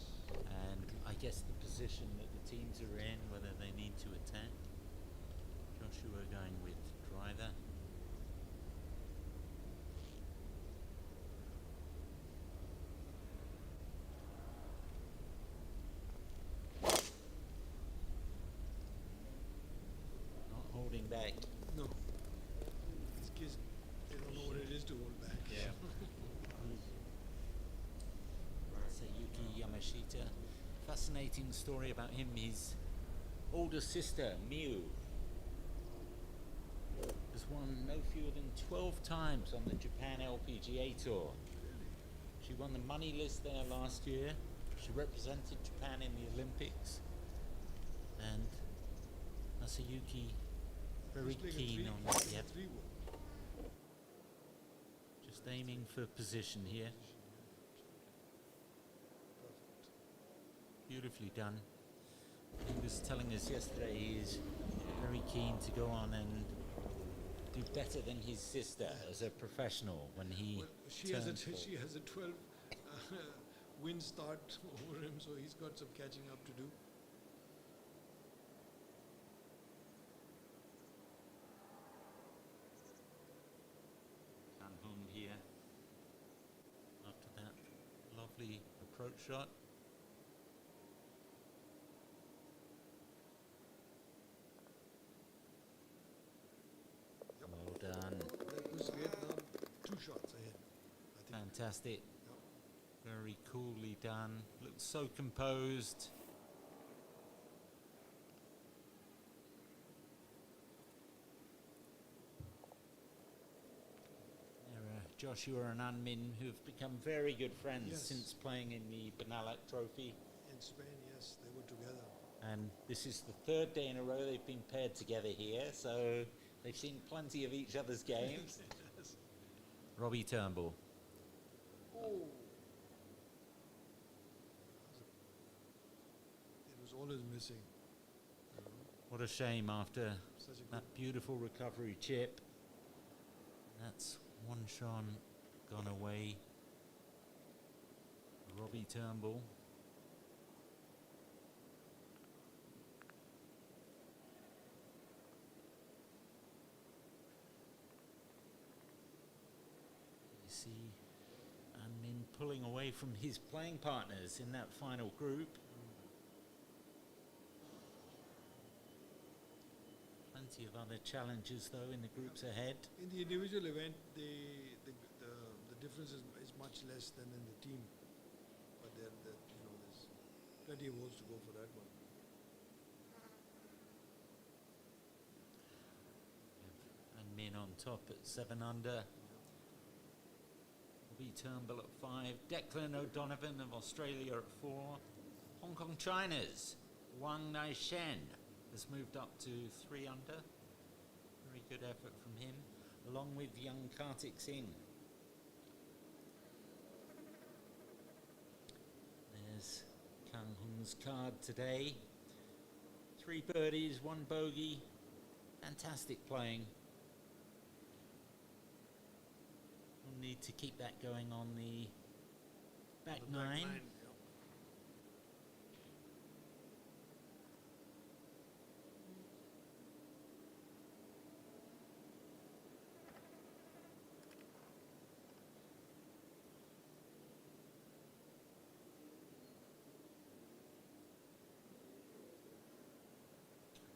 And I guess the position that the teams are in, whether they need to attack. Joshua going with driver. Not holding back. No. These kids, they don't know what it is to hold back. Yeah. Sayuki Yamashita. Fascinating story about him. His older sister, Miu, has won no fewer than 12 times on the Japan LPGA Tour. She won the money list there last year. She represented Japan in the Olympics. And Masayuki very He's playing a keen three- on that. Yep. 3-wood. Just aiming for position here. Beautifully done. He was telling us yesterday he is very keen to go on and do better than his sister as a professional when he Well, she has turns 40. she has a 12 win start over him, so he's got some catching up to do. Kanhun here after that lovely approach shot. Well done. That was Vietnam 2 shots ahead, I think. Fantastic. Yeah. Very coolly done. Looks so composed. There are Joshua and Anmin who have become very good friends Yes. since playing in the Benalak Trophy. In Spain, yes, they were together. And this is the 3rd day in a row they've been paired together here, so they've seen plenty of each other's games. Yes. Robbie Turnbull. Oh. It was always missing. What a shame after Such a good that beautiful recovery chip. That's one shot gone away. Robbie Turnbull. You see Anmin pulling away from his playing partners in that final group. Plenty of other challenges though in the groups ahead. In the individual event, the difference is much less than in the team. But there's plenty of holes to go for that one. And Min on top at 7 under. Robbie Turnbull at 5. Declan O'Donovan of Australia at 4. Hong Kong China's Wang Nai Shen has moved up to 3 under. Very good effort from him, along with young Kartik Singh. There's Kang Hun's card today. 3 birdies, 1 bogey. Fantastic playing. We'll need to keep that going on the back The back 9. yeah.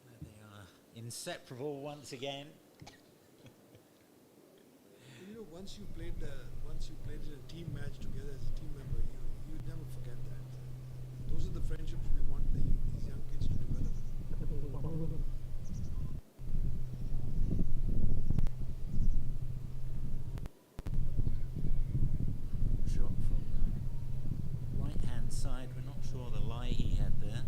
There they are, inseparable once again. You know, once you played a team match together as a team member, you never forget that. Those are the friendships we want these young kids to develop. Shot from the right-hand side. We're not sure the lie he had there.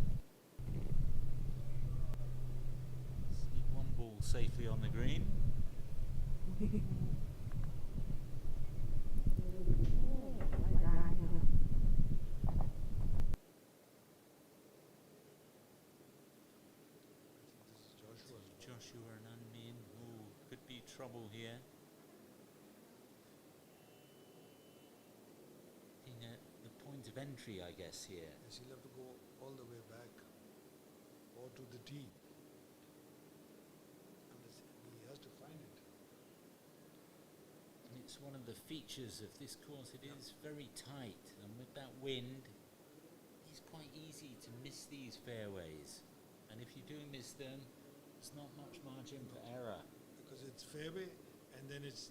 See one ball safely on the green. Joshua and Unmin. Ooh, could be trouble here. Looking at the point of entry, I guess, here. Yes, he'll have to go all the way back or to the tee. He has to find it. And it's one of the features of this course. It is very tight, and with that wind, it's quite easy to miss these fairways. And if you do miss them, there's not much margin for error. Because it's fairway and then it's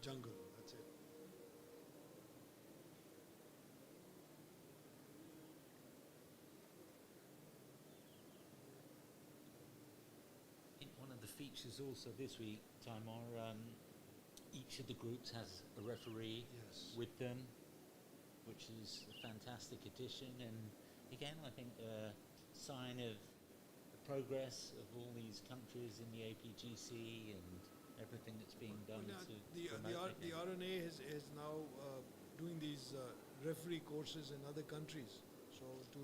jungle. That's it. I think one of the features also this week, Timor, each of the groups has a referee with them, which is a fantastic addition. And again, I think a sign of progress of all these countries in the APGC and everything that's being done the RNA is now doing these referee courses in other countries, so to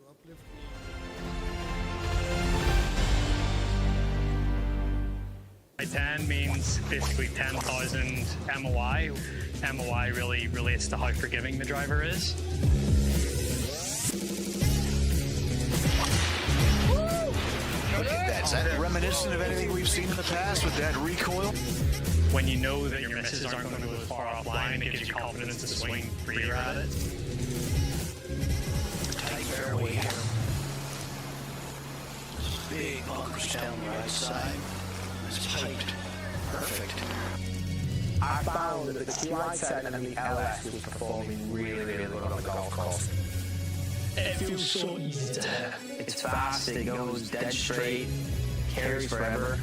uplift the 10 means basically 10,000 MOI. MOI really relates to how forgiving the driver is. Is that reminiscent of anything we've seen in the past with that recoil? When you know that your misses aren't going to go as far offline, it gives you confidence to swing freer at it. Tight fairway here. Big bunkers down the right side. It's piped. Perfect. I found that the QI 10 and the LS was performing really good on the golf course. It feels so easy to hit. It's fast, it goes dead straight, carries forever.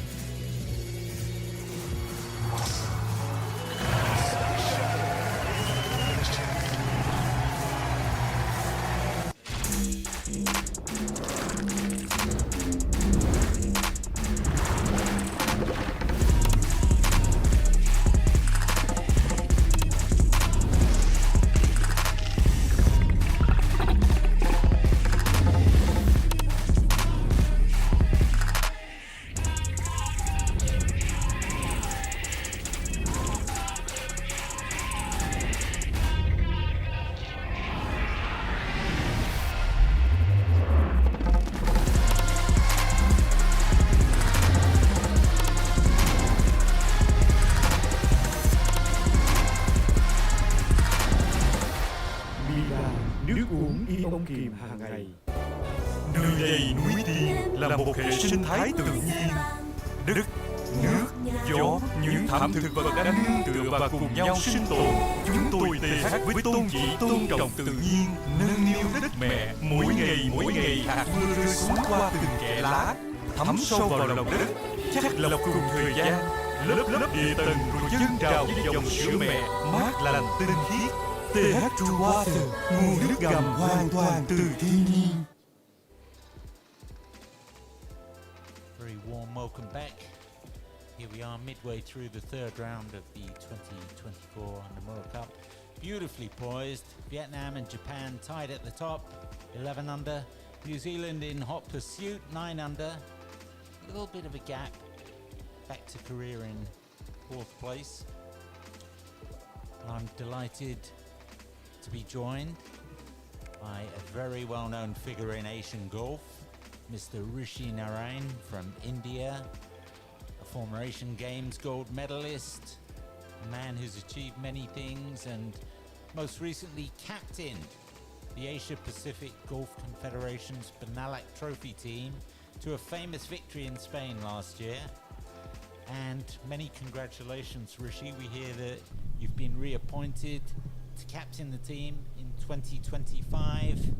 kiềm hàng ngày. Nơi đây núi Tiên là một hệ sinh thái tự nhiên. Đất, nước, gió, những thảm thực vật đã nương tựa và cùng nhau sinh tồn. Chúng tôi TH với tôn chỉ tôn trọng tự nhiên, nâng niu đất mẹ. Mỗi ngày hạt mưa rơi xuống qua từng kẽ lá, thấm sâu vào lòng đất, chắc lọc cùng thời gian, lớp địa tầng rồi dâng trào với dòng sữa mẹ mát lành tinh khiết. TH True Water, nguồn nước ngầm hoàn toàn từ thiên nhiên. Very warm welcome back. Here we are midway through the third round of the 2024 NOMURA Cup. Beautifully poised. Vietnam and Japan tied at the top, 11 under. New Zealand in hot pursuit, 9 under. A little bit of a gap back to Korea in 4th place. I'm delighted to be joined by a very well-known figure in Asian golf, Mr. Rishi Narain from India, a former Asian Games gold medalist, a man who's achieved many things and most recently captained the Asia Pacific Golf Confederation's Benelux Trophy team to a famous victory in Spain last year. And many congratulations, Rishi. We hear that you've been reappointed to captain the team in 2025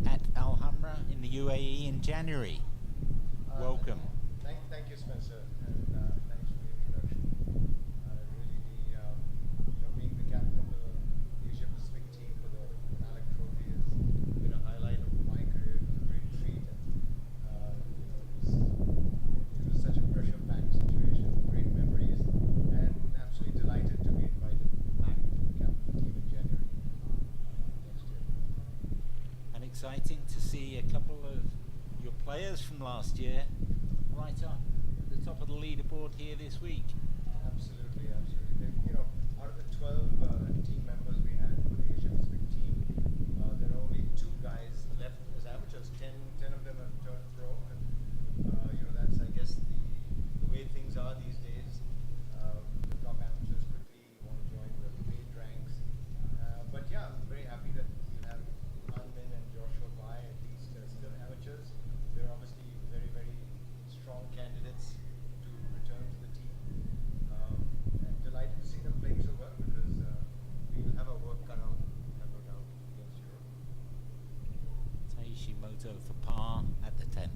at Al Hamra in the UAE in January. Welcome. Thank you, Spencer, and thanks for the introduction. Really, being the captain of the Asia Pacific team for the NOMURA Trophy has been a highlight of my career. It was a great treat, and it was such a pressure-packed situation, great memories, and absolutely delighted to be invited back to captain the team in January next year. And exciting to see a couple of your players from last year right up at the top of the leaderboard here this week. Absolutely. Out of the 12 team members we had for the Asia Pacific team, there are only 2 guys left as amateurs. 10 of them have turned pro, and that's, I guess, the way things are these days. The top amateurs quickly want to join the paid ranks. But yeah, I'm very happy that we have Anmin and Joshua Bai, at least still amateurs. They're obviously very, very strong candidates to return to the team. And delighted to see them playing so well, because we will have our work cut out, have no doubt, against Europe. Taishi Moto for par at the 10th.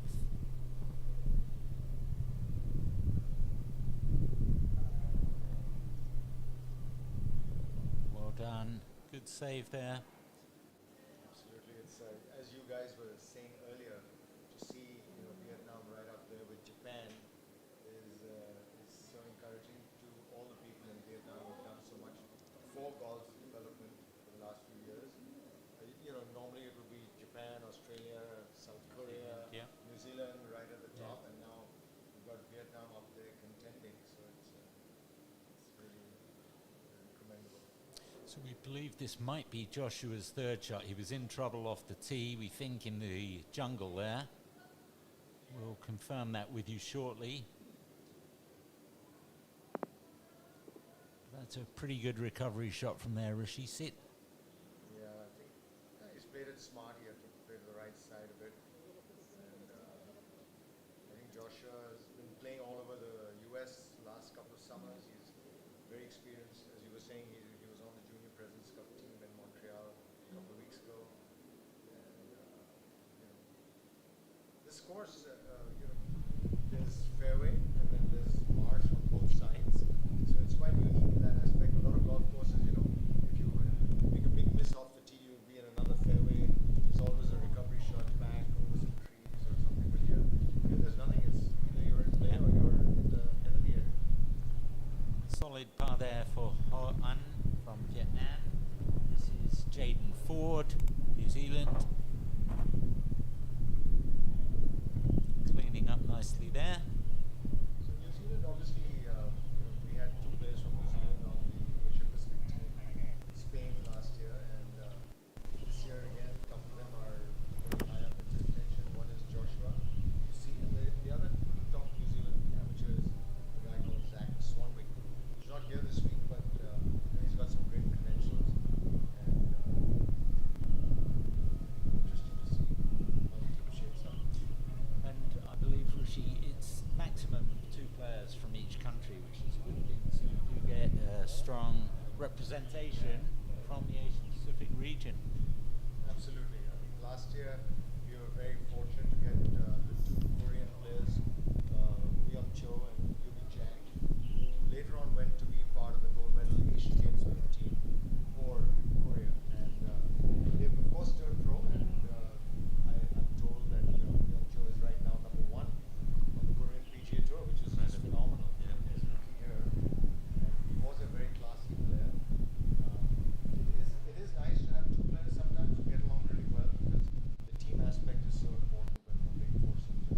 Well done. Good save there. Absolutely. It's as you guys were saying earlier, to see Vietnam right up there with Japan is so encouraging to all the people in Vietnam who've done so much for golf development for the last few years. Normally it would be Japan, Australia, South Korea, New Zealand right at the top, and now we've got Vietnam up there contending. So it's really commendable. So we believe this might be Joshua's 3rd shot. He was in trouble off the tee, we think, in the jungle there. We'll confirm that with you shortly. That's a pretty good recovery shot from there, Rishi. Sit. Yeah, I think he's played it smart. He played to the right side of it. And I think Joshua has been playing all over the US last couple of summers. He's very experienced. As you were saying, he was on the Junior Presidents Cup team in Montreal a couple of weeks ago. And this course, there's fairway and then there's marsh on both sides. So it's quite unique in that aspect. A lot of golf courses, if you make a big miss off the tee, you'll be in another fairway. There's always a recovery shot back over some trees or something. But here there's nothing. It's either you're in play or you're in the penalty area. Solid par there for Ho An from Vietnam. This is Jaden Ford, New Zealand. Cleaning up nicely there. So New Zealand, obviously, we had 2 players from New Zealand on the Asia Pacific team in Spain last year, and this year again, a couple of them are very high up in contention. One is Joshua, you see, and the other top New Zealand amateur is a guy called Zach Swanwick. He's not here this week, but he's got some great credentials, and interesting to see how the team shapes up. And I believe, Rishi, it's maximum 2 players from each country, which is a good thing. So you do get a strong representation from the Asia Pacific region. Absolutely. I think last year we were very fortunate to get the 2 Korean players, Young Cho and Yubi Chang, who later on went to be part of the gold medal Asian Games swim team for Korea. And they've of course turned pro, and I'm told that Young Cho is right now #1 on the Korean PGA Tour, which is just phenomenal. His rookie year, and he was a very classy player. It is nice to have 2 players sometimes who get along really well, because the team aspect is so important when you're being forced into.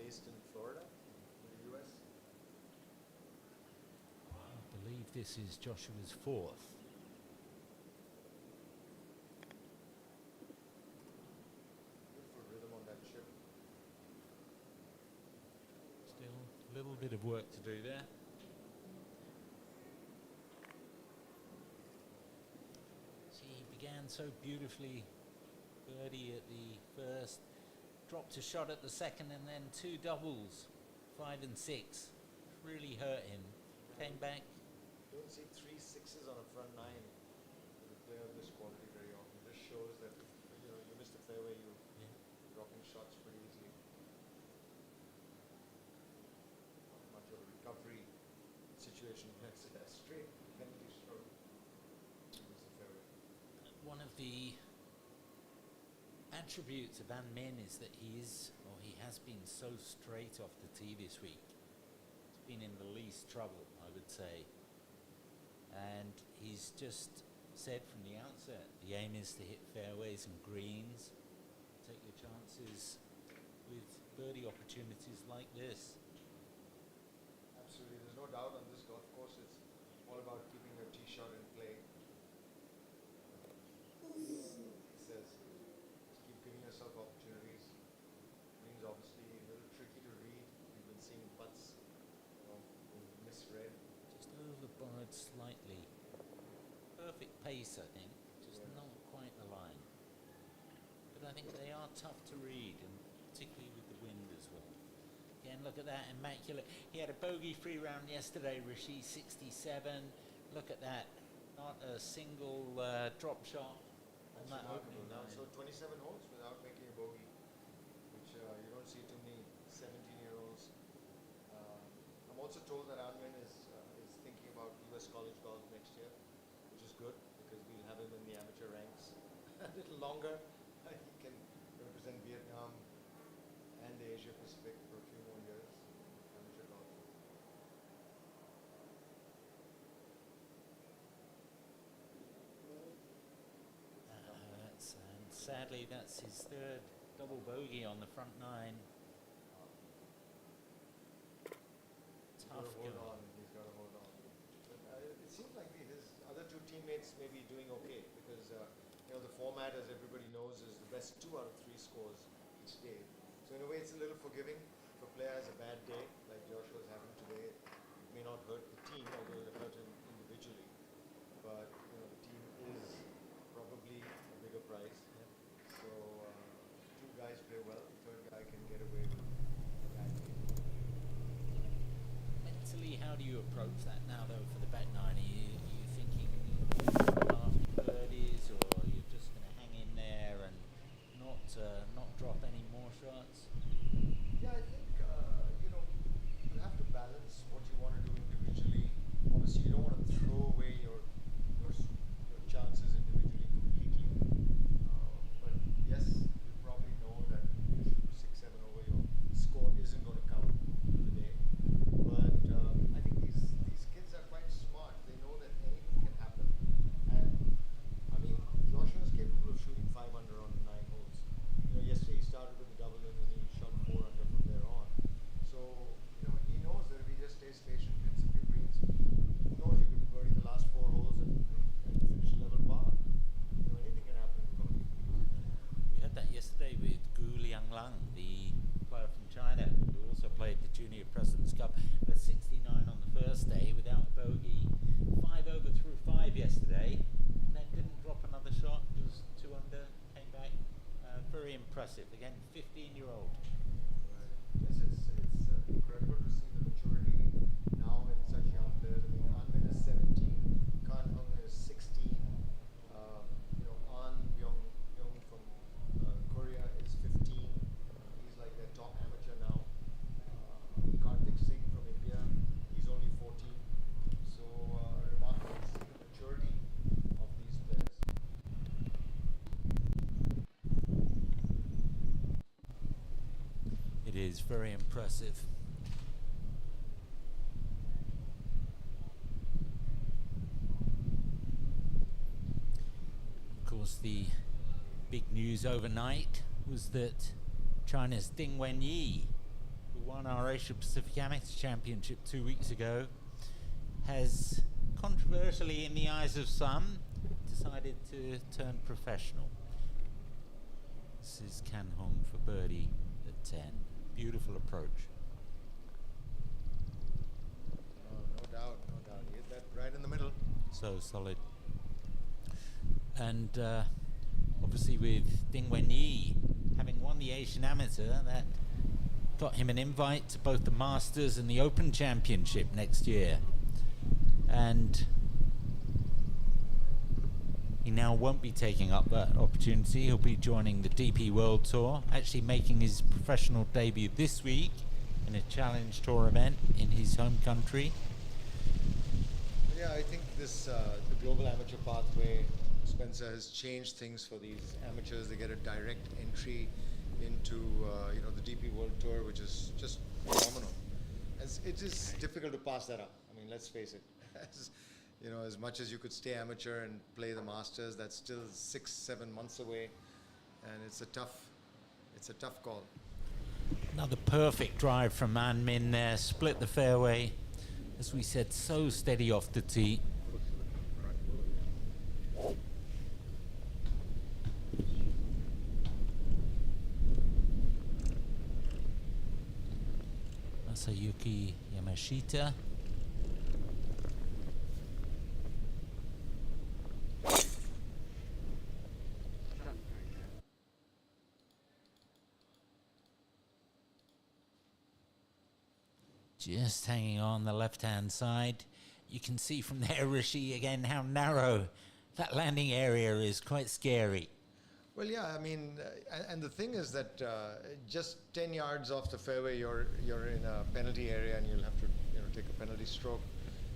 based in Florida, in the US. I believe this is Joshua's fourth. Beautiful rhythm on that chip. Still a little bit of work to do there. See, he began so beautifully, birdie at the first, dropped a shot at the second, and then two doubles, 5 and 6. Really hurt him. Came back. Don't see 3 6s on a front nine with a player of this quality very often. This shows that you miss the fairway, you're dropping shots pretty easily. Not much of a recovery situation. That's a straight penalty stroke. You miss the fairway. One of the attributes of An Min is that he has been so straight off the tee this week. He's been in the least trouble, I would say. And he's just said from the outset, the aim is to hit fairways and greens, take your chances with birdie opportunities like this. Absolutely, there's no doubt on this golf course. It's all about keeping your tee shot in play. He says, just keep giving yourself opportunities. Greens obviously a little tricky to read. We've been seeing putts, misread. Just overbarred slightly. Perfect pace, I think. Just not quite the line. But I think they are tough to read, and particularly with the wind as well. Again, look at that, immaculate. He had a bogey-free round yesterday, Rishi, 67. Look at that. Not a single drop shot on that opening line. So 27 holes without making a bogey, which you don't see too many 17-year-olds. I'm also told that Armin is thinking about US college golf next year, which is good because we'll have him in the amateur ranks a little longer. He can represent Vietnam and the Asia Pacific for a few more years. Amateur golf. And sadly, that's his third double bogey on the front nine. Tough He's got to going. hold on. He's got to hold on. But, it seems like his other two teammates may be doing okay because the format, as everybody knows, is the best 2 out of 3 scores each day. So in a way, it's a little forgiving. If a player has a bad day, like Joshua's having today, it may not hurt the team, although it hurt him individually. But the team is probably a bigger prize. So 2 guys play well. The third guy can get away with a bad game. Mentally, how do you approach that now, though, for the back nine? Are you thinking after birdies, or are you just going to hang in there and not drop any more shots? Yeah, I think you have to balance what you want to do individually. Obviously, you don't want to throw away your chances individually completely. But yes, you probably know that if you shoot 6-7 over, your score isn't going to count for the day. But I think these kids are quite smart. They know that anything can happen. And I mean, Joshua is capable of shooting 5 under on 9 holes. Yesterday he started with a double and then he shot 4 under from there on. So he knows that if he just stays patient, hits a few greens, who knows, you could birdie the last 4 holes and finish level par. Anything can happen in golf. We had that yesterday with Gu Lianglang, the player from China, who also played the Junior President's Cup at 69 on the first day without a bogey. 5 over through 5 yesterday, and then didn't drop another shot. It was 2 under, came back. Very impressive. Again, 15-year-old. Right. Yes, it's incredible to see the maturity now in such young players. I mean, Anmin is 17, Kan Hung is 16, An Byung from Korea is 15. He's like their top amateur now. Karthik Singh from India, he's only 14. So remarkable to see the maturity of these players. It is very impressive. Of course, the big news overnight was that China's Ding Wenyi, who won our Asia Pacific Amateur Championship 2 weeks ago, has controversially, in the eyes of some, decided to turn professional. This is Kan Hong for birdie at 10. Beautiful approach. Oh, no doubt, no doubt. He hit that right in the middle. So solid. And obviously with Ding Wenyi having won the Asian Amateur, that got him an invite to both the Masters and the Open Championship next year. And he now won't be taking up that opportunity. He'll be joining the DP World Tour, actually making his professional debut this week in a Challenge Tour event in his home country. Yeah, I think this the global amateur pathway, Spencer, has changed things for these amateurs. They get a direct entry into you know, the DP World Tour, which is just phenomenal. It is difficult to pass that up. I mean, let's face it. You know, as much as you could stay amateur and play the Masters, that's still 6-7 months away, and it's a tough call. Another perfect drive from An Min there, split the fairway. As we said, so steady off the tee. Masayuki Yamashita. Just hanging on the left-hand side. You can see from there, Rishi, again, how narrow that landing area is. Quite scary. Well, yeah, I mean, and the thing is that just 10 yards off the fairway, you're in a penalty area, and you'll have to, you know, take a penalty stroke.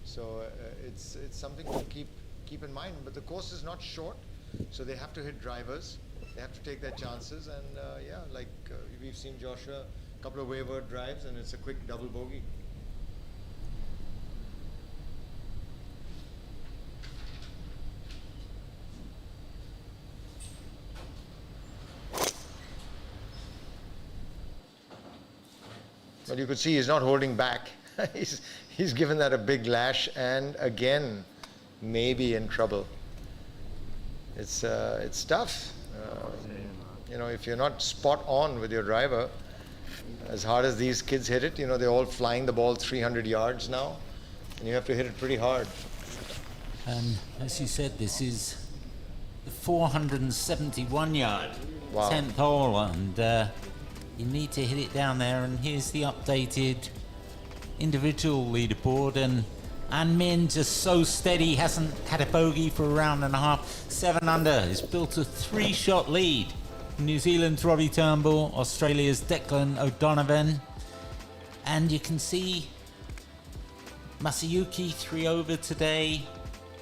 So it's something to keep in mind. But the course is not short, so they have to hit drivers. They have to take their chances, and yeah, like we've seen Joshua, a couple of wayward drives, and it's a quick double bogey. But you could see he's not holding back. he's given that a big lash, and again, maybe in trouble. It's tough. You know, if you're not spot on with your driver, as hard as these kids hit it, you know, they're all flying the ball 300 yards now, and you have to hit it pretty hard. And as you said, this is the 471 yard, wow. 10th hole, and you need to hit it down there. And here's the updated individual leaderboard, and An Min just so steady, hasn't had a bogey for a round and a half. 7 under, he's built a 3-shot lead. New Zealand's Robbie Turnbull, Australia's Declan O'Donovan, and you can see Masayuki 3 over today.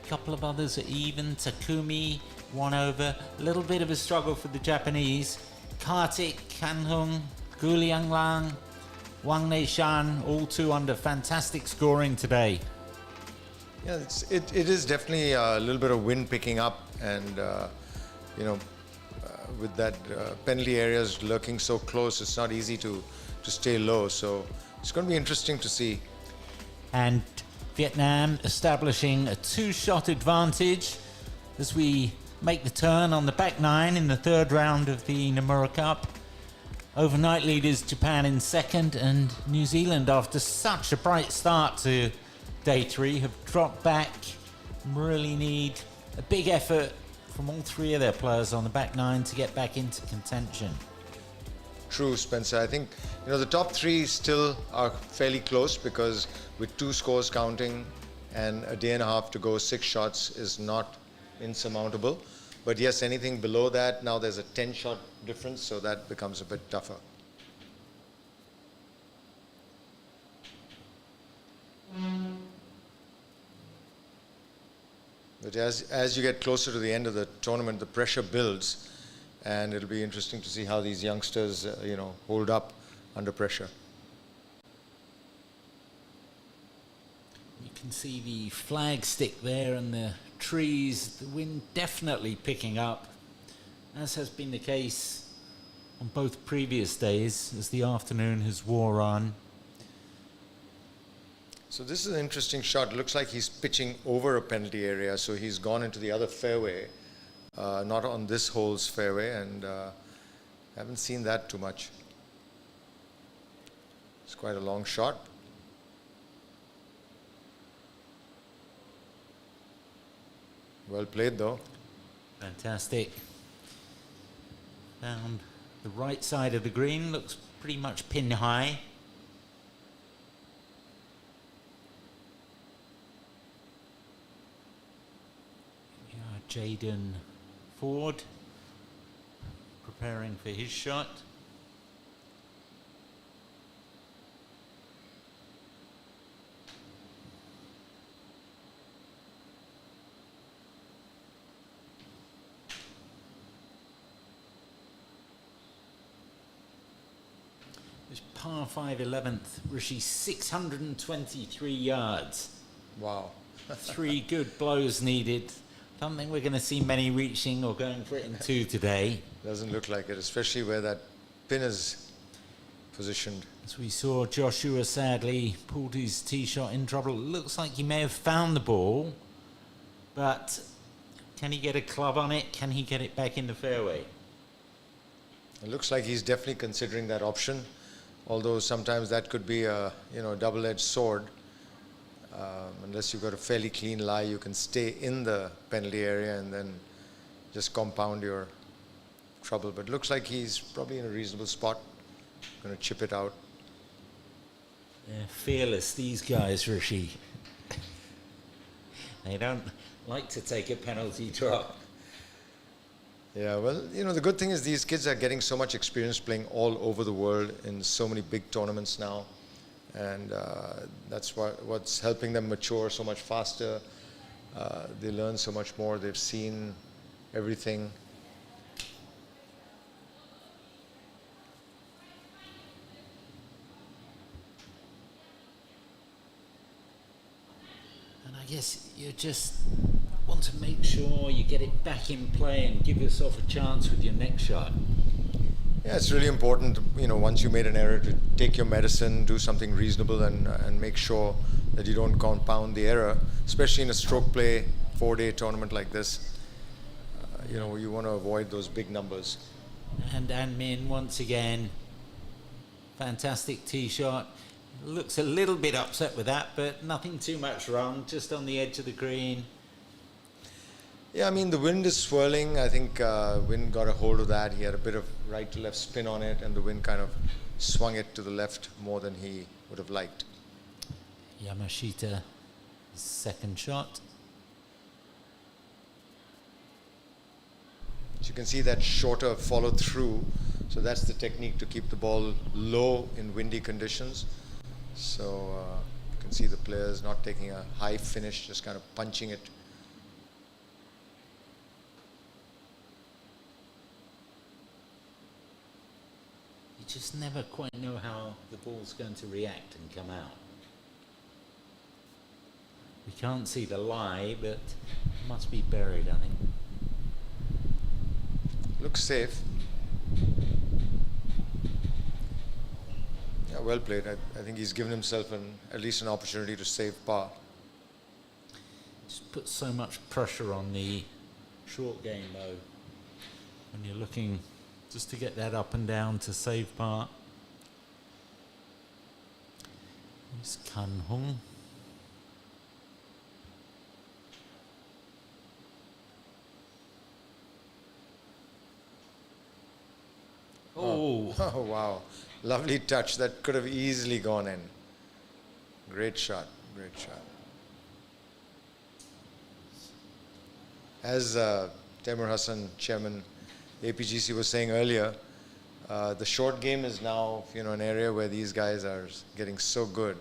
A couple of others are even. Takumi 1 over. A little bit of a struggle for the Japanese. Kartik, Kan Hong, Gu Liang Lang, Wang Neishan, all 2 under. Fantastic scoring today. Yeah, it is definitely a little bit of wind picking up, and you know, with that penalty areas lurking so close, it's not easy to stay low. So it's going to be interesting to see. And Vietnam establishing a 2-shot advantage as we make the turn on the back 9 in the 3rd round of the Nomura Cup. Overnight leaders Japan in 2nd, and New Zealand, after such a bright start to day 3, have dropped back. Really need a big effort from all 3 of their players on the back 9 to get back into contention. True, Spencer. I think, you know, the top 3 still are fairly close, because with 2 scores counting and a day and a half to go, 6 shots is not insurmountable. But yes, anything below that, now there's a 10-shot difference, so that becomes a bit tougher. But as you get closer to the end of the tournament, the pressure builds, and it'll be interesting to see how these youngsters, you know, hold up under pressure. You can see the flag stick there and the trees, the wind definitely picking up, as has been the case on both previous days as the afternoon has wore on. So this is an interesting shot. Looks like he's pitching over a penalty area, so he's gone into the other fairway, not on this hole's fairway, and haven't seen that too much. It's quite a long shot. Well played though. Fantastic. Found the right side of the green, looks pretty much pin high. Jaden Ford preparing for his shot. This par 5 11th, Rishi, 623 yards. Wow. 3 good blows needed. Don't think we're going to see many reaching or going for it in 2 today. Doesn't look like it, especially where that pin is positioned. As we saw, Joshua sadly pulled his tee shot in trouble. It looks like he may have found the ball, but can he get a club on it? Can he get it back in the fairway? It looks like he's definitely considering that option, although sometimes that could be a double-edged sword. Unless you've got a fairly clean lie, you can stay in the penalty area and then just compound your trouble. But it looks like he's probably in a reasonable spot. Going to chip it out. They're fearless, these guys, Rishi. They don't like to take a penalty drop. Yeah, well, the good thing is these kids are getting so much experience playing all over the world in so many big tournaments now. And that's what's helping them mature so much faster. They learn so much more. They've seen everything. And I guess you just want to make sure you get it back in play and give yourself a chance with your next shot. Yeah, it's really important, once you made an error, to take your medicine, do something reasonable, and make sure that you don't compound the error, especially in a stroke play 4-day tournament like this. You want to avoid those big numbers. And Min once again, fantastic tee shot. Looks a little bit upset with that, but nothing too much wrong, just on the edge of the green. Yeah, the wind is swirling. I think wind got a hold of that. He had a bit of right to left spin on it, and the wind kind of swung it to the left more than he would have liked. Yamashita, second shot. So you can see that shorter follow through. So that's the technique to keep the ball low in windy conditions. So you can see the players not taking a high finish, just kind of punching it. Just never quite know how the ball's going to react and come out. We can't see the lie, but it must be buried, I think. Looks safe. Yeah, well played. I think he's given himself at least an opportunity to save par. Just puts so much pressure on the short game, though, when you're looking just to get that up and down to save par. Here's Kan Hung. Oh, wow. Lovely touch. That could have easily gone in. Great shot. Great shot. As Taimur Hassan, chairman APGC, was saying earlier, the short game is now, an area where these guys are getting so good,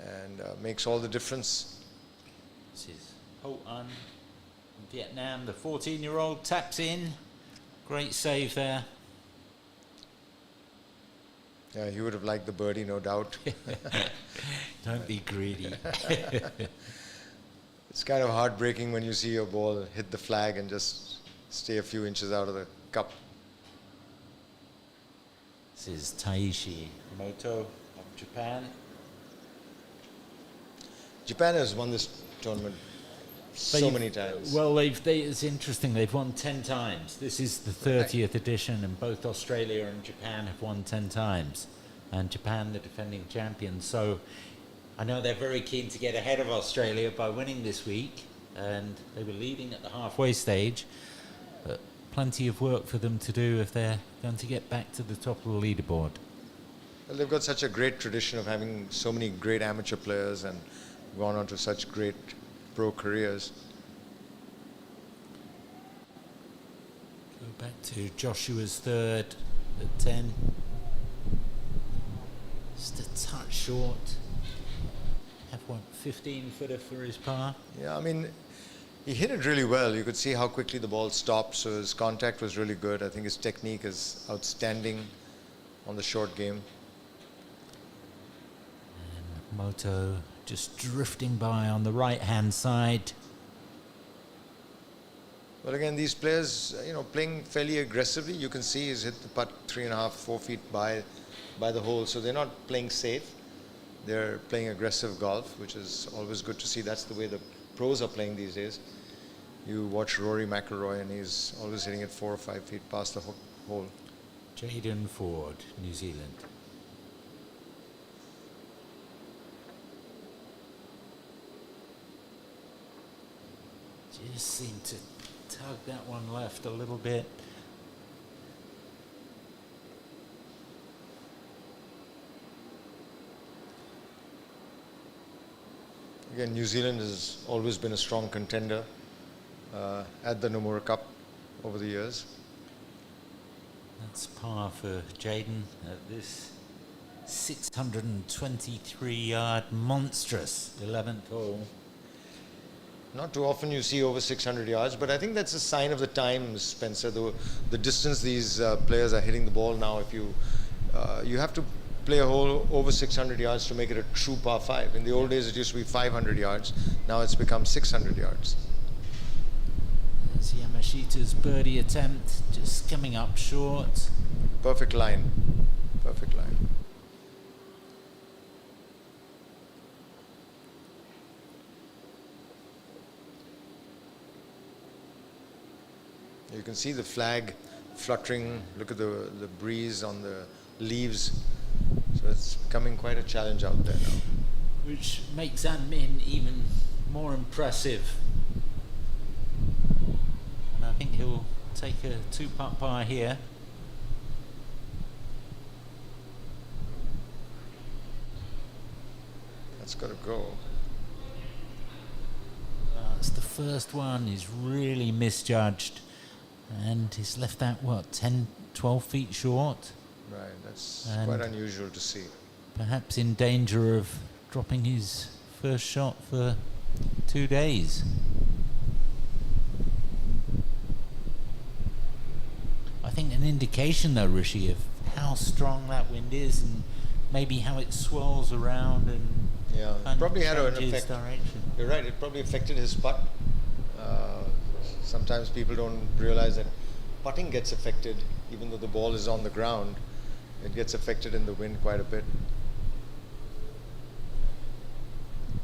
and makes all the difference. This is Ho An from Vietnam. The 14-year-old taps in. Great save there. Yeah, he would have liked the birdie, no doubt. Don't be greedy. It's kind of heartbreaking when you see your ball hit the flag and just stay a few inches out of the cup. This is Taishi Moto of Japan. Japan has won this tournament so many times. Well, it's interesting. They've won 10 times. This is the 30th edition, and both Australia and Japan have won 10 times. And Japan, the defending champions. So I know they're very keen to get ahead of Australia by winning this week, and they were leading at the halfway stage. But plenty of work for them to do if they're going to get back to the top of the leaderboard. Well, they've got such a great tradition of having so many great amateur players and gone on to such great pro careers. Go back to Joshua's third at 10. Just a touch short. Have one 15-footer for his par. Yeah, I mean, he hit it really well. You could see how quickly the ball stopped, so his contact was really good. I think his technique is outstanding on the short game. And Moto just drifting by on the right-hand side. Well, again, these players, playing fairly aggressively. You can see he's hit the putt 3.5, 4 feet by the hole, so they're not playing safe. They're playing aggressive golf, which is always good to see. That's the way the pros are playing these days. You watch Rory McIlroy, and he's always hitting it 4 or 5 feet past the hole. Jaden Ford, New Zealand. Just seemed to tug that one left a little bit. Again, New Zealand has always been a strong contender at the NOMURA Cup over the years. That's par for Jaden at this 623-yard monstrous 11th hole. Not too often you see over 600 yards, but I think that's a sign of the times, Spencer. The distance these players are hitting the ball now, if you have to play a hole over 600 yards to make it a true par 5. In the old days, it used to be 500 yards. Now it's become 600 yards. There's Yamashita's birdie attempt, just coming up short. Perfect line. Perfect line. You can see the flag fluttering. Look at the breeze on the leaves. So it's becoming quite a challenge out there now. Which makes Min even more impressive. And I think he'll take a 2-putt par here. That's got to go. That's the first one. He's really misjudged. And he's left that, 10, 12 feet short? Right, that's quite unusual to see. Perhaps in danger of dropping his first shot for 2 days. I think an indication though, Rishi, of how strong that wind is and maybe how it swirls around and probably had an effect. Direction. You're right, it probably affected his putt. Sometimes people don't realize that putting gets affected even though the ball is on the ground. It gets affected in the wind quite a bit.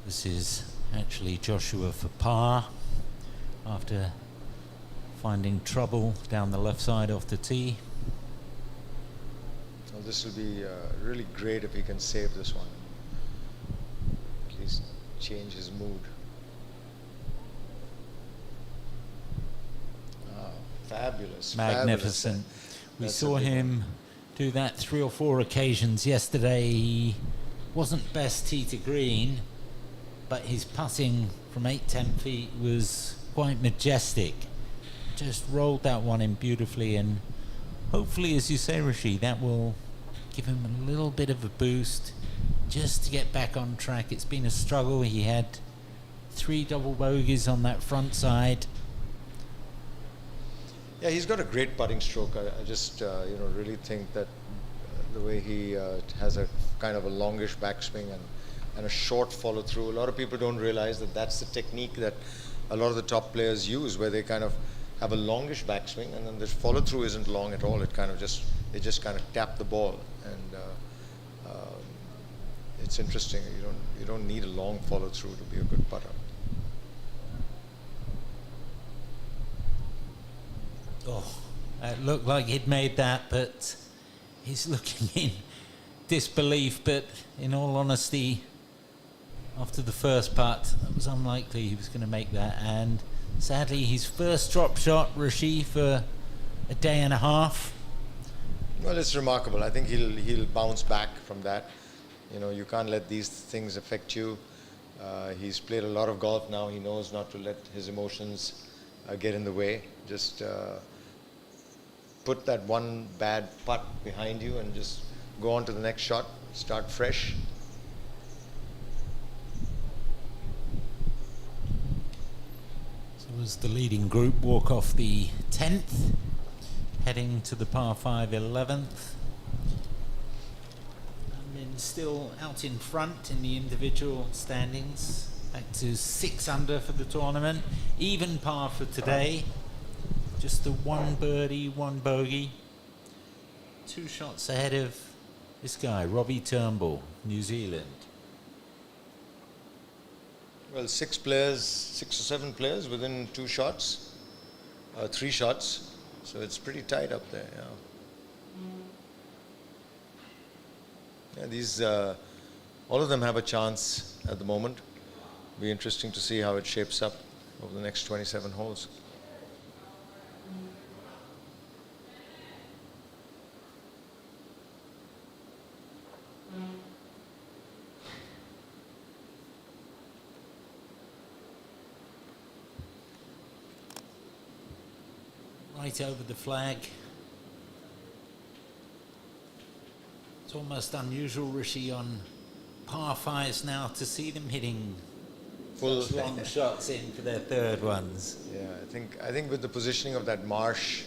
This is actually Joshua for par after finding trouble down the left side off the tee. Well, this will be really great if he can save this one. At least change his mood. Fabulous. Magnificent. We saw him do that 3 or 4 occasions yesterday. He wasn't best tee to green, but his putting from 8-10 feet was quite majestic. Just rolled that one in beautifully, and hopefully, as you say, Rishi, that will give him a little bit of a boost just to get back on track. It's been a struggle. He had 3 double bogeys on that front side. Yeah, he's got a great putting stroke. I just really think that the way he has a kind of a longish backswing and a short follow through. A lot of people don't realize that that's the technique that a lot of the top players use, where they kind of have a longish backswing and then the follow through isn't long at all. It kind of just they just kind of tap the ball, and it's interesting. You don't need a long follow through to be a good putter. Oh, it looked like he'd made that, but he's looking in disbelief. But in all honesty, after the first putt, it was unlikely he was going to make that. And sadly, his first drop shot, Rishi, for a day and a half. Well, it's remarkable. I think he'll bounce back from that. You can't let these things affect you. He's played a lot of golf now. He knows not to let his emotions get in the way. Just put that one bad putt behind you and just go on to the next shot. Start fresh. So as the leading group walk off the 10th, heading to the par 5 11th. And still out in front in the individual standings, back to 6 under for the tournament. Even par for today. Just the 1 birdie, 1 bogey. 2 shots ahead of this guy, Robbie Turnbull, New Zealand. Well, 6 or 7 players within 2 shots, 3 shots. So it's pretty tight up there. Yeah, these all of them have a chance at the moment. Be interesting to see how it shapes up over the next 27 holes. Right over the flag. It's almost unusual, Rishi, on par 5s now to see them hitting Full long shots in for their third ones. Yeah, I think with the positioning of that marsh,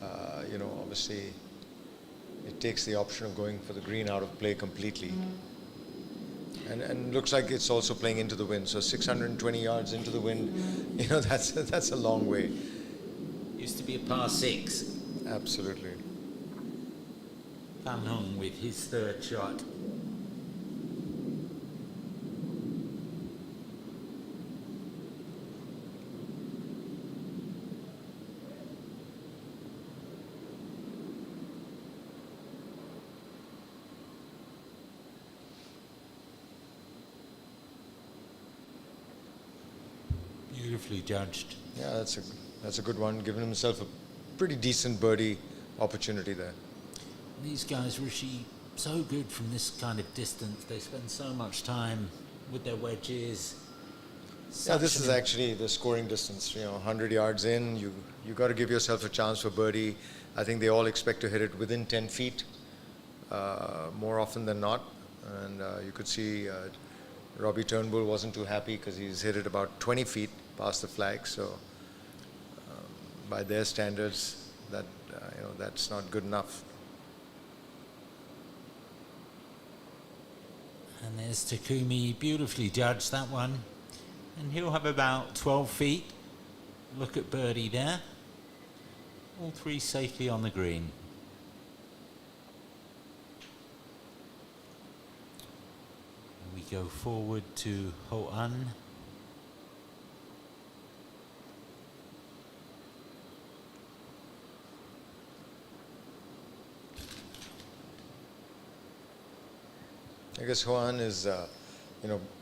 obviously it takes the option of going for the green out of play completely. And looks like it's also playing into the wind. So 620 yards into the wind, that's a long way. Used to be a par 6. Absolutely. Van Hong with his third shot. Beautifully judged. Yeah, that's a good one. Giving himself a pretty decent birdie opportunity there. These guys, Rishi, so good from this kind of distance. They spend so much time with their wedges. Yeah, this is actually the scoring distance. 100 yards in, you got to give yourself a chance for birdie. I think they all expect to hit it within 10 feet, more often than not. And you could see Robbie Turnbull wasn't too happy because he's hit it about 20 feet past the flag. So by their standards, that's not good enough. And there's Takumi, beautifully judged that one. And he'll have about 12 feet. Look at birdie there. All 3 safely on the green. And we go forward to Ho-An. I guess Ho-An is,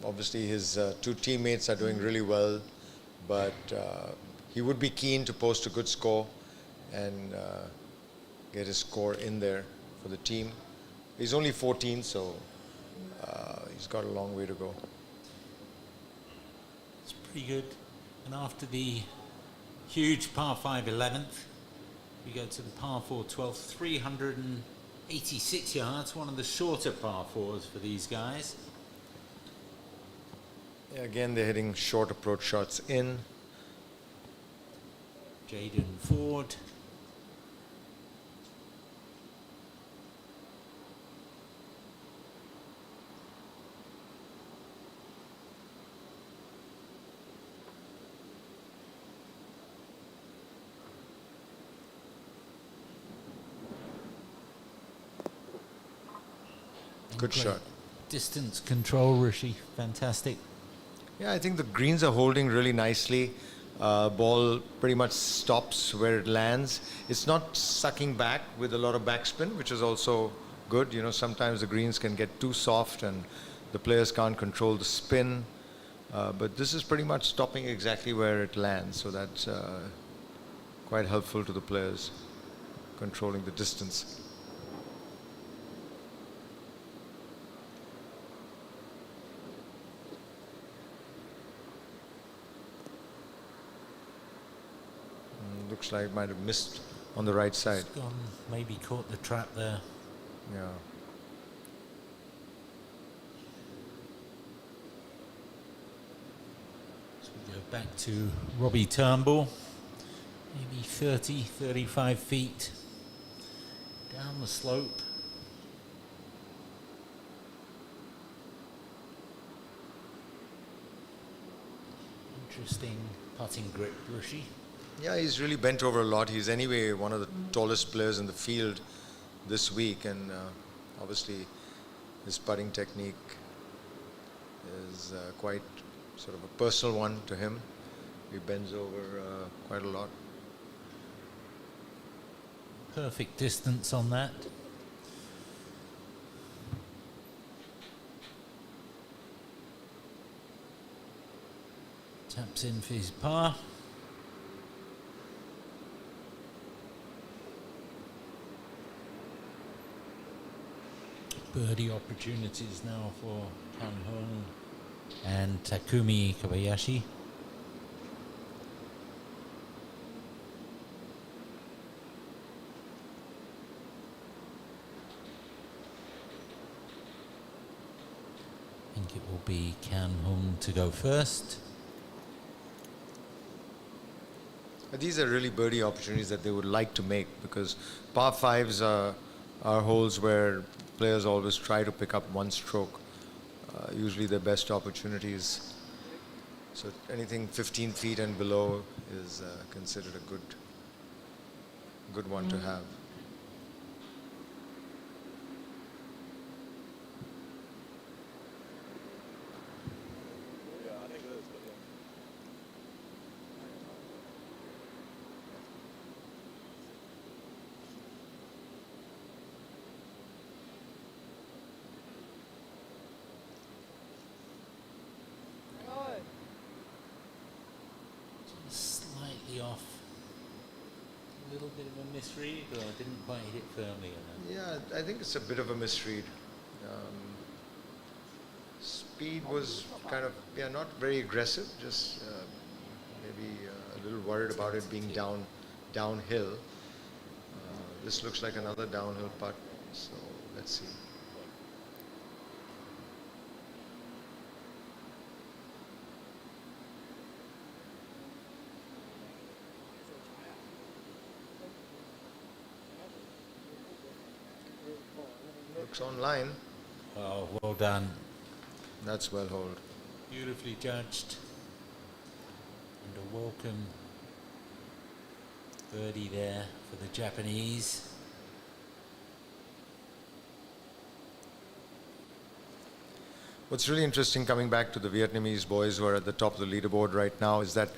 obviously his 2 teammates are doing really well, but he would be keen to post a good score and get his score in there for the team. He's only 14, so he's got a long way to go. It's pretty good. And after the huge par 5 11th, we go to the par 4 12th, 386 yards, one of the shorter par 4s for these guys. Yeah, again, they're hitting short approach shots in. Jaden Ford. Good Great shot. distance control, Rishi. Fantastic. Yeah, I think the greens are holding really nicely. Ball pretty much stops where it lands. It's not sucking back with a lot of backspin, which is also good. You know, sometimes the greens can get too soft and the players can't control the spin. But this is pretty much stopping exactly where it lands. So that's quite helpful to the players, controlling the distance. Looks like might have missed on the right side. It's gone, maybe caught the trap there. Yeah. So we go back to Robbie Turnbull. Maybe 30, 35 feet down the slope. Interesting putting grip, Rishi. Yeah, he's really bent over a lot. He's anyway one of the tallest players in the field this week, and obviously his putting technique is quite sort of a personal one to him. He bends over quite a lot. Perfect distance on that. Taps in for his par. Birdie opportunities now for Kan Hong and Takumi Kobayashi. I think it will be Kan Hong to go first. These are really birdie opportunities that they would like to make, because par fives are holes where players always try to pick up one stroke. Usually their best opportunities. So anything 15 feet and below is considered a good one to have. Slightly off. A little bit of a misread, or I didn't quite hit it firmly enough. Yeah, I think it's a bit of a misread. Speed was kind of, not very aggressive, just maybe a little worried about it being downhill. This looks like another downhill putt, so let's see. Looks online. Oh, well done. That's well held. Beautifully judged. And a welcome birdie there for the Japanese. What's really interesting, coming back to the Vietnamese boys who are at the top of the leaderboard right now, is that,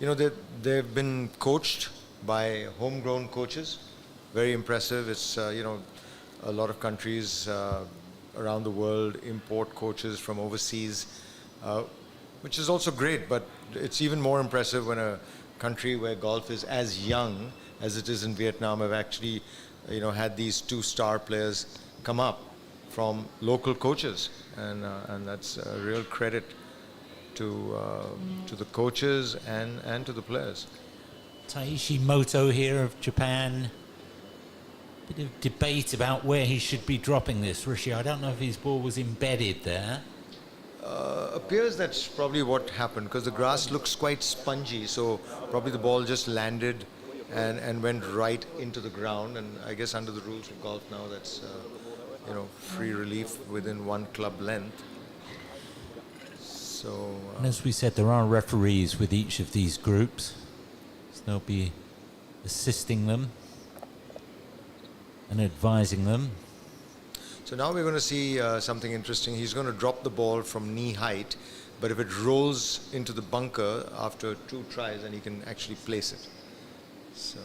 they've been coached by homegrown coaches. Very impressive. It's, a lot of countries around the world import coaches from overseas, which is also great, but it's even more impressive when a country where golf is as young as it is in Vietnam have actually, had these two star players come up from local coaches, and that's a real credit to the coaches and to the players. Taishi Moto here of Japan. Bit of debate about where he should be dropping this, Rishi. I don't know if his ball was embedded there. Appears that's probably what happened, because the grass looks quite spongy, so probably the ball just landed and went right into the ground. And I guess under the rules of golf now, that's free relief within one club length. So and as we said, there are referees with each of these groups, so they'll be assisting them and advising them. So now we're going to see something interesting. He's going to drop the ball from knee height, but if it rolls into the bunker after 2 tries, then he can actually place it. So.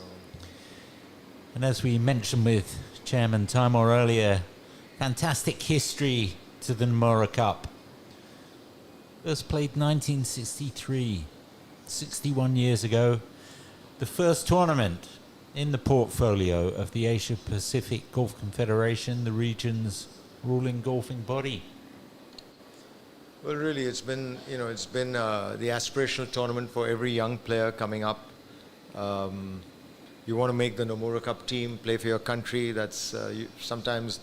And as we mentioned with Chairman Timor earlier, fantastic history to the NOMURA Cup. First played 1963, 61 years ago. The first tournament in the portfolio of the Asia Pacific Golf Confederation, the region's ruling golfing body. Well, really, it's been the aspirational tournament for every young player coming up. You want to make the NOMURA Cup team, play for your country. That's sometimes,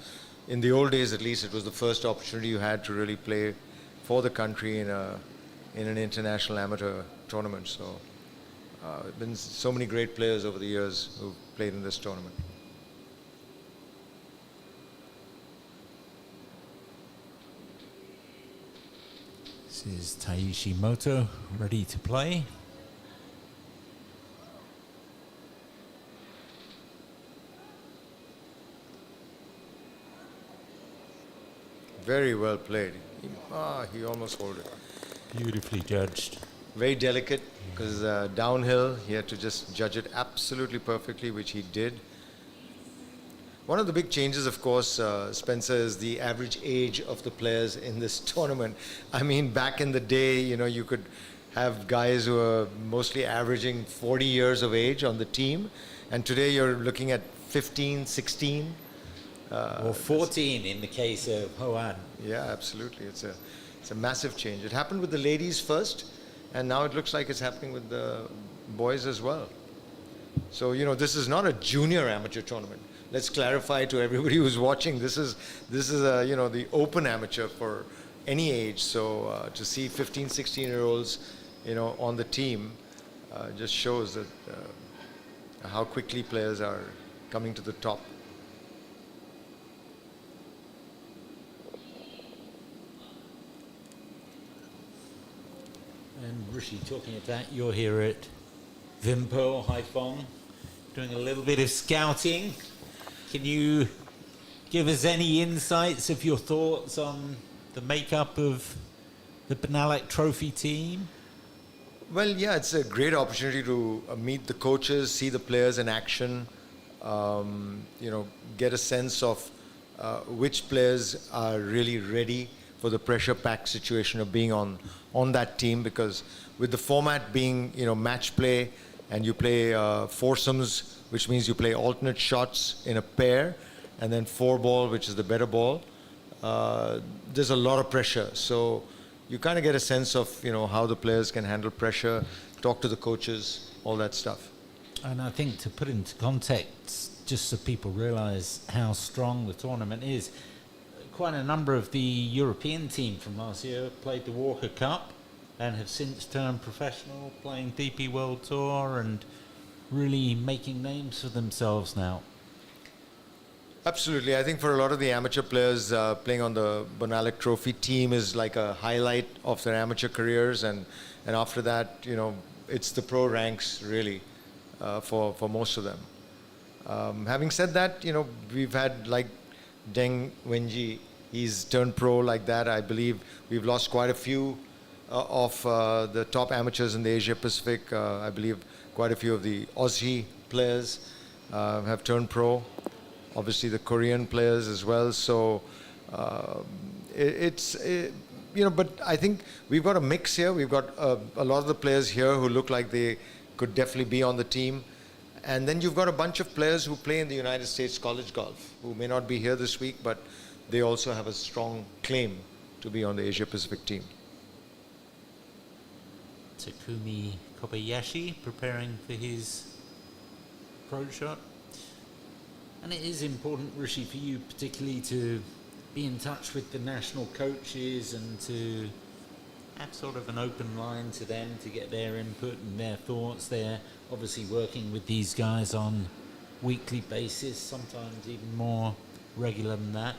in the old days at least, it was the first opportunity you had to really play for the country in an international amateur tournament. So, been so many great players over the years who've played in this tournament. This is Taishi Moto, ready to play. Very well played. He almost hold it. Beautifully judged. Very delicate, because downhill, he had to just judge it absolutely perfectly, which he did. One of the big changes, of course, Spencer, is the average age of the players in this tournament. I mean, back in the day, you could have guys who are mostly averaging 40 years of age on the team, and today you're looking at 15, 16. Or 14 in the case of Hoan. Yeah, absolutely. It's a massive change. It happened with the ladies first, and now it looks like it's happening with the boys as well. So, this is not a junior amateur tournament. Let's clarify to everybody who's watching, this is the open amateur for any age. So to see 15, 16-year-olds, on the team just shows that how quickly players are coming to the top. And Rishi, talking of that, you're here at Vimpo, Haiphong, doing a little bit of scouting. Can you give us any insights of your thoughts on the makeup of the Benalek Trophy team? Well, yeah, it's a great opportunity to meet the coaches, see the players in action, get a sense of which players are really ready for the pressure-packed situation of being on that team, because with the format being, match play, and you play foursomes, which means you play alternate shots in a pair, and then 4-ball, which is the better ball, there's a lot of pressure. So you kind of get a sense of, how the players can handle pressure, talk to the coaches, all that stuff. And I think to put into context, just so people realize how strong the tournament is, quite a number of the European team from last year played the Walker Cup and have since turned professional, playing DP World Tour and really making names for themselves now. Absolutely. I think for a lot of the amateur players, playing on the Benalek Trophy team is like a highlight of their amateur careers, and after that, it's the pro ranks really for most of them. Having said that, we've had like Deng Wenji, he's turned pro like that. I believe we've lost quite a few of the top amateurs in the Asia Pacific. I believe quite a few of the Aussie players have turned pro. Obviously the Korean players as well. So but I think we've got a mix here. We've got a lot of the players here who look like they could definitely be on the team. And then you've got a bunch of players who play in the United States college golf, who may not be here this week, but they also have a strong claim to be on the Asia Pacific team. Takumi Kobayashi preparing for his pro shot. And it is important, Rishi, for you particularly to be in touch with the national coaches and to have sort of an open line to them to get their input and their thoughts. They're obviously working with these guys on weekly basis, sometimes even more regular than that.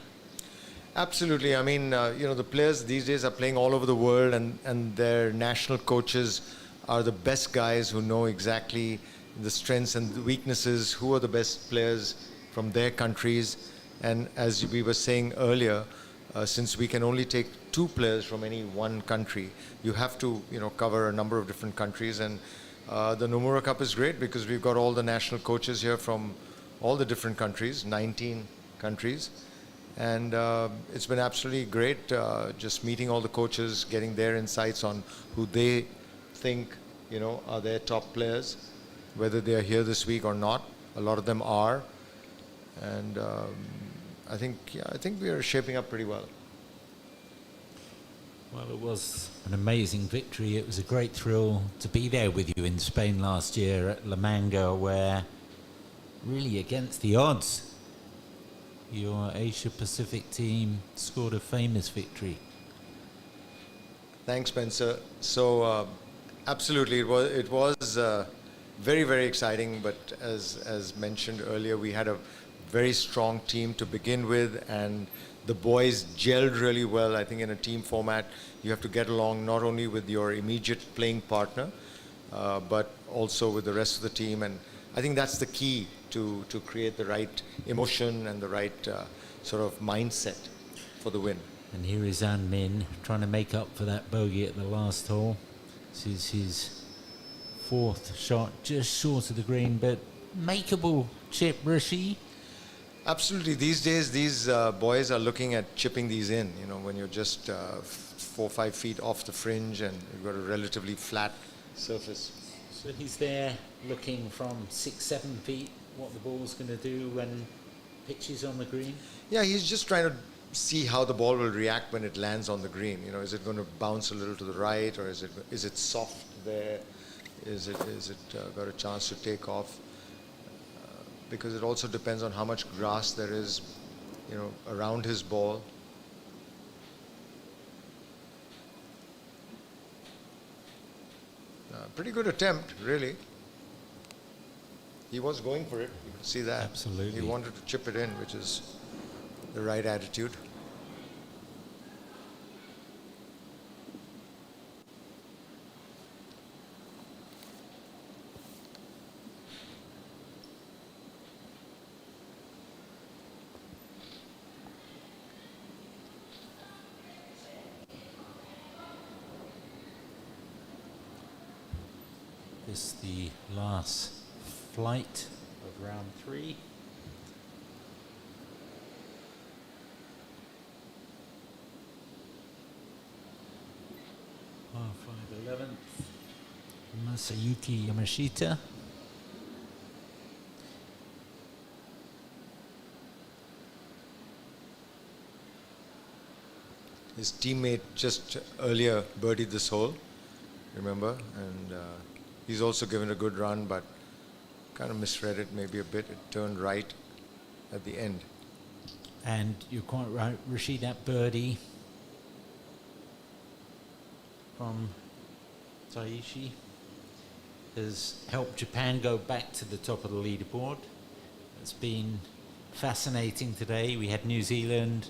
Absolutely. I mean, the players these days are playing all over the world, and their national coaches are the best guys who know exactly the strengths and the weaknesses, who are the best players from their countries, And as we were saying earlier, since we can only take 2 players from any one country, you have to, cover a number of different countries. And the Nomura Cup is great because we've got all the national coaches here from all the different countries, 19 countries. And it's been absolutely great just meeting all the coaches, getting their insights on who they think, are their top players, whether they are here this week or not. A lot of them are. And I think we are shaping up pretty well. Well, it was an amazing victory. It was a great thrill to be there with you in Spain last year at La Manga, where really against the odds, your Asia Pacific team scored a famous victory. Thanks, Spencer. So absolutely, it was very, very exciting. But as mentioned earlier, we had a very strong team to begin with, and the boys gelled really well. I think in a team format, you have to get along not only with your immediate playing partner, but also with the rest of the team. And I think that's the key to create the right emotion and the right sort of mindset for the win. And here is An Min trying to make up for that bogey at the last hole. This is his 4th shot, just short of the green, but makeable chip, Rishi. Absolutely. These days, these boys are looking at chipping these in, when you're just 4 or 5 feet off the fringe and you've got a relatively flat surface. So he's there looking from 6-7 feet what the ball's going to do when pitches on the green? Yeah, he's just trying to see how the ball will react when it lands on the green. Is it going to bounce a little to the right, or is it soft there? Is it got a chance to take off? Because it also depends on how much grass there is, around his ball. Pretty good attempt, really. He was going for it. You can see that. Absolutely. He wanted to chip it in, which is the right attitude. This is the last flight of round 3. Par 5 11th, Masayuki Yamashita. His teammate just earlier birdied this hole, remember? And he's also given a good run, but kind of misread it maybe a bit. It turned right at the end. And you're quite right, Rishi, that birdie from Taishi has helped Japan go back to the top of the leaderboard. It's been fascinating today. We had New Zealand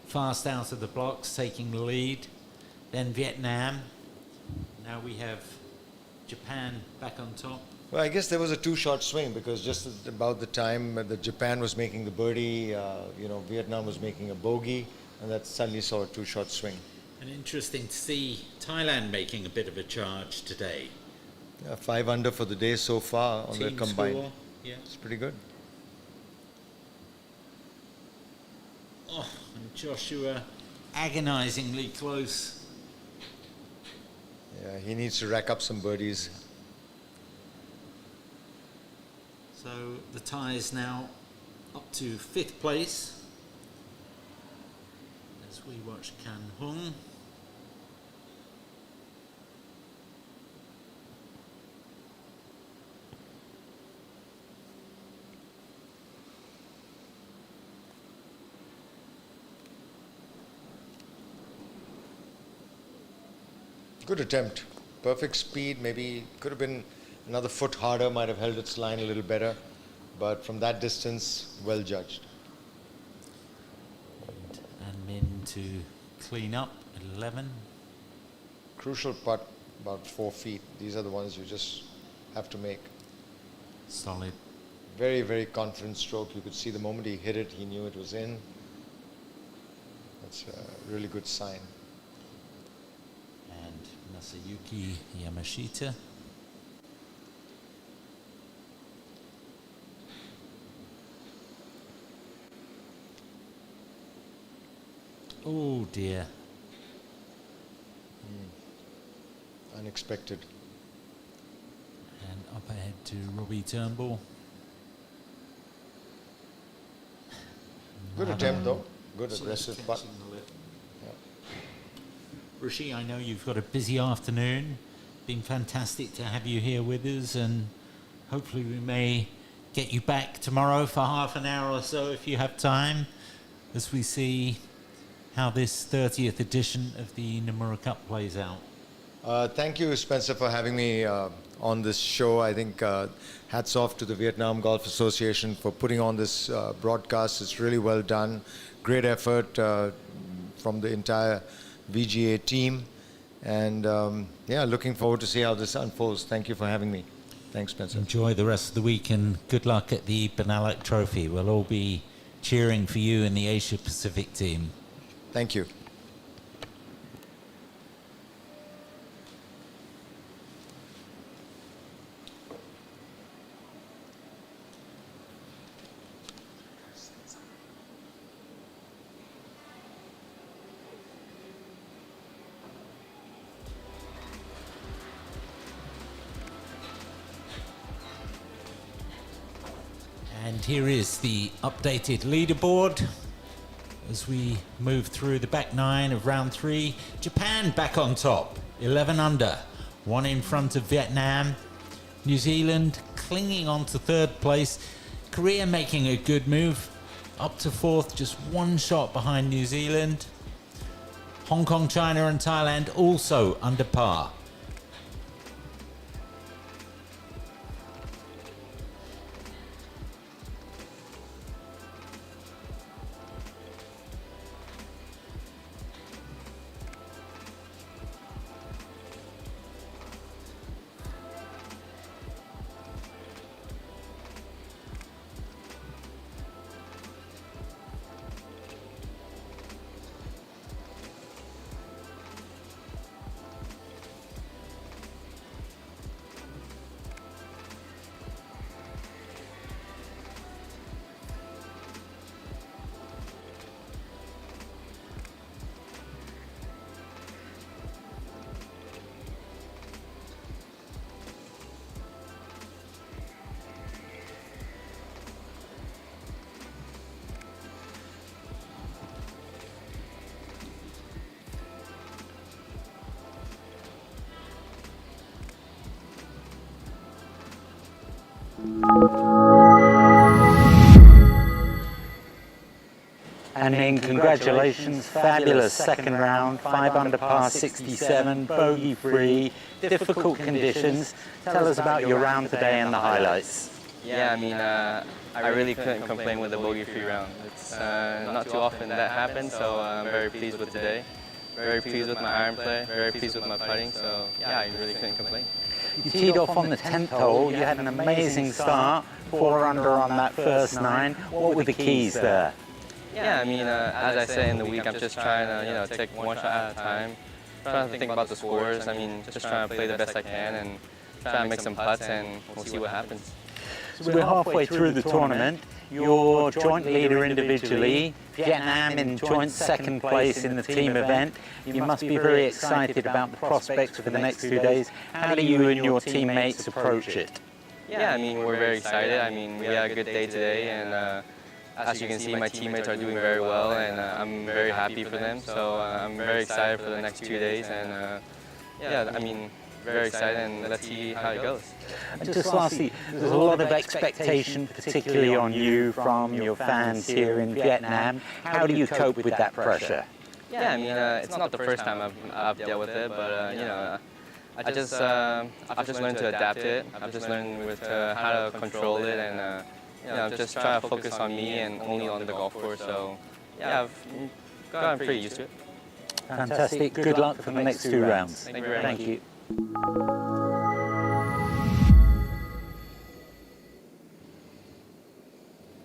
fast out of the blocks, taking the lead. Then Vietnam. Now we have Japan back on top. Well, I guess there was a 2-shot swing because just about the time that Japan was making the birdie, Vietnam was making a bogey, and that suddenly saw a 2-shot swing. And interesting to see Thailand making a bit of a charge today. Yeah, 5 under for the day so far on their Team combined. score, yeah. It's pretty good. Oh, and Joshua agonizingly close. Yeah, he needs to rack up some birdies. So the tie is now up to 5th place as we watch Kan Hung. Good attempt. Perfect speed. Maybe could have been another foot harder, might have held its line a little better. But from that distance, well judged. And Min to clean up at 11. Crucial putt, about 4 feet. These are the ones you just have to make. Solid Very, very confident stroke. You could see the moment he hit it, he knew it was in. That's a really good sign. And Masayuki Yamashita. Oh dear. Unexpected. And up ahead to Robbie Turnbull. Good attempt though. Good aggressive putt. Yeah. Rishi, I know you've got a busy afternoon. Been fantastic to have you here with us, and hopefully we may get you back tomorrow for half an hour or so if you have time, as we see how this 30th edition of the NOMURA Cup plays out. Thank you, Spencer, for having me on this show. I think hats off to the Vietnam Golf Association for putting on this broadcast. It's really well done. Great effort from the entire VGA team. And yeah, looking forward to see how this unfolds. Thank you for having me. Thanks, Spencer. Enjoy the rest of the week and good luck at the Benalek Trophy. We'll all be cheering for you and the Asia Pacific team. Thank you. And here is the updated leaderboard as we move through the back nine of round 3. Japan back on top, 11 under, 1 in front of Vietnam. New Zealand clinging on to 3rd place. Korea making a good move, up to 4th, just 1 shot behind New Zealand. Hong Kong, China and Thailand also under par. And then congratulations, fabulous second round, 5 under par 67, bogey free, difficult conditions. Tell us about your round today and the highlights. Yeah, I mean, I really couldn't complain with the bogey free round. It's not too often that happens, so I'm very pleased with today. Very pleased with my iron play, very pleased with my putting, so yeah, I really couldn't complain. You teed off on the 10th hole, you had an amazing start, 4 under on that first 9. What were the keys there? Yeah, I mean, as I say in the week, I'm just trying to, take one shot at a time. Trying to think about the scores. I mean, just trying to play the best I can and try to make some putts, and we'll see what happens. So we're halfway through the tournament. You're joint leader individually, Vietnam in joint 2nd place in the team event. You must be very excited about the prospects for the next 2 days. How do you and your teammates approach it? Yeah, I mean, we're very excited. I mean, we had a good day today, and as you can see, my teammates are doing very well, and I'm very happy for them. So I'm very excited for the next 2 days, and yeah, I mean, very excited, and let's see how it goes. And just lastly, there's a lot of expectation, particularly on you from your fans here in Vietnam. How do you cope with that pressure? Yeah, I mean, it's not the first time I've dealt with it, but I've just learned to adapt it. I've just learned how to control it, and just try to focus on me and only on the golf course. So yeah, I've gotten pretty used to it. Fantastic. Good luck for the next 2 rounds. Thank you very much. Thank you.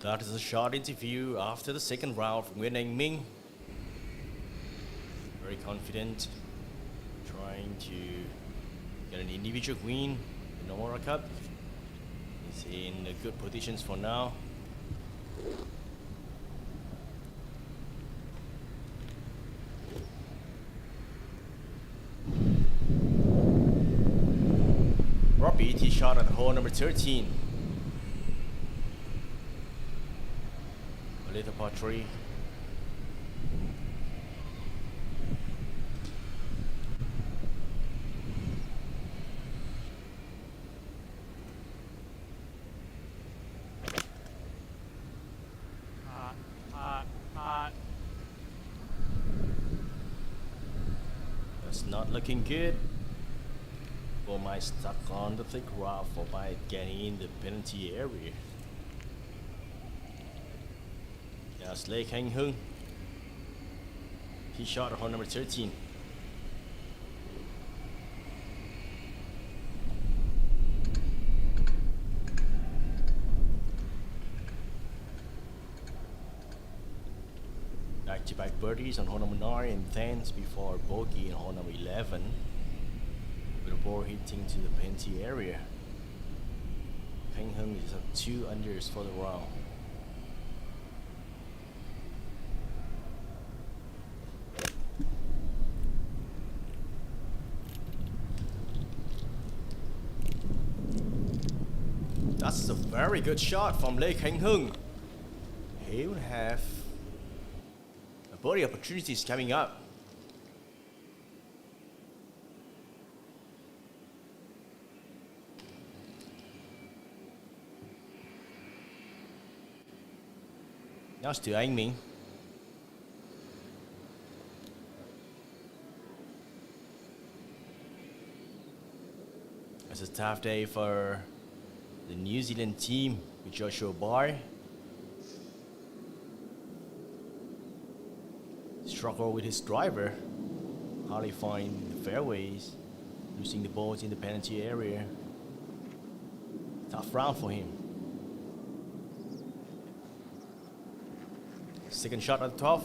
That is a short interview after the second round from Nguyen Anh Minh. Very confident, trying to get an individual win in the NOMURA Cup. He's in good positions for now. Robbie tee shot at hole number 13. A little par 3. That's not looking good. Or might stuck on the thick rough, or by getting in the penalty area. That's Lê Khánh Hưng. He shot at hole number 13. Back-to-back birdies on hole number 9 and 10 before bogey on hole number 11. With the ball hitting to the penalty area. Khánh Hưng is up 2 unders for the round. That's a very good shot from Lê Khánh Hưng. He will have a birdie opportunities coming up. Now it's to Anh Minh. It's a tough day for the New Zealand team with Joshua Barr. Struggle with his driver. Hardly find the fairways. Losing the balls in the penalty area. Tough round for him. Second shot at the 12th.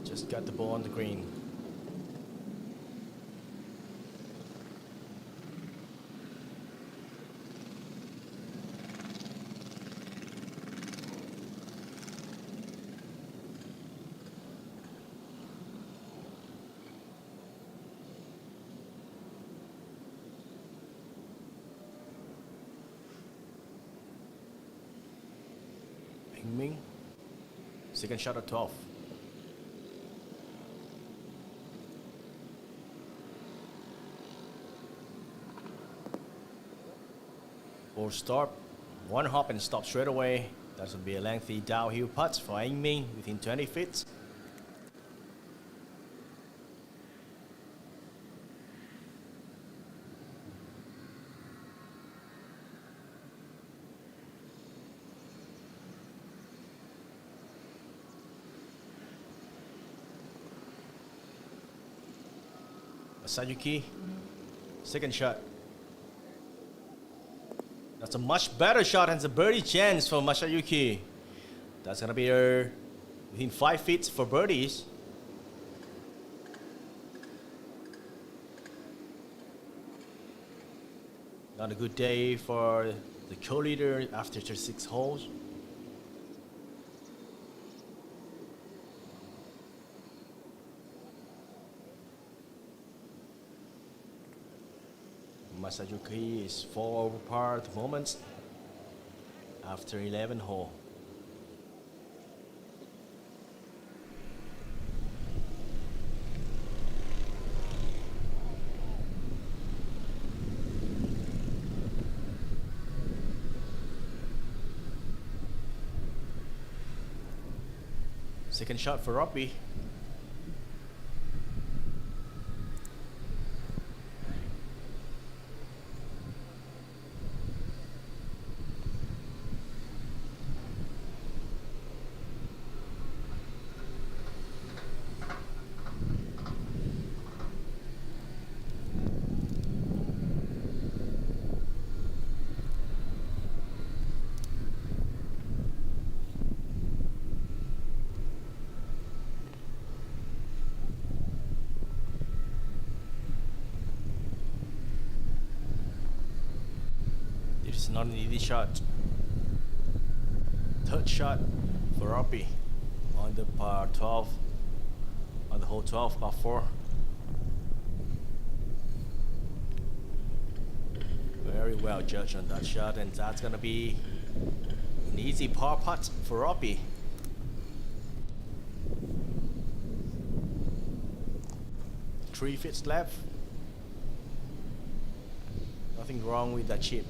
Just got the ball on the green. Minh. Second shot at 12. Or start, one hop and stop straight away. That will be a lengthy downhill putt for Anh Minh within 20 feet. Masayuki, second shot. That's a much better shot and it's a birdie chance for Masayuki. That's gonna be within 5 feet for birdies. Not a good day for the co-leader after 36 holes. Masayuki is 4 over par at the moment after 11 hole. Second shot for Robbie. not an easy shot. Third shot for Robbie on the par 12, on the hole 12, par 4. Very well judged on that shot, and that's gonna be an easy par putt for Robbie. Three feet left. Nothing wrong with that chip.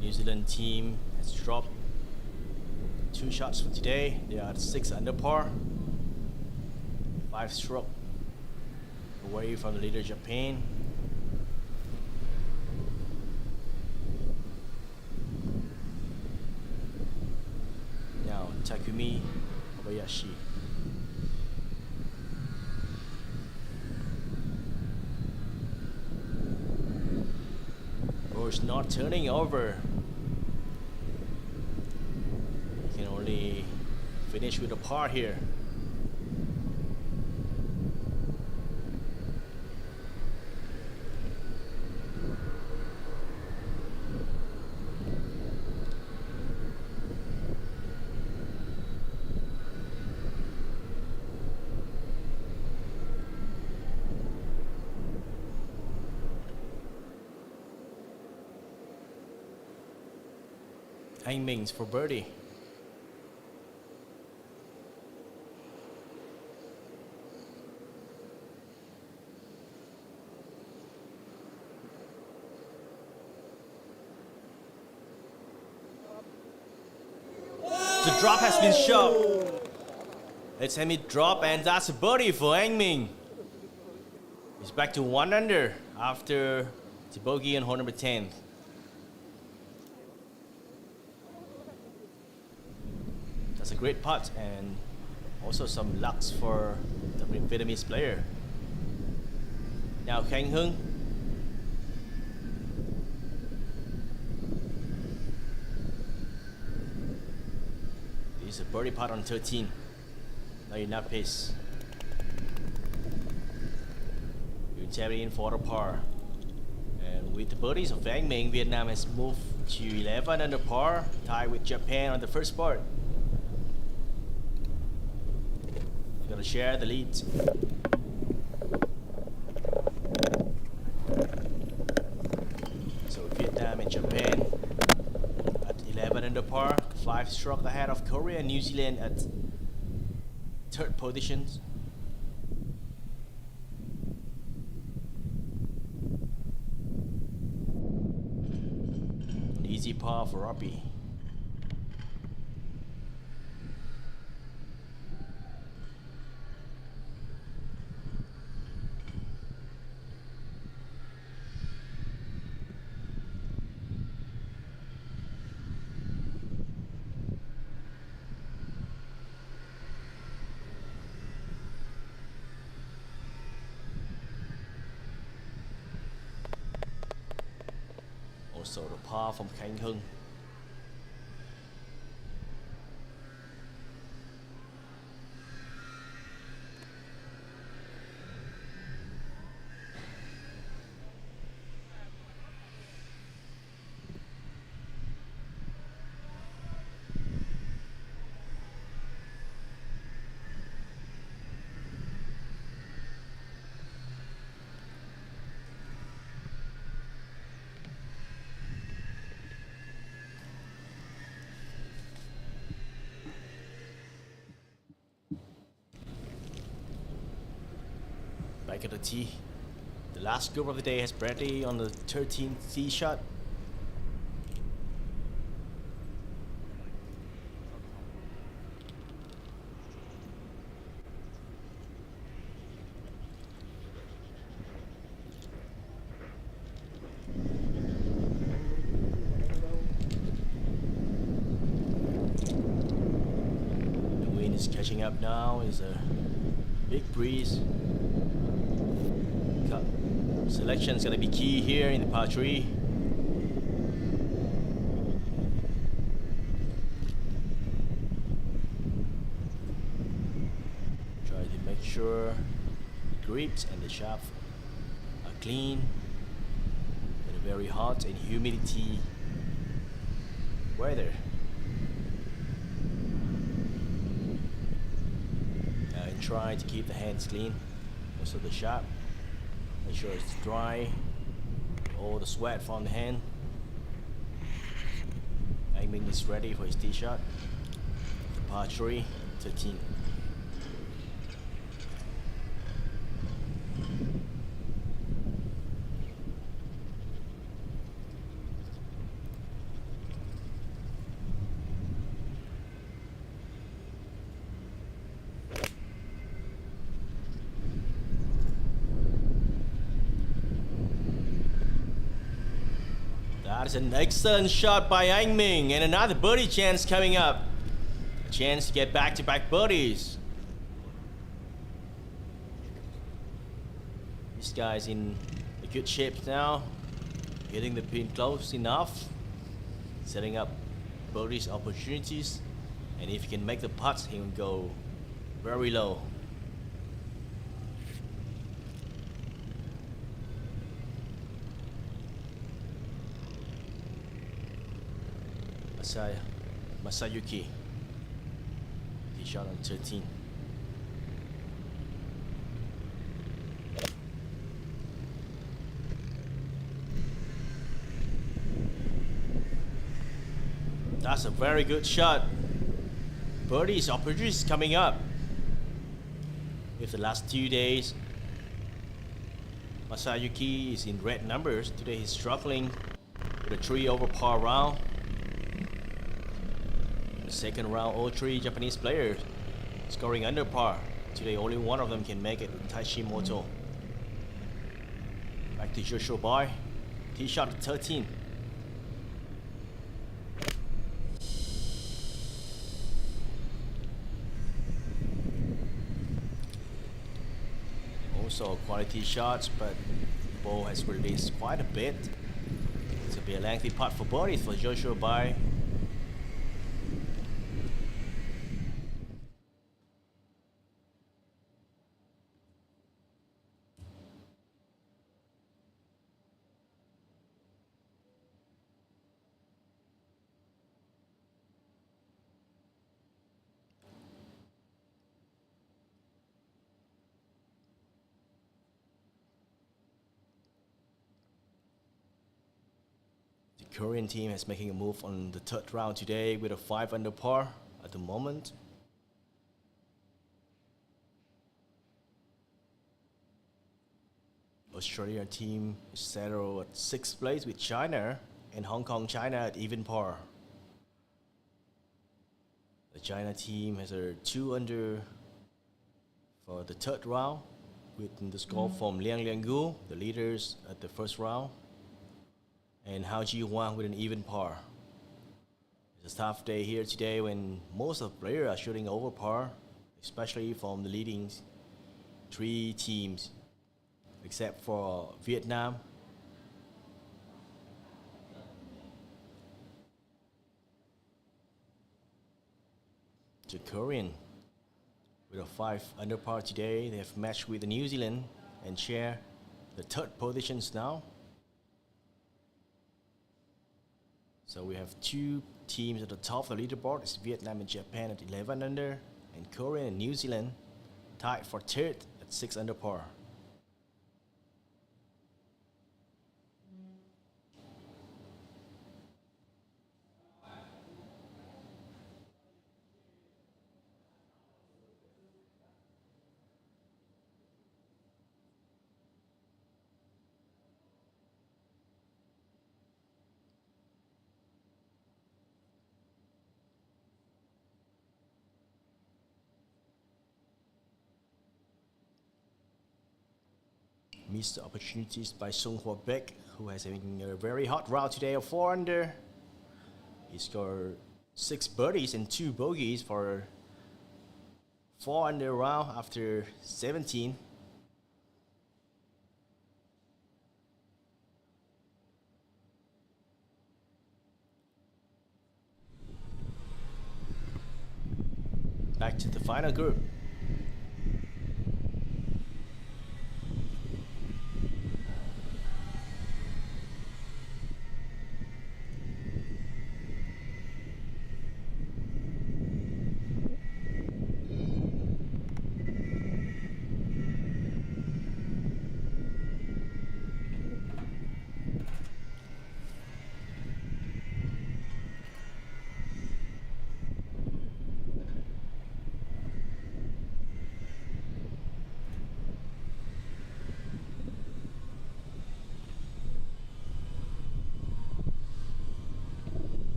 New Zealand team has dropped 2 shots for today. They are at 6 under par, 5 stroke away from the leader Japan. Now Takumi Kobayashi. Oh, it's not turning over. He can only finish with a par here. Anh Ming's for birdie. The drop has been shot. Let's have it drop, and that's a birdie for Anh Ming. He's back to 1 under after the bogey on hole number 10. That's a great putt, and also some lucks for the Vietnamese player. Now Khanh Hưng. This is a birdie putt on 13. Not enough pace. You carry in for the par. And with the birdies of Anh Ming, Vietnam has moved to 11 under par, tied with Japan on the first part. Gonna share the lead. So Vietnam and Japan at 11 under par, 5 stroke ahead of Korea and New Zealand at third positions. An easy par for Robbie. Also the par from Khanh Hưng. Back at the tee. The last group of the day has Bradley on the 13th tee shot. Coming up now is a big breeze. Selection is going to be key here in the par 3. Try to make sure the grips and the shaft are clean in a very hot and humidity weather. And try to keep the hands clean, also the shaft. Make sure it's dry, all the sweat from the hand. Aiming is ready for his tee shot. The par 3, 13. That's an excellent shot by Anh Minh, and another birdie chance coming up. A chance to get back-to-back birdies. This guy's in a good shape now, hitting the pin close enough, setting up birdies opportunities, and if he can make the putts, he will go very low. Masayuki, he shot on 13. That's a very good shot. Birdies opportunities coming up. With the last 2 days, Masayuki is in red numbers. Today he's struggling with a 3 over par round. Second round, all 3 Japanese players scoring under par. Today only one of them can make it, Taishimoto. Back to Joshua Boy. Tee shot at 13. Also quality shots, but the ball has released quite a bit. It's going to be a lengthy putt for birdies for Joshua Boy. The Korean team is making a move on the 3rd round today with a 5 under par at the moment. Australian team is settled at 6th place with China, and Hong Kong China at even par. The China team has a 2 under for the 3rd round, with the score from Liang Lianggu, the leaders at the 1st round, and Hao Ji Huang with an even par. It's a tough day here today when most of the players are shooting over par, especially from the leading 3 teams, except for Vietnam. The Korean with a 5 under par today. They have matched with the New Zealand and share the 3rd positions now. So we have 2 teams at the top of the leaderboard. It's Vietnam and Japan at 11 under, and Korea and New Zealand tied for 3rd at 6 under par. Missed opportunities by Sung Hwa Baek, who has having a very hot round today of 4 under. He scored 6 birdies and 2 bogeys for 4 under round after 17. Back to the final group.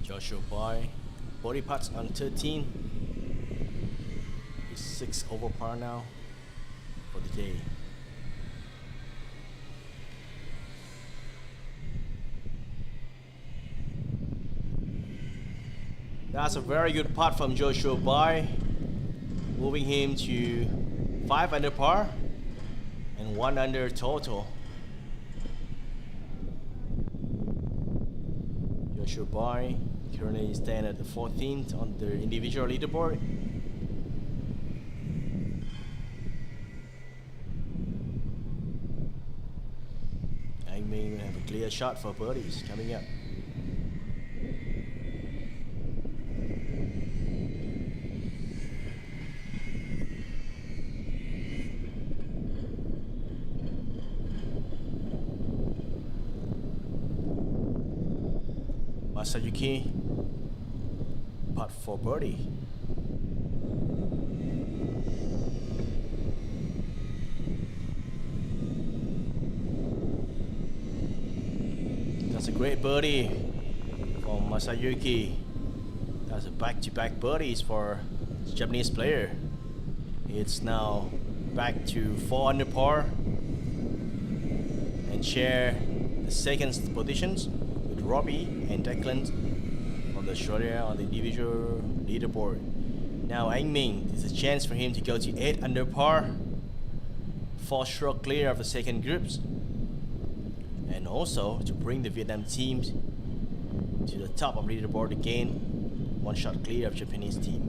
Joshua Boy, body putts on 13. He's 6 over par now for the day. That's a very good putt from Joshua Boy, moving him to 5 under par and 1 under total. Joshua Boy currently stand at the 14th on the individual leaderboard. I may have a clear shot for birdies coming up. Masayuki, putt for birdie. That's a great birdie from Masayuki. That's a back-to-back birdies for the Japanese player. It's now back to 4 under par and share the second positions with Robbie and Declan from Australia on the individual leaderboard. Now Anh Minh, there's a chance for him to go to 8 under par, 4 stroke clear of the second groups, and also to bring the Vietnam team to the top of leaderboard again, 1 shot clear of Japanese team.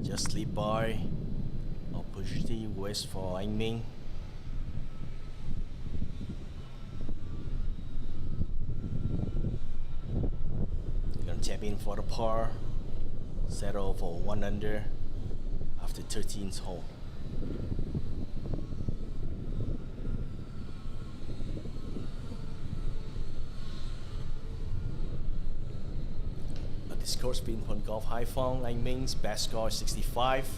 Just slip by opportunity west for Anh Minh. Gonna tap in for the par, settle for 1 under after 13th hole. A discourse spin on Golf High Phong, Anh Minh's best score is 65.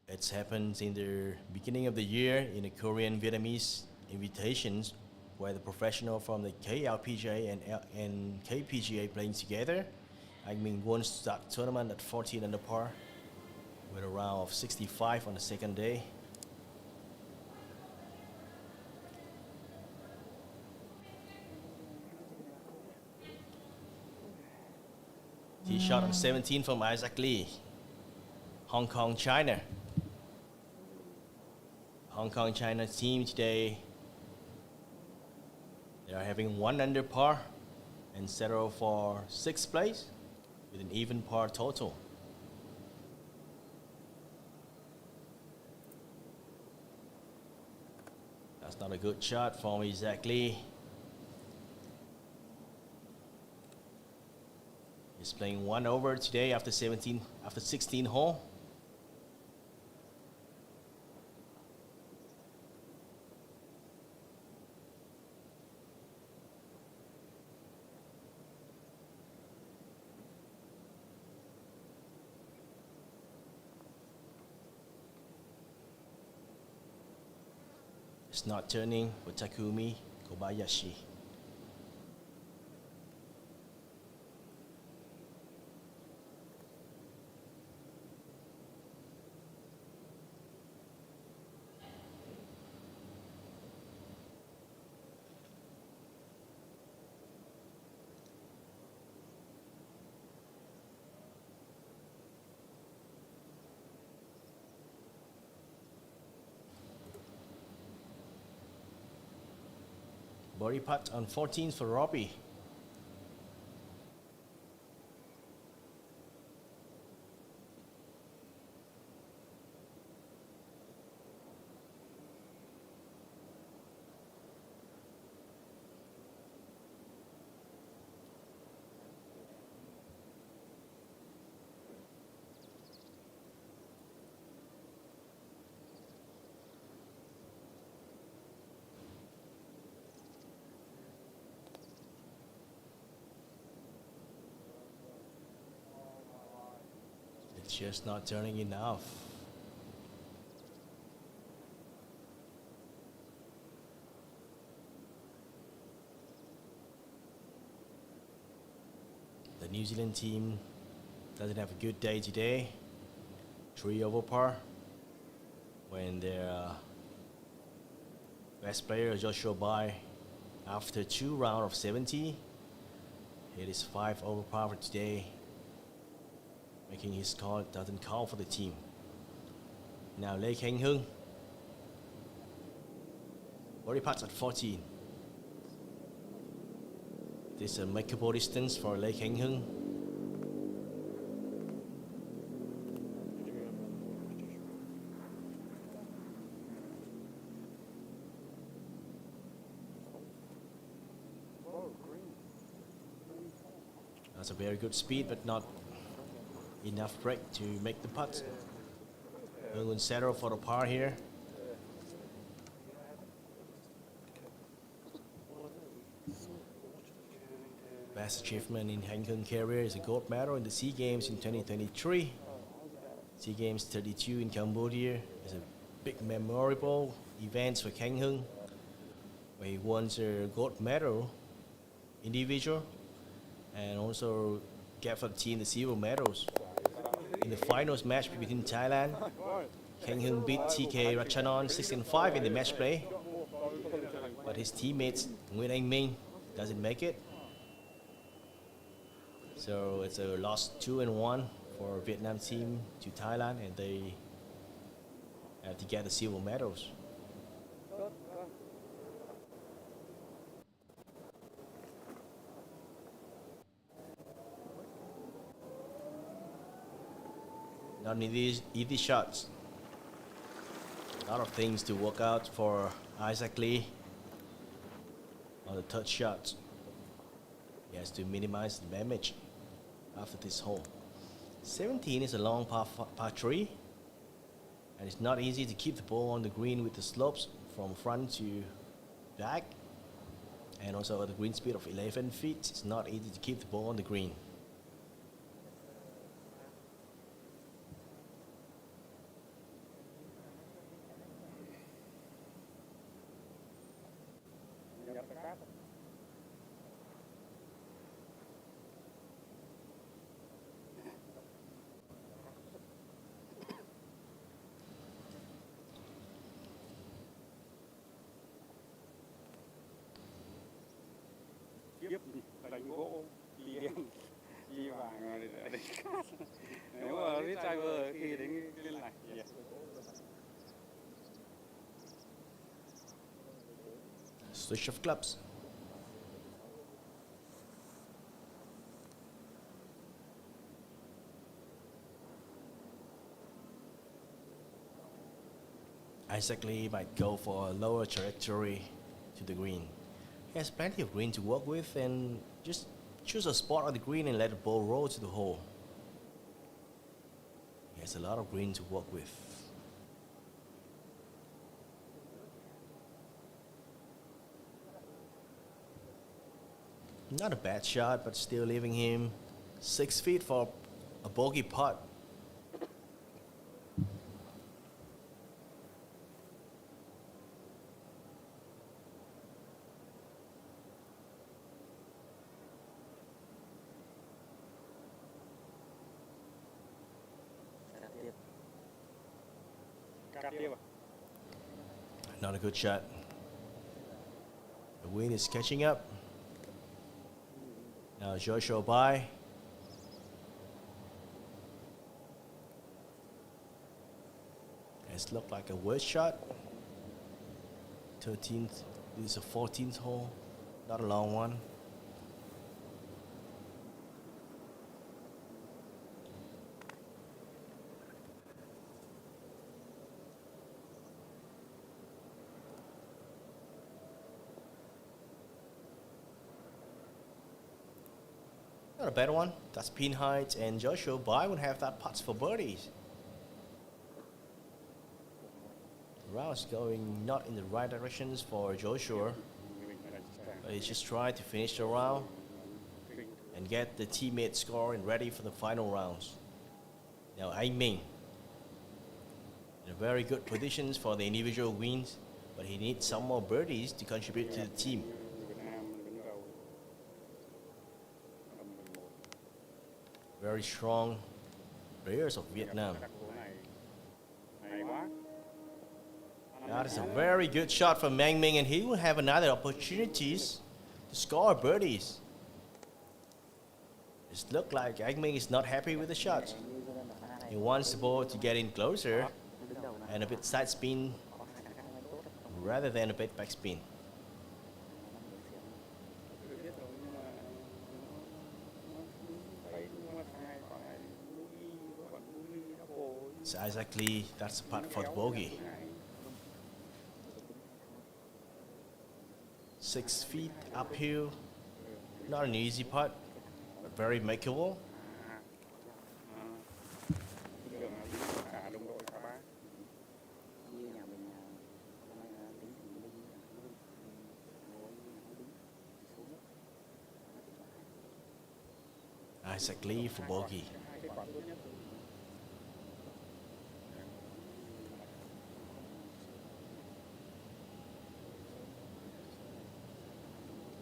It's happened in the beginning of the year in the Korean Vietnamese invitations, where the professional from the KLPGA and KPGA playing together. Anh Minh won that tournament at 14 under par with a round of 65 on the second day. Tee shot on 17 from Isaac Lee, Hong Kong, China. Hong Kong, China team today, they are having 1 under par and settle for 6th place with an even par total. That's not a good shot from Isaac Lee. He's playing 1 over today after 16 hole. It's not turning for Takumi Kobayashi. Birdie putt on 14 for Robbie. It's just not turning enough. The New Zealand team doesn't have a good day today. 3 over par. When their best player Joshua Bai, after 2 rounds of 70, it is 5 over par for today, making his score doesn't count for the team. Now Lê Khánh Hưng, birdie putts at 14. This is a makeable distance for Lê Khánh Hưng. That's a very good speed, but not enough break to make the putt. Hưng will settle for the par here. Best achievement in Khánh Hưng career is a gold medal in the SEA Games in 2023. SEA Games 32 in Cambodia is a big memorable event for Khánh Hưng, where he won a gold medal individual and also get for the team the silver medals. In the finals match between Thailand, Khánh Hưng beat TK Ratchanon 6-5 in the match play, but his teammates Nguyễn Anh Minh doesn't make it. So it's a loss 2-1 for Vietnam team to Thailand, and they have to get the silver medals. Not easy shots. A lot of things to work out for Isaac Lee on the third shot. He has to minimize the damage after this hole. 17 is a long par 3, and it's not easy to keep the ball on the green with the slopes from front to back, and also at the green speed of 11 feet. It's not easy to keep the ball on the green. Tiếp đánh gỗ đi đen đi vàng để đánh cát. Nếu mà biết driver khi đến lên này. Switch of clubs. Isaac Lee might go for a lower trajectory to the green. He has plenty of green to work with, and just choose a spot on the green and let the ball roll to the hole. He has a lot of green to work with. Not a bad shot, but still leaving him 6 feet for a bogey putt. Not a good shot. The wind is catching up. Now Joshua by. It's looked like a worse shot. 13th, this is a 14th hole, not a long one. Not a bad one. That's pin height, and Joshua Bai would have that putts for birdies. The round is going not in the right directions for Joshua, but he's just trying to finish the round and get the teammate score and ready for the final rounds. Now Anh Minh in a very good positions for the individual wins, but he needs some more birdies to contribute to the team. Very strong players of Vietnam. That is a very good shot from Anh Minh, and he will have another opportunities to score birdies. It looks like Anh Minh is not happy with the shot. He wants the ball to get in closer and a bit side spin rather than a bit back spin. So Isaac Lee, that's a putt for the bogey. 6 feet uphill, not an easy putt, but very makeable. Isaac Lee for bogey.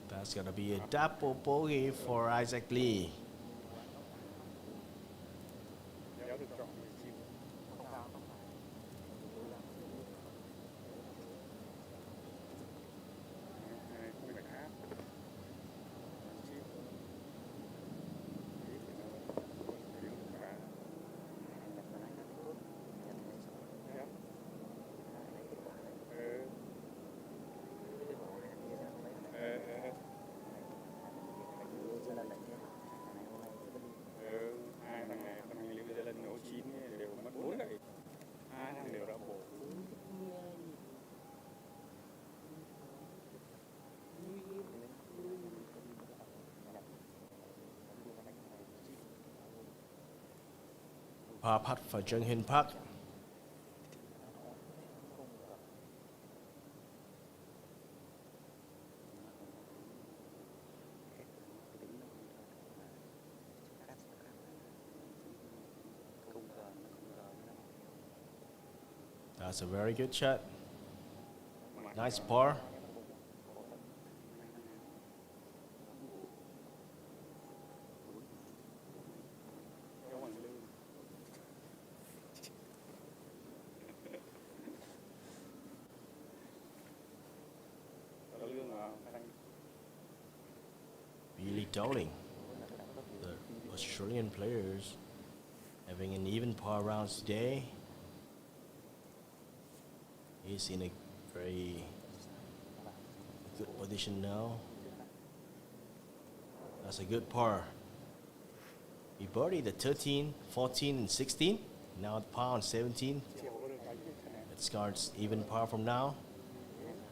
That's gonna be a double bogey for Isaac Lee. Par putt for Jung Hin Park. That's a very good shot. Nice par. Dowling, the Australian players having an even par rounds today. He's in a very good position now. That's a good par. He birdied the 13, 14, and 16. Now the par on 17. It starts even par from now,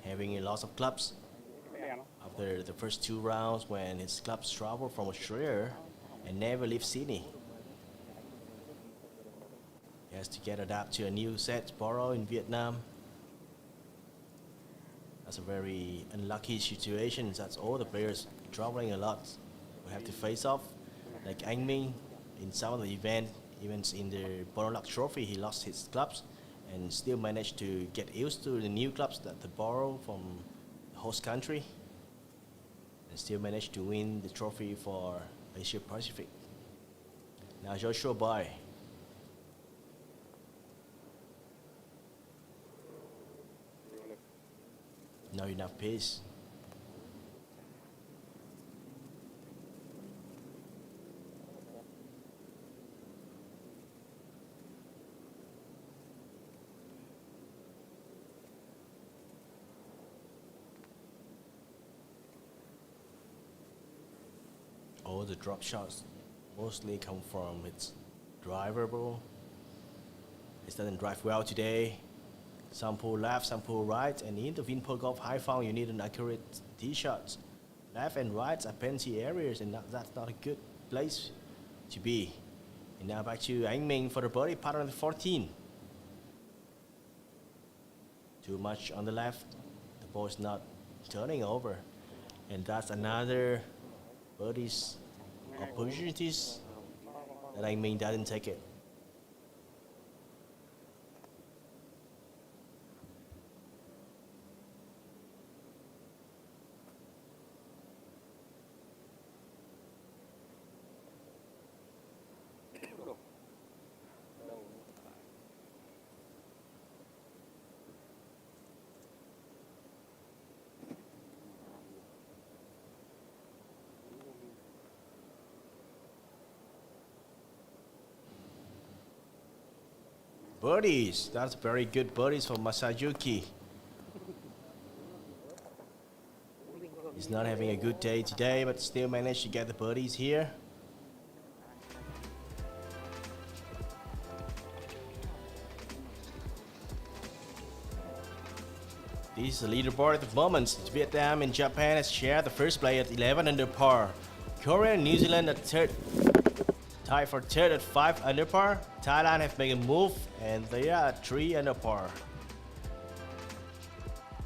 having a loss of clubs. After the first 2 rounds when his clubs travel from Australia and never leave Sydney. He has to get adapted to a new set borrow in Vietnam. That's a very unlucky situation. That's all the players traveling a lot will have to face off. Like Anh Minh, in some of the events in the Bonolac Trophy, he lost his clubs and still managed to get used to the new clubs that they borrow from the host country. And still managed to win the trophy for Asia Pacific. Now Joshua Bai. Not enough pace. All the drop shots mostly come from its driver, bro. It doesn't drive well today. Some pull left, some pull right, and in the Vinpo Golf High Found, you need an accurate tee shot. Left and right are penalty areas, and that's not a good place to be. And now back to Anh Minh for the birdie putt on the 14. Too much on the left. The ball's not turning over, and that's another birdies opportunities that Anh Minh doesn't take it. Birdies, that's very good birdies for Masayuki. He's not having a good day today, but still managed to get the birdies here. This is the leaderboard at the moment. Vietnam and Japan has shared the first place at 11 under par. Korea and New Zealand at third, tied for third at 5 under par. Thailand have made a move and they are at 3 under par.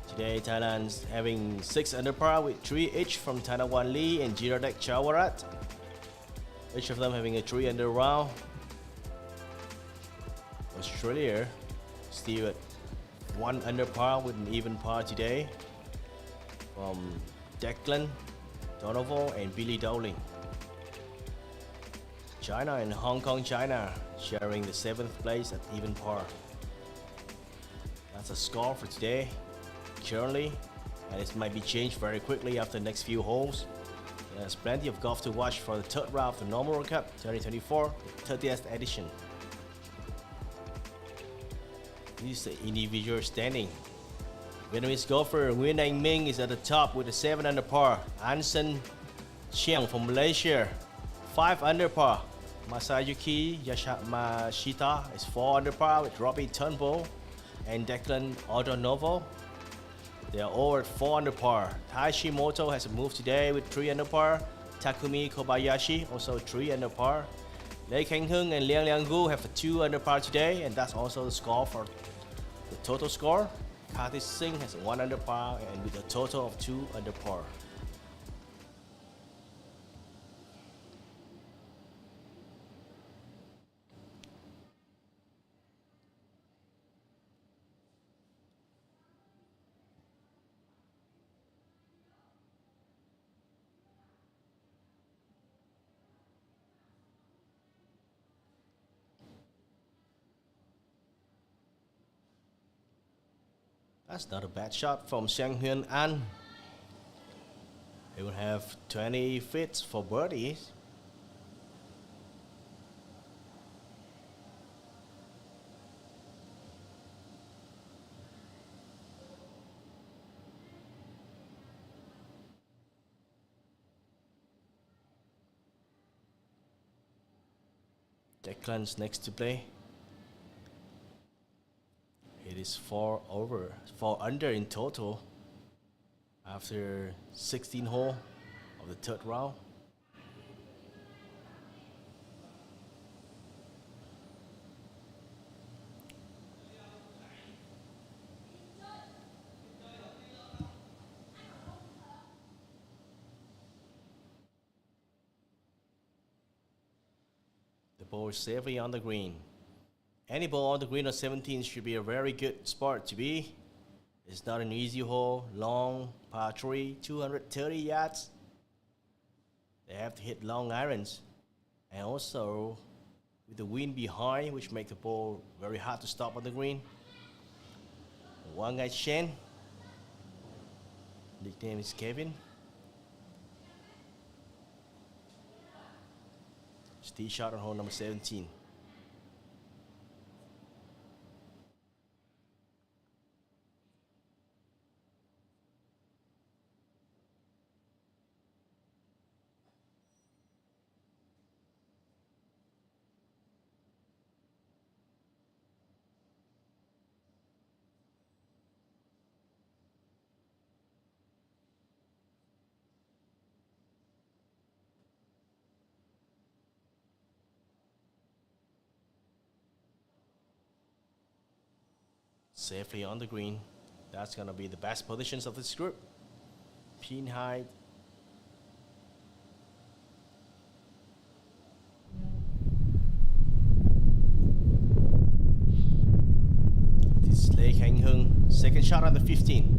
Today Thailand's having 6 under par with 3 each from Thanawan Lee and Jiradek Chawarat. Each of them having a 3 under round. Australia still at 1 under par with an even par today from Declan, Donovan and Billy Dowling. China and Hong Kong, China sharing the 7th place at even par. That's a score for today, currently, and it might be changed very quickly after the next few holes. There's plenty of golf to watch for the third round of the NOMURA Cup 2024, the 30th edition. This is the individual standing. Vietnamese golfer Nguyen Anh Minh is at the top with a 7 under par. Anson Chiang from Malaysia, 5 under par. Masayuki Yamashita is 4 under par with Robbie Turnbull and Declan O'Donovo. They are all at 4 under par. Taishimoto has a move today with 3 under par. Takumi Kobayashi also 3 under par. Lei Keng Hung and Liang Liang Gu have a 2 under par today, and that's also the score for the total score. Karthik Singh has a 1 under par and with a total of 2 under par. That's not a bad shot from Sang Hyun An. He will have 20 feet for birdies. Declan's next to play. It is 4 under in total after 16 holes of the third round. The ball is safely on the green. Any ball on the green of 17 should be a very good spot to be. It's not an easy hole, long, par 3, 230 yards. They have to hit long irons. And also, with the wind behind, which makes the ball very hard to stop on the green. Wang Ai Shen nickname is Kevin. It's tee shot on hole number 17. Safely on the green. That's gonna be the best positions of this group. Pin height. This is Lê Khánh Hưng. Second shot on the 15.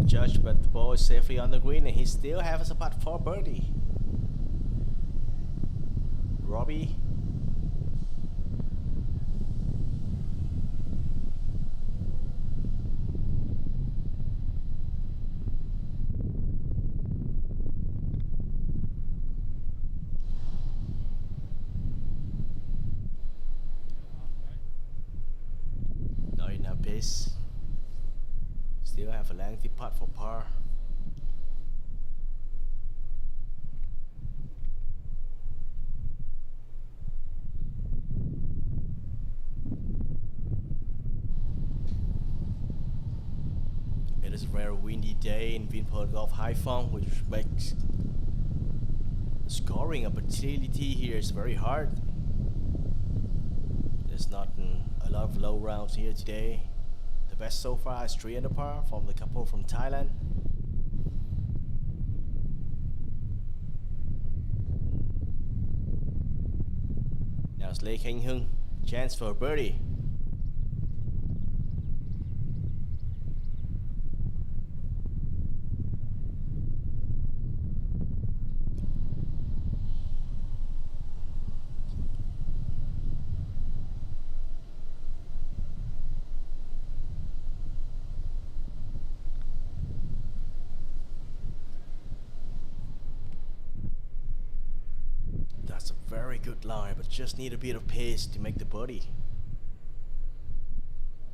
Judge, but the ball is safely on the green and he still has a putt for birdie. Robbie. Not enough pace. Still have a lengthy putt for par. It is a very windy day in Vinpearl Golf High Phong, which makes scoring opportunity here is very hard. There's not a lot of low rounds here today. The best so far is 3 under par from the couple from Thailand. Now it's Lê Khánh Hưng, chance for a birdie. That's a very good line, but just need a bit of pace to make the birdie.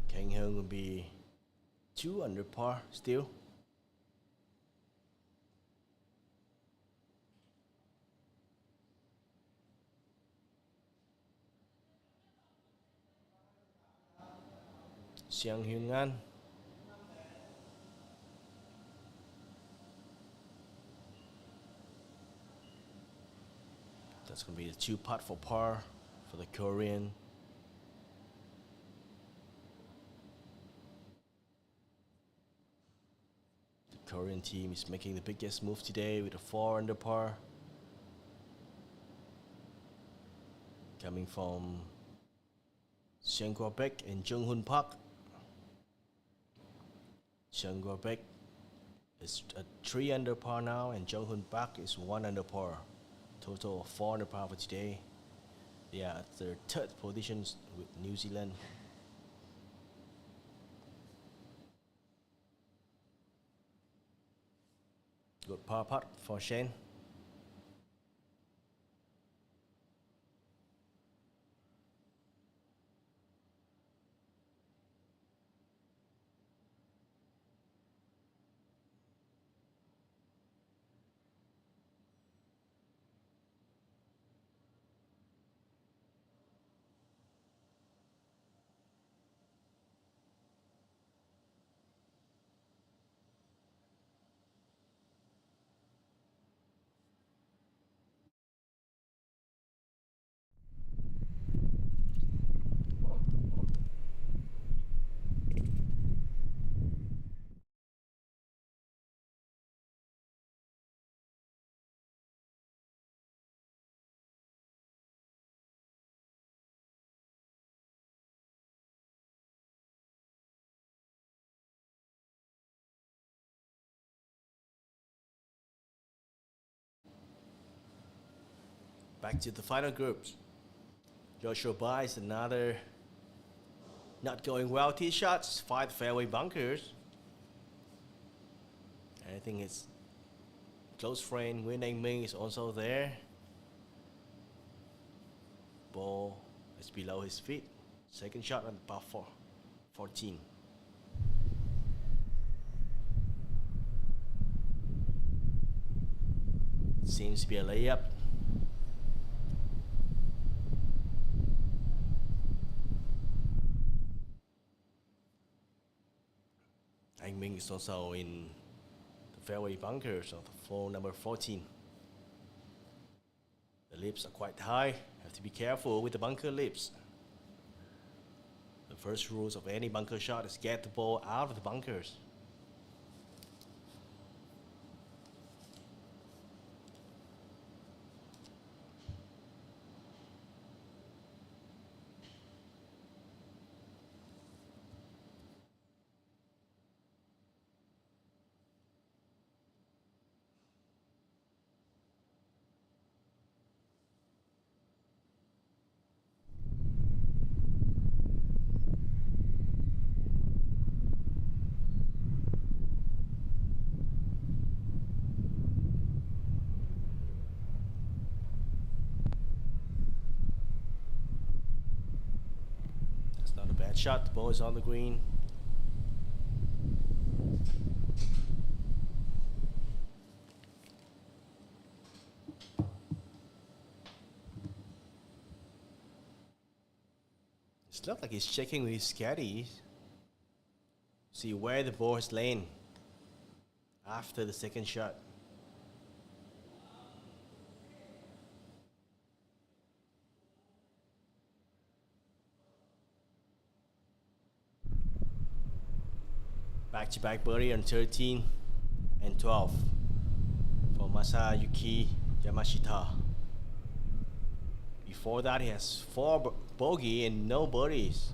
Khánh Hưng will be 2 under par still. Xiang Hyun An. That's going to be the 2 putt for par for the Korean. The Korean team is making the biggest move today with a 4 under par. Coming from Seung Kwa Baek and Jung Hoon Park. Seung Kwa Baek is at 3 under par now, and Jung Hoon Park is 1 under par. Total of 4 under par for today. They are at their 3rd positions with New Zealand. Good par putt for Shane. Back to the final groups. Joshua buys another not going well tee shots, 5 fairway bunkers. And I think his close friend Nguyen Anh Minh is also there. Ball is below his feet. Second shot on par 14. Seems to be a layup. Anh Minh is also in the fairway bunkers of the hole number 14. The lips are quite high. Have to be careful with the bunker lips. The first rules of any bunker shot is get the ball out of the bunkers. Bad shot, the ball is on the green. It's not like he's checking with his caddy. See where the ball has lain after the second shot. Back-to-back birdie on 13 and 12 for Masayuki Yamashita. Before that, he has 4 bogey and no birdies.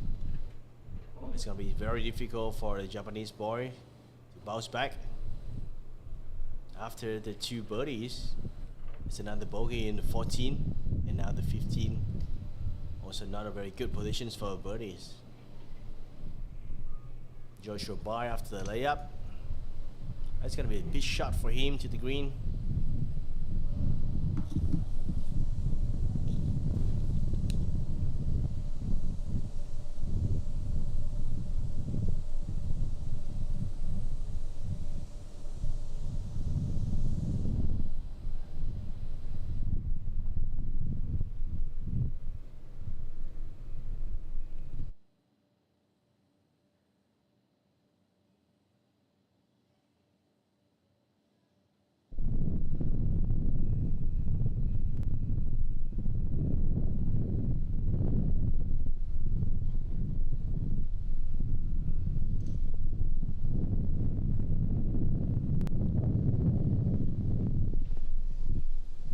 It's going to be very difficult for the Japanese boy to bounce back. After the 2 birdies, it's another bogey in the 14 and now the 15. Also not a very good positions for birdies. Joshua by after the layup. That's going to be a big shot for him to the green.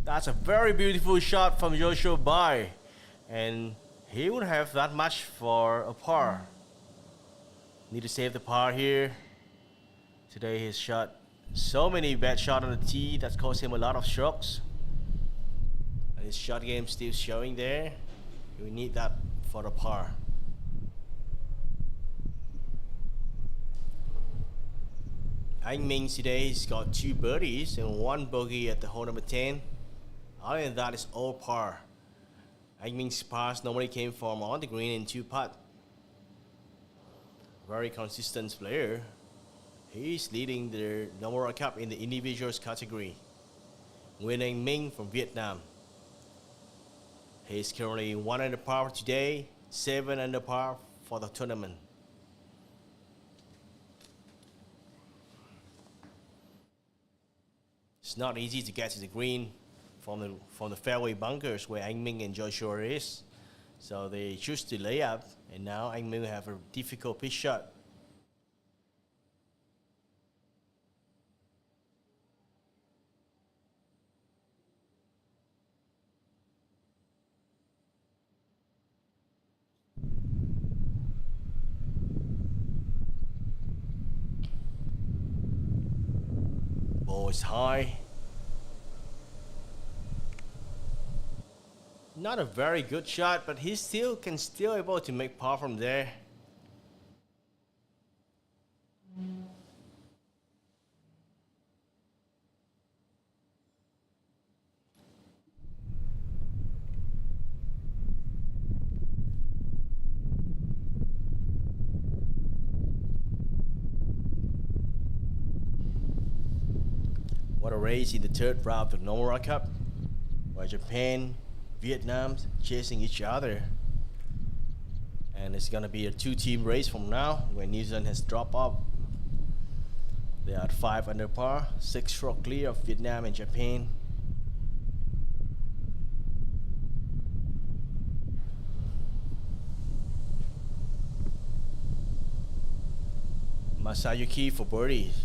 That's a very beautiful shot from Joshua Bai, and he would have that much for a par. Need to save the par here. Today he's shot so many bad shots on the tee that's caused him a lot of strokes. And his shot game still showing there. We need that for the par. Anh Minh today he's got 2 birdies and 1 bogey at the hole number 10. Other than that, it's all par. Anh Minh's pars normally came from on the green in 2 putt. Very consistent player. He's leading the NOMURA Cup in the individuals category. Nguyen Anh Minh from Vietnam. He's currently 1 under par today, 7 under par for the tournament. It's not easy to get to the green from the fairway bunkers where Anh Minh and Joshua is. So they choose to lay up, and now Anh Minh have a difficult pitch shot. Ball is high. Not a very good shot, but he still can able to make par from there. What a race in the third round of the NOMURA Cup, where Japan, Vietnam chasing each other. And it's gonna be a two-team race from now, where New Zealand has dropped off. They are at 5 under par, 6 stroke clear of Vietnam and Japan. Masayuki for birdies.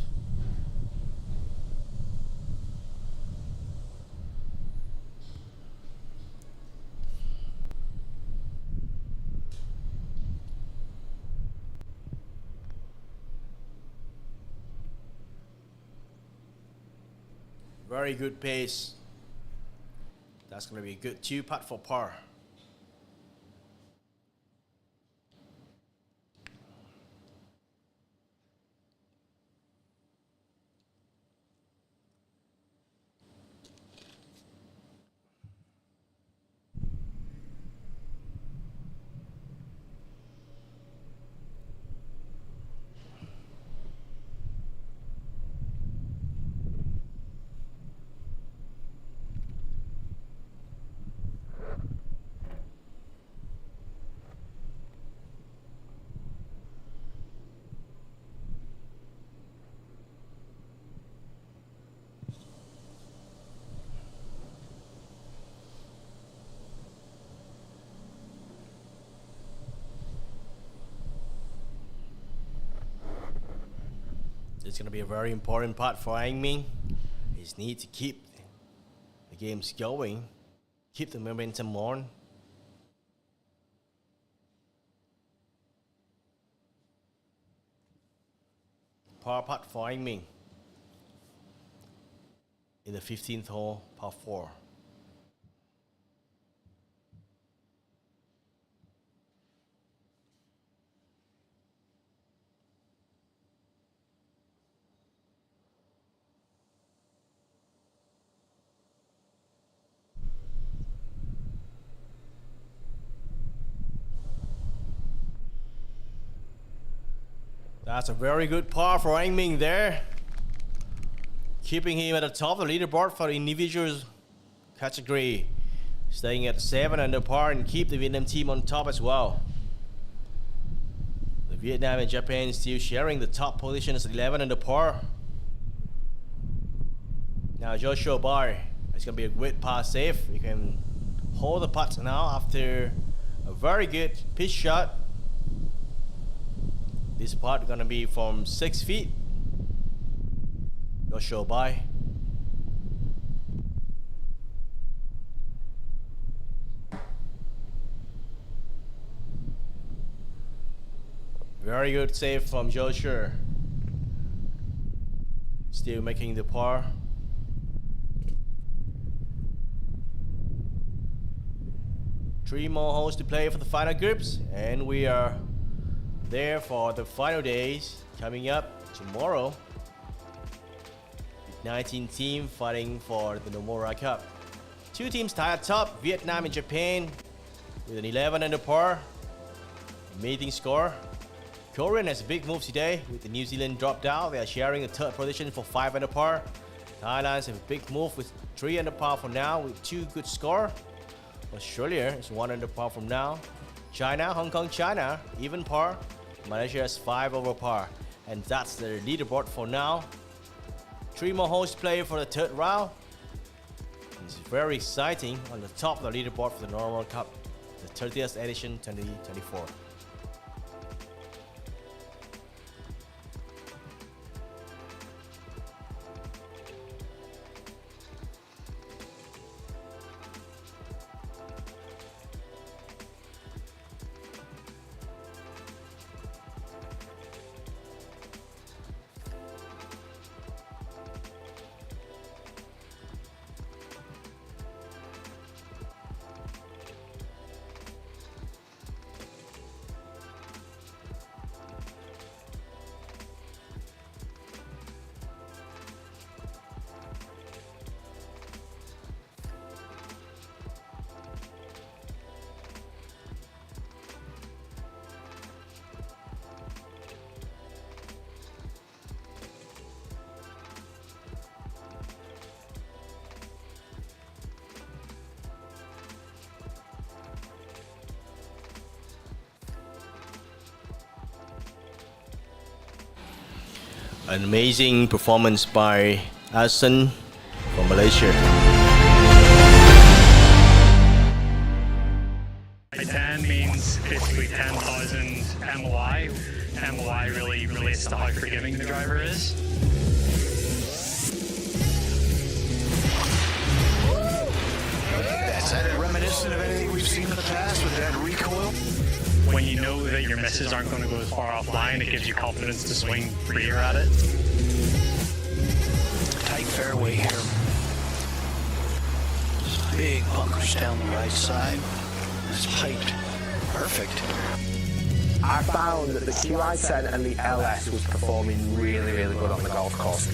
Very good pace. That's going to be a good 2-putt for par. It's going to be a very important part for Anh Minh. He needs to keep the games going, keep the momentum on. Par putt for Anh Minh in the 15th hole, par 4. That's a very good par for Anh Minh there. Keeping him at the top of the leaderboard for the individuals category. Staying at 7 under par and keep the Vietnam team on top as well. The Vietnam and Japan still sharing the top positions at 11 under par. Now Joshua Bar, it's going to be a great par save. You can hold the putt now after a very good pitch shot. This putt gonna be from 6 feet. Joshua Bai. Very good save from Joshua. Still making the par. Three more holes to play for the final groups, and we are there for the final days coming up tomorrow. 19 teams fighting for the NOMURA Cup. Two teams tied at top, Vietnam and Japan, with an 11 under par. Amazing score. Korean has a big move today with the New Zealand dropped out. They are sharing the third position for 5 under par. Thailand has a big move with 3 under par for now with 2 good score. Australia is 1 under par from now. China, Hong Kong, China, even par. Malaysia has 5 over par. And that's the leaderboard for now. 3 more holes to play for the third round. It's very exciting on the top of the leaderboard for the NOMURA Cup, the 30th edition 2024. An amazing performance by Asen from Malaysia. I-10 means basically 10,000 MOI. MOI really relates to how forgiving the driver is. Is that reminiscent of anything we've seen in the past with that recoil? When you know that your misses aren't going to go as far offline, it gives you confidence to swing freer at it. Tight fairway here. Big bunkers down the right side. It's piped. Perfect. I found that the QI10 and the LS was performing really, really good on the golf course.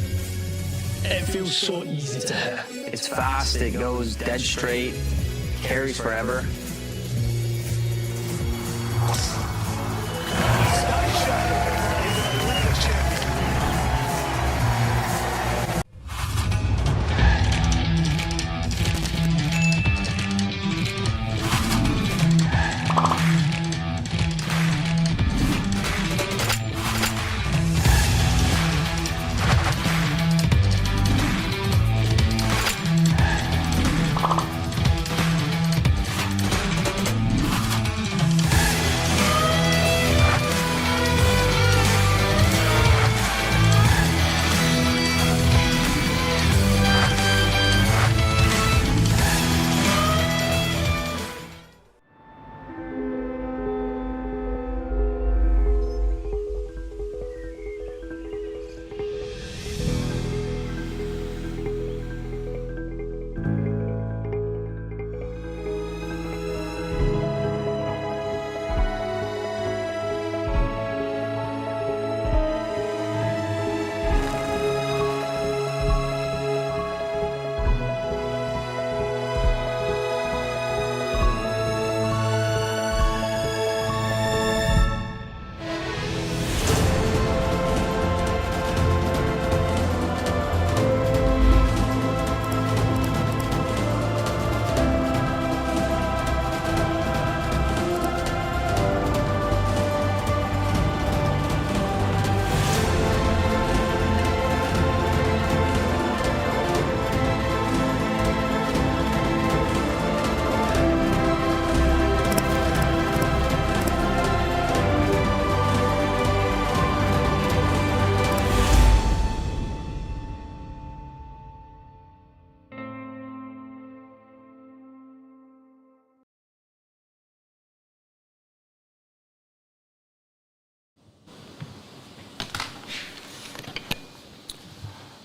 It feels so easy to hit. It's fast, it goes dead straight, carries forever.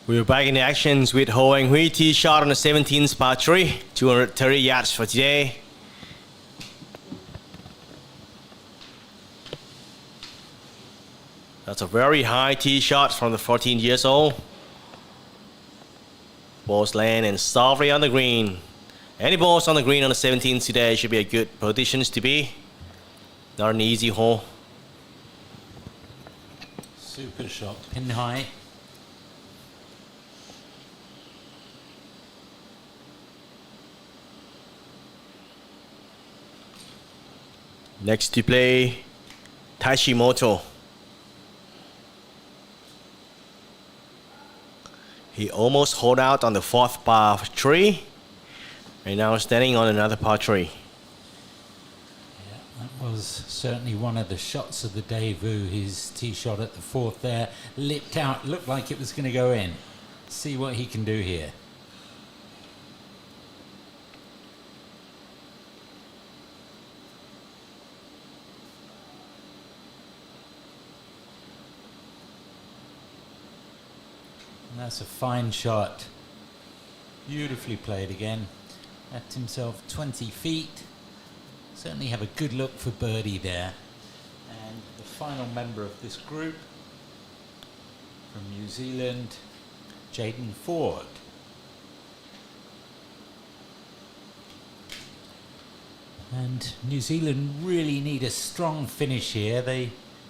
We're back in the actions with Ho Anh Huy, tee shot on the 17th par 3, 230 yards for today. That's a very high tee shot from the 14 years old. Balls land and softly on the green. Any balls on the green on the 17th today should be a good positions to be. Not an easy hole. Super shot, pin high. Next to play, Tashimoto. He almost hold out on the 4th par 3, and now standing on another par 3. Yeah, that was certainly one of the shots of the day, Vu. His tee shot at the 4th there, lipped out, looked like it was going to go in. See what he can do here. And that's a fine shot. Beautifully played again. Left himself 20 feet. Certainly have a good look for birdie there. And the final member of this group from New Zealand, Jaden Ford. And New Zealand really need a strong finish here. They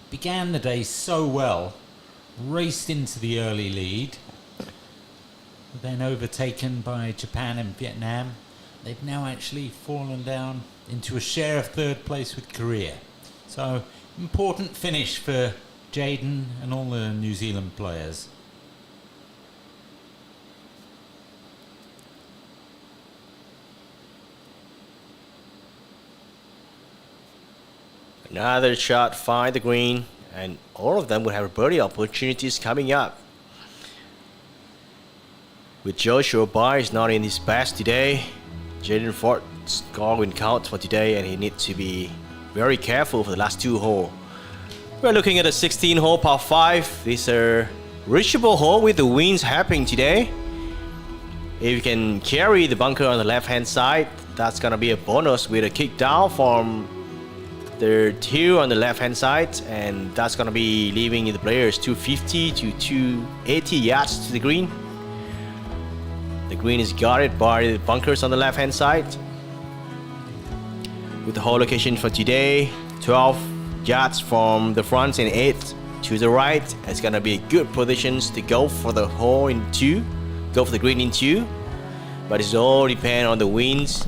began the day so well, raced into the early lead, then overtaken by Japan and Vietnam. They've now actually fallen down into a share of 3rd place with Korea. So important finish for Jaden, and all the New Zealand players. Another shot, find the green, and all of them will have birdie opportunities coming up. With Joshua Byers not in his best today, Jaden Ford's score will count for today, and he needs to be very careful for the last 2 holes. We're looking at a 16-hole par 5. This is a reachable hole with the winds happening today. If you can carry the bunker on the left-hand side, that's gonna be a bonus with a kick down from the 2 on the left-hand side, and that's gonna be leaving the players 250 to 280 yards to the green. The green is guarded by the bunkers on the left-hand side. With the hole location for today, 12 yards from the front and 8 to the right. It's gonna be good positions to go for the hole in 2, go for the green in 2. But it's all depend on the winds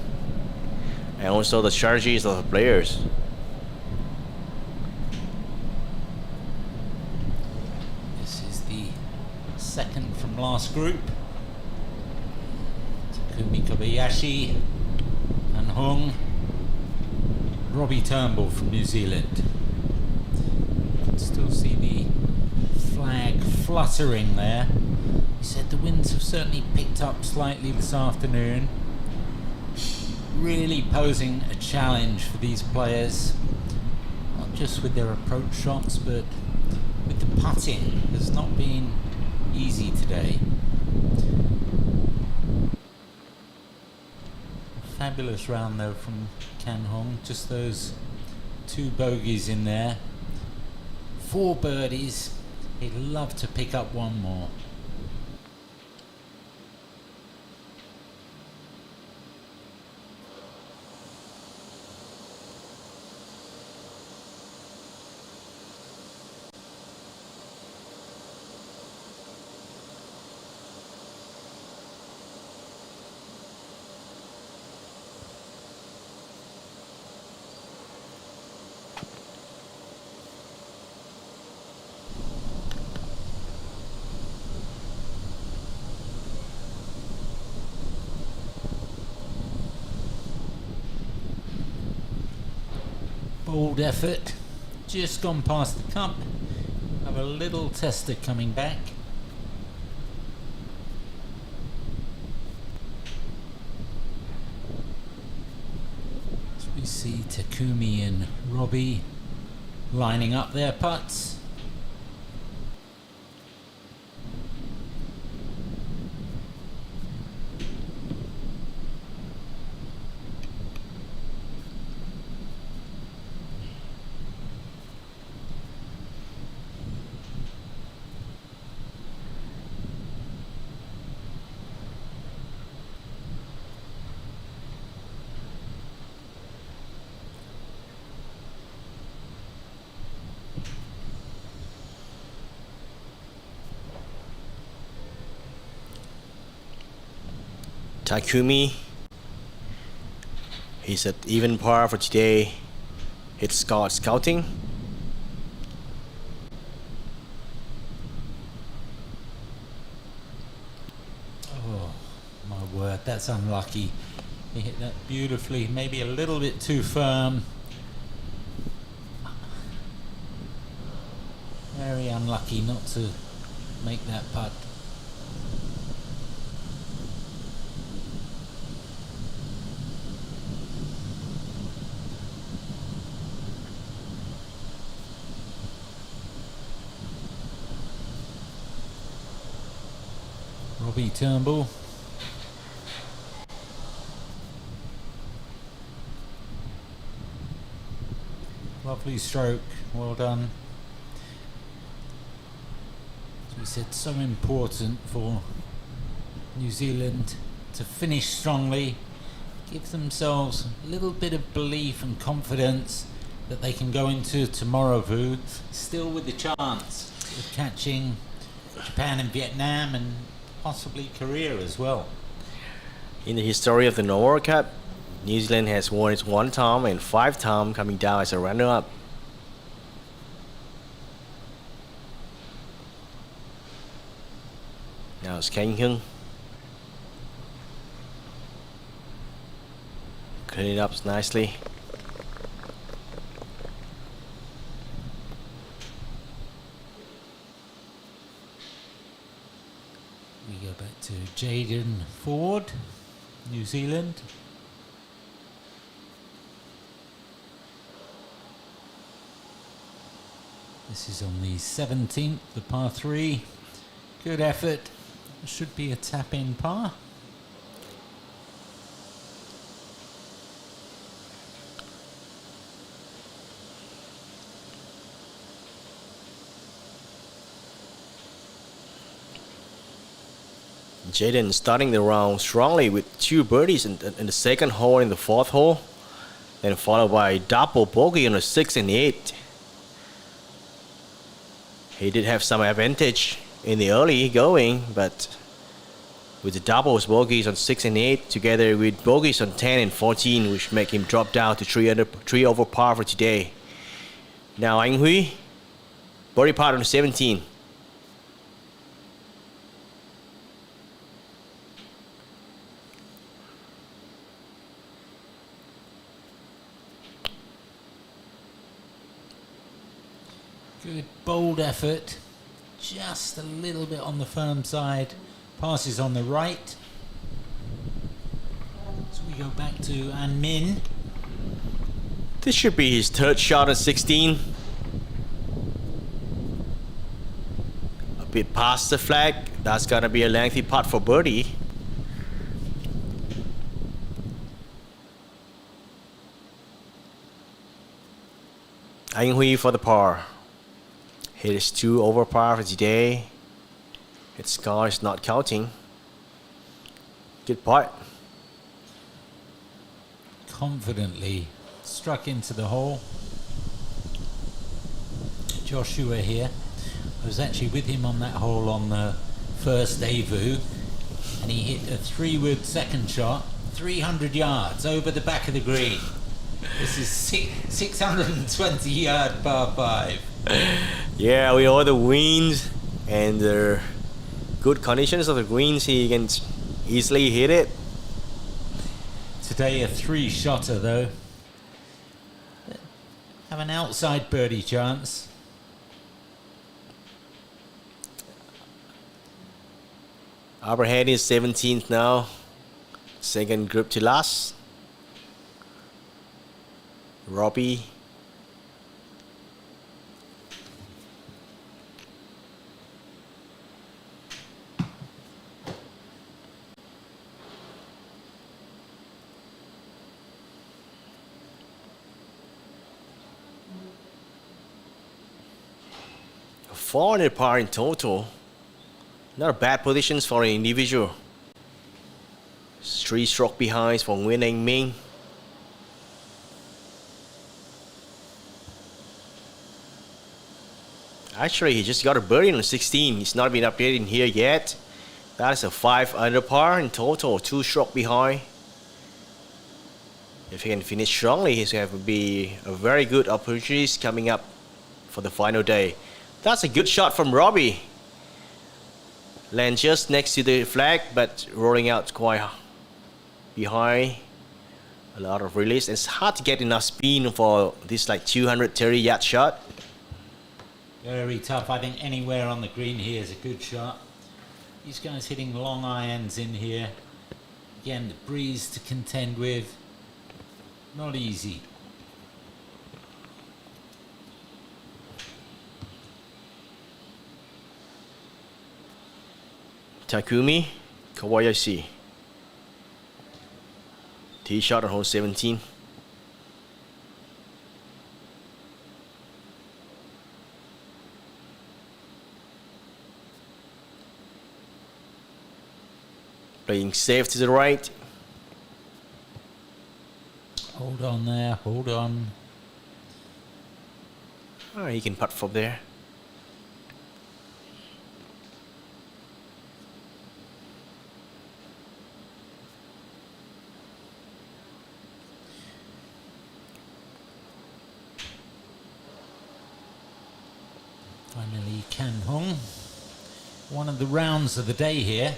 and also the strategies of the players. This is the second from last group. Takumi Kobayashi and Hung. Robbie Turnbull from New Zealand. You can still see the flag fluttering there. He said the winds have certainly picked up slightly this afternoon. Really posing a challenge for these players, not just with their approach shots, but with the putting. Has not been easy today. Fabulous round though from Kan Hong. Just those 2 bogeys in there. 4 birdies. He'd love to pick up 1 more. Bold effort, just gone past the cup. Have a little tester coming back. As we see Takumi and Robbie lining up their putts. Takumi, he's at even par for today. It's scouting. Oh my word, that's unlucky. He hit that beautifully, maybe a little bit too firm. Very unlucky not to make that putt. Robbie Turnbull. Lovely stroke, well done. As we said, so important for New Zealand to finish strongly, give themselves a little bit of belief and confidence that they can go into tomorrow, Vu, still with the chance of catching Japan and Vietnam and possibly Korea as well. In the history of the NOMURA Cup, New Zealand has won it 1 time and 5 times, coming down as a runner-up. Now it's Kang Hyun. Clean it up nicely. We go back to Jaden Ford, New Zealand. This is on the 17th, the par 3. Good effort. Should be a tap-in par. Jaden starting the round strongly with 2 birdies in the second hole and the 4th hole, then followed by double bogey on the 6th and 8th. He did have some advantage in the early going, but with the doubles bogeys on 6 and 8 together with bogeys on 10 and 14, which make him drop down to 3 over par for today. Now Anh Huy, birdie putt on 17. Good bold effort, just a little bit on the firm side, passes on the right. So we go back to An Min. This should be his 3rd shot at 16. A bit past the flag, that's gonna be a lengthy putt for birdie. Anh Huy for the par. It is 2 over par for today. Its score is not counting. Good putt. Confidently struck into the hole. Joshua here. I was actually with him on that hole on the first Avu, and he hit a 3-wood second shot, 300 yards over the back of the green. This is 620 yard par 5. Yeah, with all the winds and the good conditions of the greens, he can easily hit it. Today a 3-shotter though. Have an outside birdie chance. Upper hand is 17th now. Second group to last. Robbie. A 400 par in total. Not bad positions for an individual. 3 stroke behind for Nguyen Anh Minh. Actually, he just got a birdie on 16. He's not been updated in here yet. That is a 5 under par in total, 2 stroke behind. If he can finish strongly, he's going to be a very good opportunities coming up for the final day. That's a good shot from Robbie. Land just next to the flag, but rolling out quite behind. A lot of release. It's hard to get enough spin for this like 230 yard shot. Very tough. I think anywhere on the green here is a good shot. These guys hitting long irons in here. Again, the breeze to contend with. Not easy. Takumi Kobayashi. Tee shot on hole 17. Playing safe to the right. Hold on there, hold on. Oh, he can putt from there. Finally, Kan Hong one of the rounds of the day here.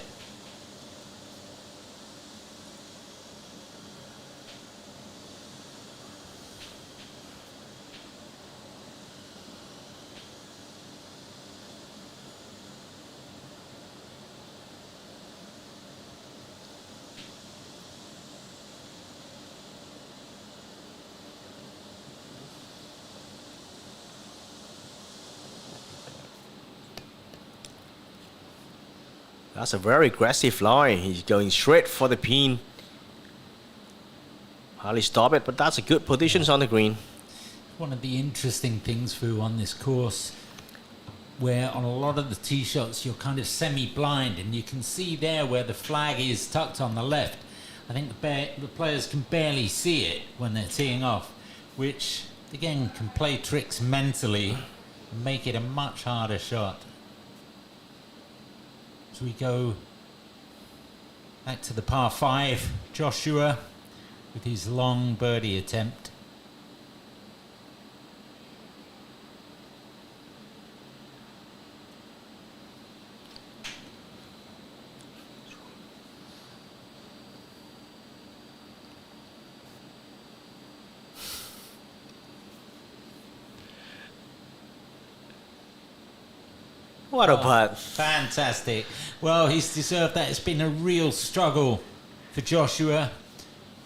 That's a very aggressive line. He's going straight for the pin. Hardly stop it, but that's a good positions on the green. One of the interesting things, Fu, on this course, where on a lot of the tee shots you're kind of semi-blind, and you can see there where the flag is tucked on the left. I think the players can barely see it when they're teeing off, which again can play tricks mentally and make it a much harder shot. As we go back to the par 5, Joshua with his long birdie attempt. What a putt. Fantastic. Well, he's deserved that. It's been a real struggle for Joshua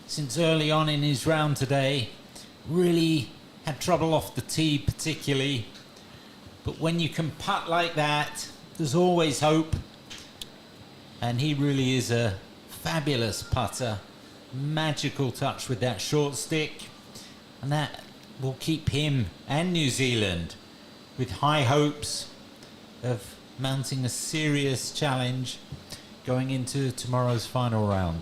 since early on in his round today. Really had trouble off the tee particularly. But when you can putt like that, there's always hope. And he really is a fabulous putter. Magical touch with that short stick. And that will keep him and New Zealand with high hopes of mounting a serious challenge going into tomorrow's final round.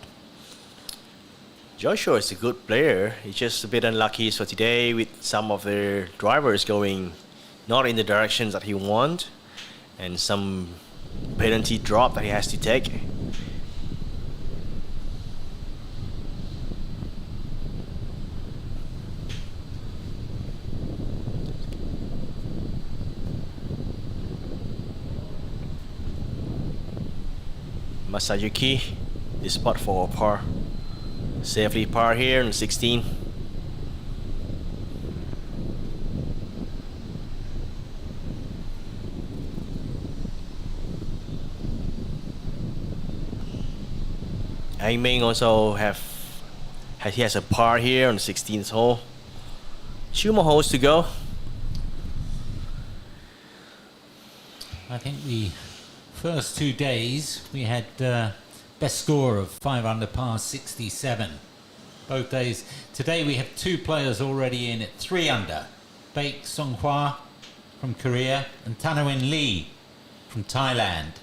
Joshua is a good player. He's just a bit unlucky for today with some of their drivers going not in the directions that he wants, and some penalty drop that he has to take. Masayuki, this putt for par. Safely par here in 16. Anh Minh also he has a par here on the 16th hole. 2 more holes to go. I think the first 2 days we had best score of 5 under par 67 both days. Today we have 2 players already in at 3 under. Baek Songhwa from Korea and Tanawin Lee from Thailand.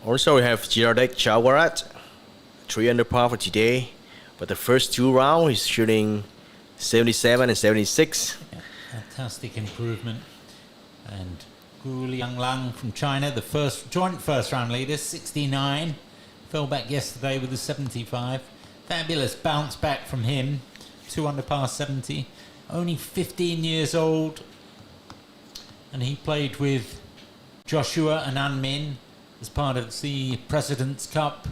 Also we have Jiradek Chawarat, 3 under par for today. But the first 2 rounds he's shooting 77 and 76. Yeah, fantastic improvement. And Gu Lianglang from China, the joint first round leader, 69. Fell back yesterday with a 75. Fabulous bounce back from him. 2 under par 70. Only 15 years old. And he played with Joshua and An Min as part of the President's Cup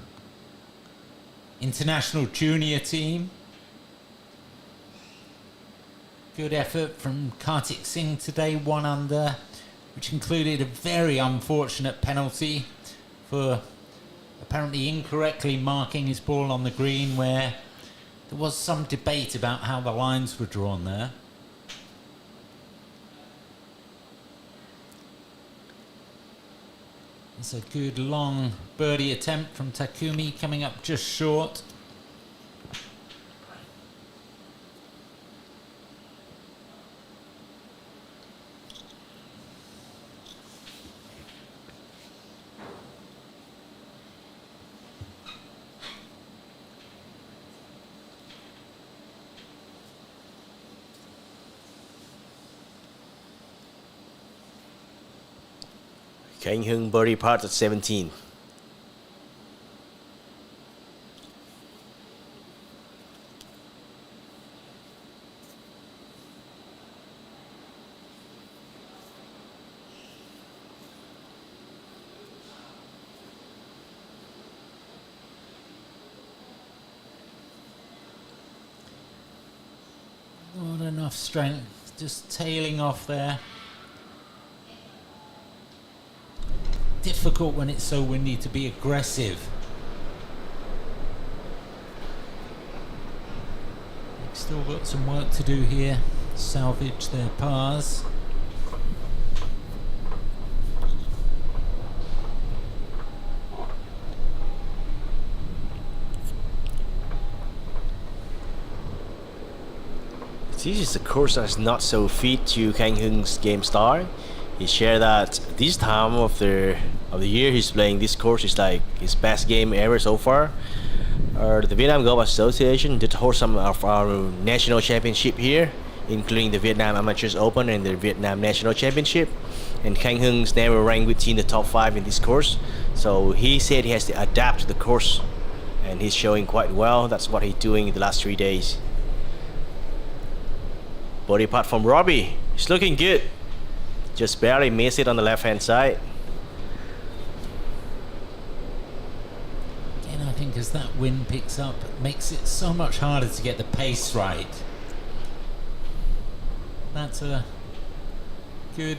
international junior team. Good effort from Kartik Singh today, 1 under, which included a very unfortunate penalty for apparently incorrectly marking his ball on the green, where there was some debate about how the lines were drawn there. It's a good long birdie attempt from Takumi, coming up just short. Kang Hung birdie putt at 17. enough strength, just tailing off there. Difficult when it's so windy to be aggressive. They've still got some work to do here, salvage their pars. This is a course that's not so fit to Kang Heung's game style. He shared that this time of the year he's playing this course is like his best game ever so far. The Vietnam Golf Association did host some of our national championship here, including the Vietnam Amateurs Open and the Vietnam National Championship. And Kang Heung's never ranked within the top 5 in this course, so he said he has to adapt to the course, and he's showing quite well. That's what he's doing in the last 3 days. Body putt from Robbie. It's looking good. Just barely missed it on the left-hand side. Again, I think as that wind picks up, it makes it so much harder to get the pace right. That's a good,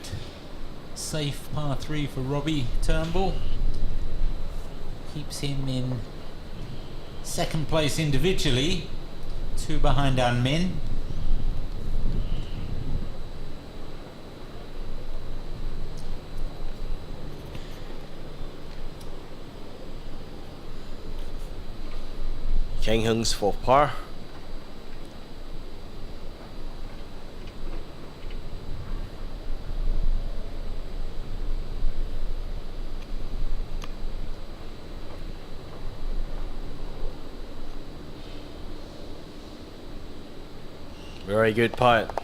safe par 3 for Robbie Turnbull. Keeps him in second place individually, 2 behind An Min. Kang Heung's for par. Very good putt.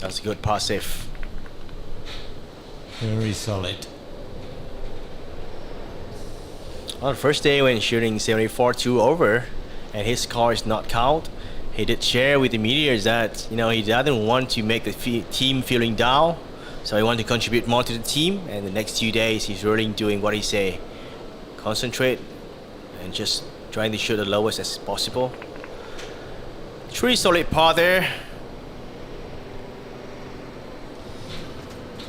That's a good par save. Very solid. On the first day when shooting 74-2 over and his score is not count, he did share with the media that he doesn't want to make the team feeling down, so he wants to contribute more to the team, and the next 2 days he's really doing what he say. Concentrate and just trying to shoot the lowest as possible. 3 solid par there.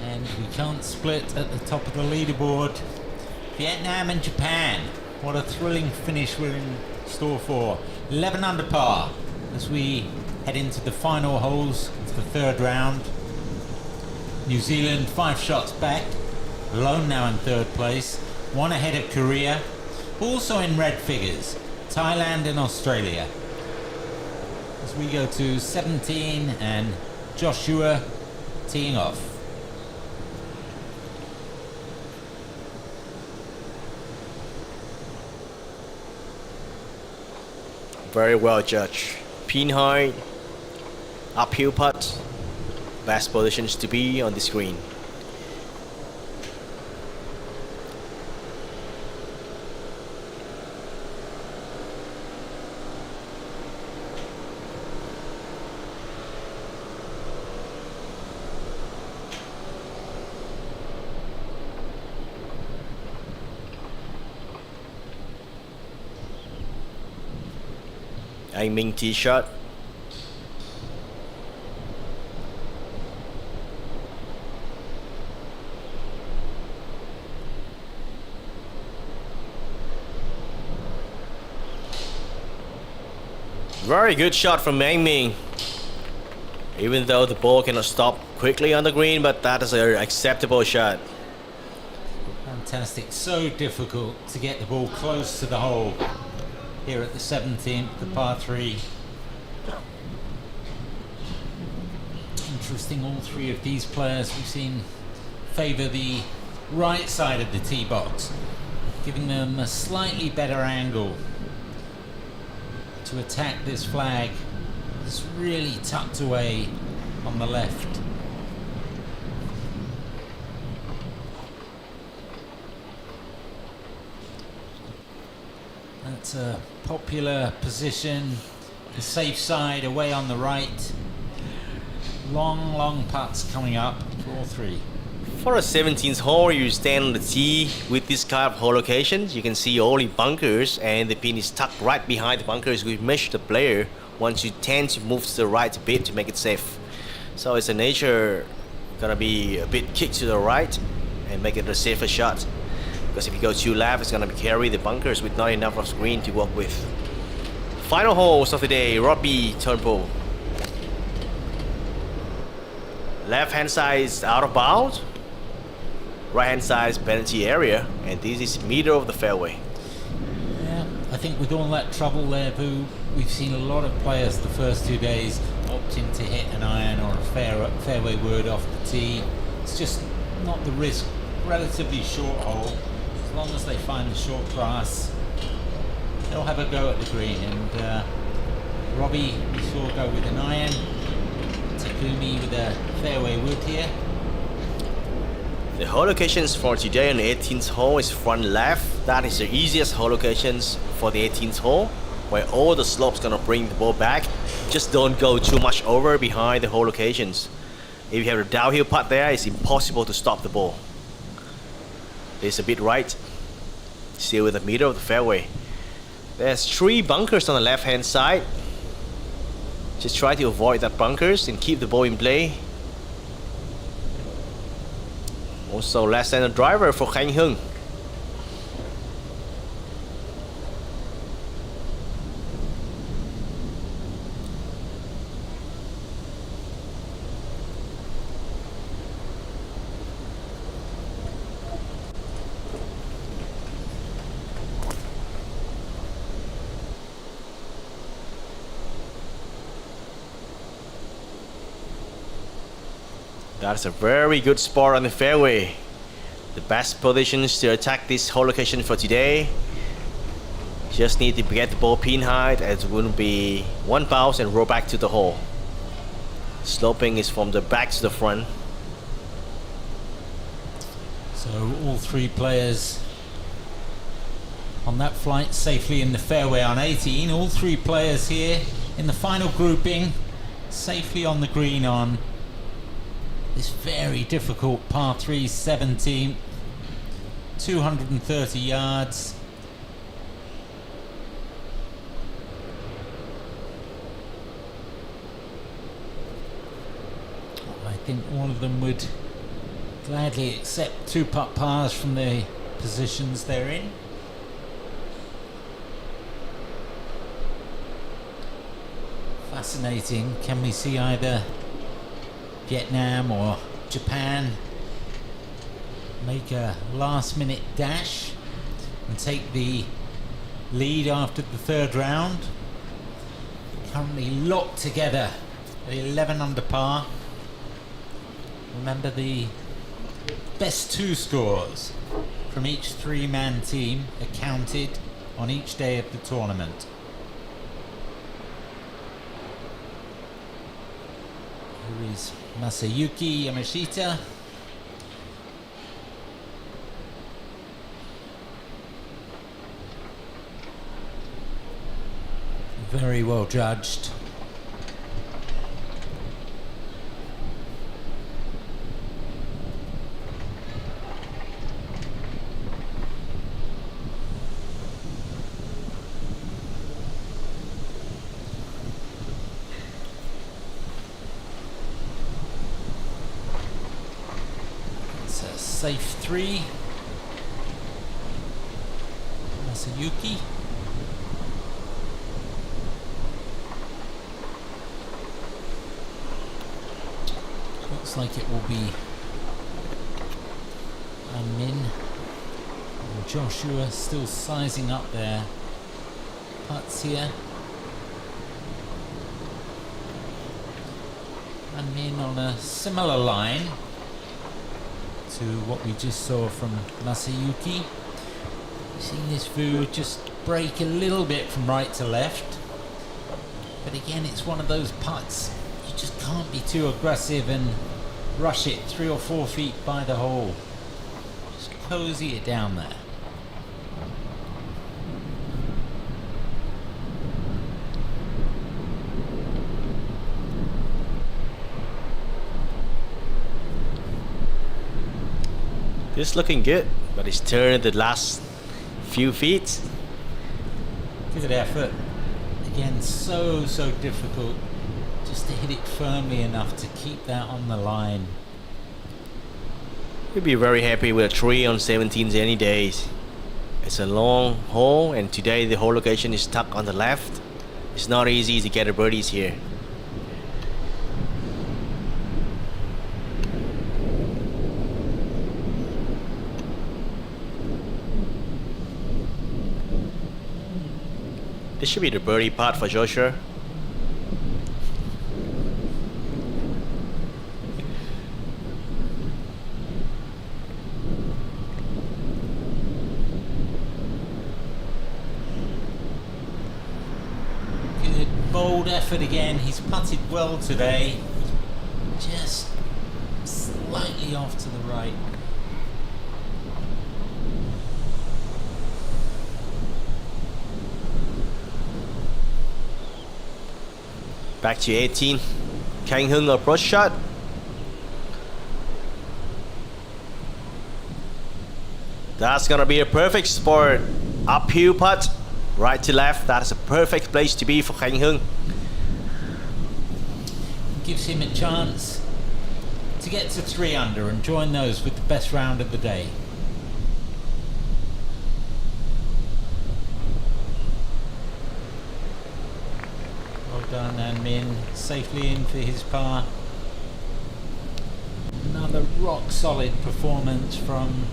And we can't split at the top of the leaderboard. Vietnam and Japan. What a thrilling finish we're in store for. 11 under par as we head into the final holes of the 3rd round. New Zealand 5 shots back, alone now in 3rd place, 1 ahead of Korea, also in red figures, Thailand and Australia. As we go to 17 and Joshua teeing off. Very well judged. Pin high, uphill putt, best positions to be on the screen. Aiming tee shot. Very good shot from An Min. Even though the ball cannot stop quickly on the green, but that is an acceptable shot. Fantastic. So difficult to get the ball close to the hole. Here at the 17th, the par 3. Interesting, all 3 of these players we've seen favour the right side of the tee box, giving them a slightly better angle to attack this flag. It's really tucked away on the left. That's a popular position, the safe side away on the right. Long putts coming up for all 3. For a 17th hole, you stand on the tee with this kind of hole locations. You can see only bunkers, and the pin is tucked right behind the bunkers, which makes the player once you tend to move to the right a bit to make it safe. So it's a nature gonna be a bit kick to the right and make it a safer shot. Because if you go too left, it's gonna carry the bunkers with not enough of green to work with. Final holes of the day, Robbie Turnbull. Left hand side is out of bounds. Right hand side is penalty area, and this is middle of the fairway. Yeah, I think with all that trouble there, Boo, we've seen a lot of players the first 2 days opting to hit an iron or a fairway wood off the tee. It's just not the risk. Relatively short hole. As long as they find the short grass, they'll have a go at the green. And Robbie, we saw go with an iron. Takumi with a fairway wood here. The hole locations for today on the 18th hole is front left. That is the easiest hole locations for the 18th hole, where all the slopes gonna bring the ball back. Just don't go too much over behind the hole locations. If you have a downhill putt there, it's impossible to stop the ball. It's a bit right, still in the middle of the fairway. There's 3 bunkers on the left hand side. Just try to avoid that bunkers and keep the ball in play. Also left-handed driver for Khánh Hưng. That's a very good spot on the fairway. The best positions to attack this hole location for today. Just need to get the ball pin high, as it will be one bounce and roll back to the hole. Sloping is from the back to the front. So all 3 players on that flight safely in the fairway on 18. All 3 players here in the final grouping safely on the green on this very difficult par 3 17, 230 yards. I think all of them would gladly accept 2-putt pars from the positions they're in. Fascinating. Can we see either Vietnam or Japan make a last-minute dash and take the lead after the 3rd round? Currently locked together at 11 under par. Remember, the best 2 scores from each 3-man team are counted on each day of the tournament. Here is Masayuki Yamashita. Very well judged. Safe 3. Masayuki. Looks like it will be Min and Joshua still sizing up their putts here. Min on a similar line to what we just saw from Masayuki. You've seen this Vu just break a little bit from right to left, but again, it's one of those putts you just can't be too aggressive and rush it 3 or 4 feet by the hole. Just cozy it down there. This is looking good, but it's turned the last few feet. Good effort. Again, so difficult just to hit it firmly enough to keep that on the line. You'll be very happy with a 3 on 17s any days. It's a long hole, and today the hole location is stuck on the left. It's not easy to get a birdies here. This should be the birdie putt for Joshua. Good bold effort again. He's putted well today. Just slightly off to the right. Back to 18. Khanh Hưng approach shot. That's gonna be a perfect spot. Uphill putt, right to left. That is a perfect place to be for Khanh Hưng. Gives him a chance to get to 3 under and join those with the best round of the day. Done, and Min safely in for his par. Another rock solid performance from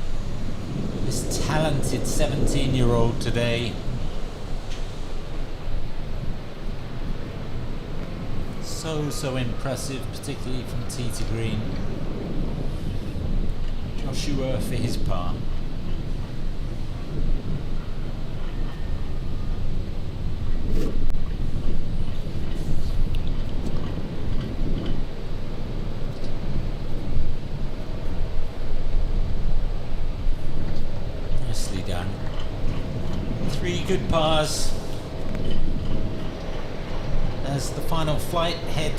this talented 17-year-old today. So impressive, particularly from tee to green. Joshua for his par. Done. 3 good pars as the final flight head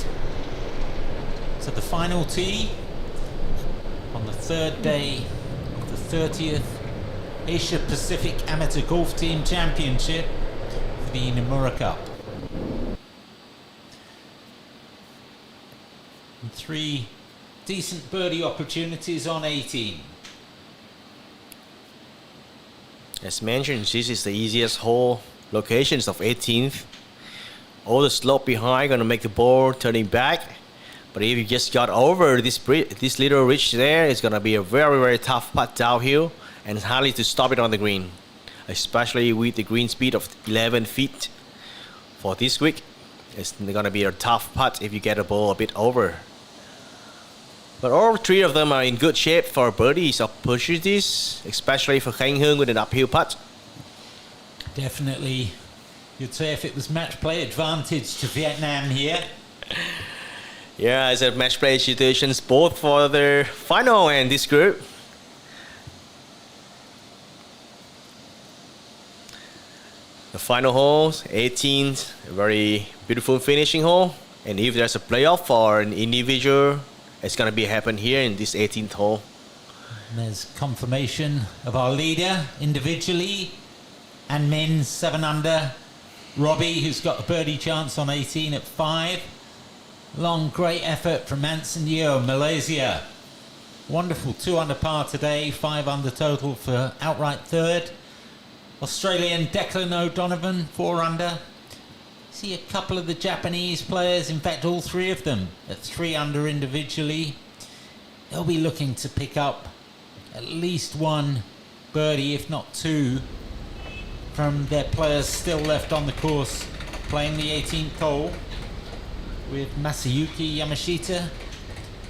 to the final tee on the 3rd day of the 30th Asia Pacific Amateur Golf Team Championship for the NOMURA Cup. And 3 decent birdie opportunities on 18. As mentioned, this is the easiest hole locations of 18th. All the slope behind gonna make the ball turning back. But if you just got over this little ridge there, it's gonna be a very tough putt downhill, and it's hardly to stop it on the green. Especially with the green speed of 11 feet for this week. It's gonna be a tough putt if you get a ball a bit over. But all 3 of them are in good shape for birdies opportunities, especially for Khanh Hưng with an uphill putt. Definitely, you'd say if it was match play advantage to Vietnam here. Yeah, it's a match play situations both for the final and this group. The final hole, 18th, a very beautiful finishing hole. And if there's a playoff for an individual, it's going to be happen here in this 18th hole. And there's confirmation of our leader individually. And Min 7 under. Robbie, who's got a birdie chance on 18 at 5. Long, great effort from Manson Yeo, Malaysia. Wonderful 2 under par today, 5 under total for outright 3rd. Australian Declan O'Donovan, 4 under. See a couple of the Japanese players, in fact all 3 of them, at 3 under individually. They'll be looking to pick up at least 1 birdie, if not 2, from their players still left on the course playing the 18th hole, with Masayuki Yamashita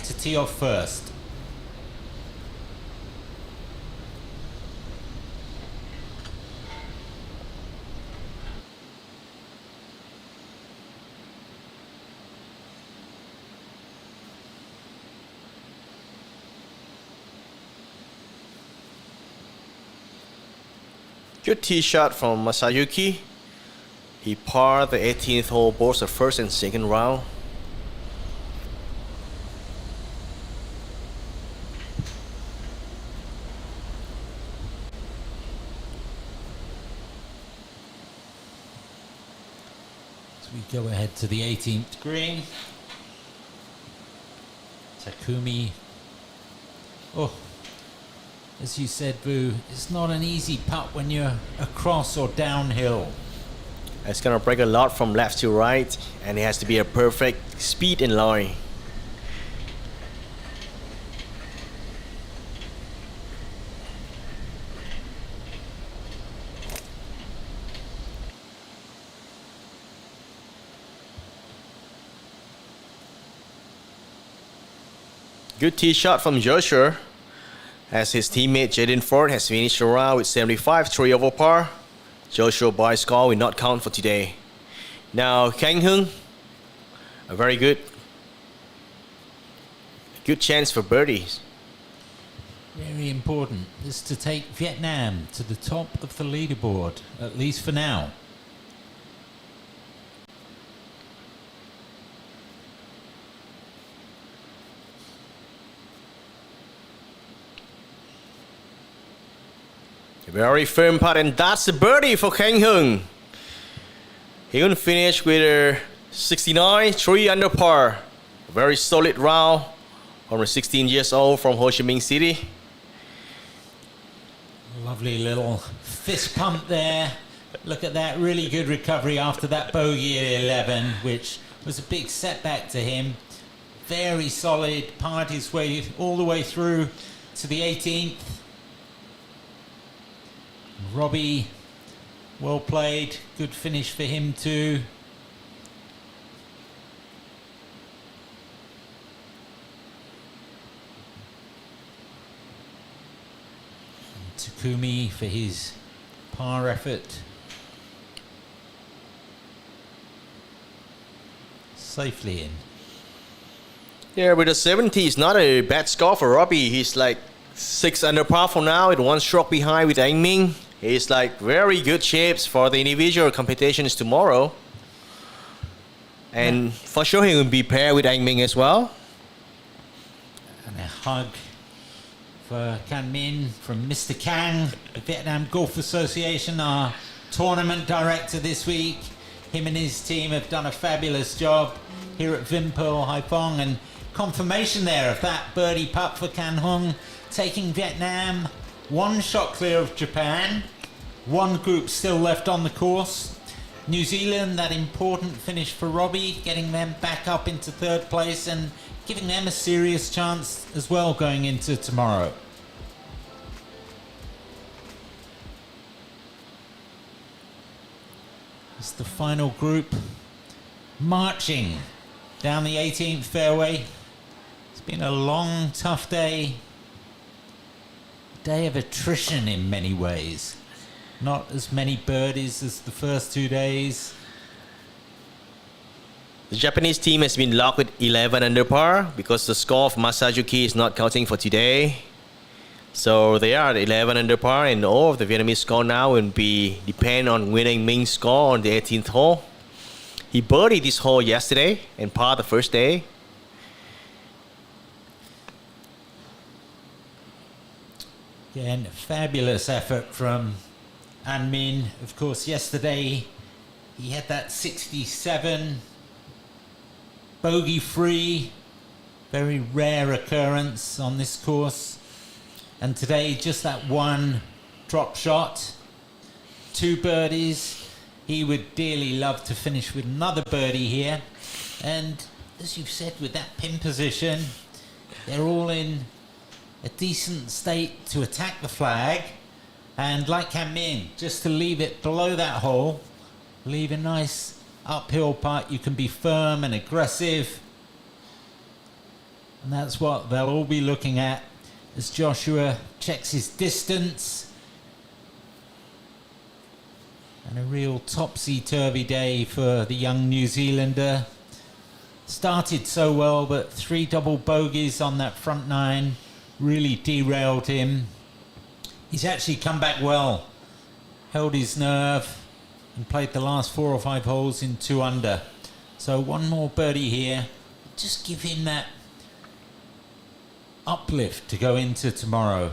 to tee off first. Good tee shot from Masayuki. He parred the 18th hole both the first and second round. we go ahead to the 18th green. Takumi. Oh, as you said, Vu, it's not an easy putt when you're across or downhill. It's gonna break a lot from left to right, and it has to be a perfect speed and line. Good tee shot from Joshua, as his teammate Jaden Ford has finished the round with 75, 3 over par. Joshua by score will not count for today. Now Kang Hung, a very good chance for birdies. Very important is to take Vietnam to the top of the leaderboard, at least for now. Very firm putt, and that's a birdie for Kang Hung. He will finish with a 69, 3 under par. A very solid round from a 16 years old from Ho Chi Minh City. Lovely little fist pump there. Look at that, really good recovery after that bogey at 11, which was a big setback to him. Very solid, parred his way all the way through to the 18th. Robbie, well played, good finish for him too. And Takumi for his par effort. Safely in. Yeah, with a 70, it's not a bad score for Robbie. He's like 6 under par for now, with 1 stroke behind with Anh Minh. He's like very good shapes for the individual competitions tomorrow. And for sure he will be paired with Anh Minh as well. And a hug for Can Min from Mr. Kang, the Vietnam Golf Association, our tournament director this week. Him and his team have done a fabulous job here at Vimpel Haiphong, and confirmation there of that birdie putt for Can Hung, taking Vietnam 1 shot clear of Japan. 1 group still left on the course. New Zealand, that important finish for Robbie, getting them back up into 3rd place and giving them a serious chance as well going into tomorrow. It's the final group marching down the 18th fairway. It's been a long, tough day. Day of attrition in many ways. Not as many birdies as the first 2 days. The Japanese team has been locked with 11 under par because the score of Masayuki is not counting for today. So they are at 11 under par, and all of the Vietnamese score now will depend on winning Ming's score on the 18th hole. He birdied this hole yesterday and parred the first day. Again, fabulous effort from Anh Minh. Of course, yesterday he had that 67 bogey-free, very rare occurrence on this course. And today, just that 1 drop shot, 2 birdies. He would dearly love to finish with another birdie here. And as you've said, with that pin position, they're all in a decent state to attack the flag. And like Can Min, just to leave it below that hole, leave a nice uphill putt. You can be firm and aggressive. And that's what they'll all be looking at as Joshua checks his distance. And a real topsy-turvy day for the young New Zealander. Started so well, but 3 double bogeys on that front 9 really derailed him. He's actually come back well, held his nerve, and played the last 4 or 5 holes in 2 under. So 1 more birdie here, just give him that uplift to go into tomorrow.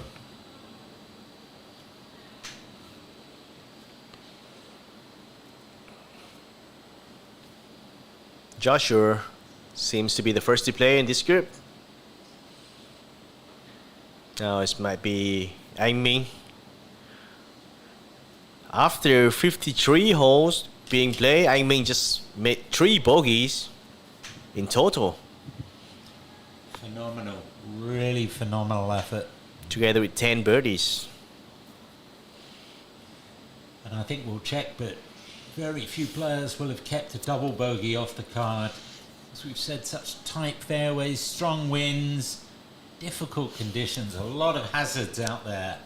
Joshua seems to be the first to play in this group. Now it might be Anh Minh. After 53 holes being played, Anh Minh just made 3 bogeys in total. Phenomenal, really phenomenal effort. Together with 10 birdies. And I think we'll check, but very few players will have kept a double bogey off the card. As we've said, such tight fairways, strong winds, difficult conditions, a lot of hazards out there.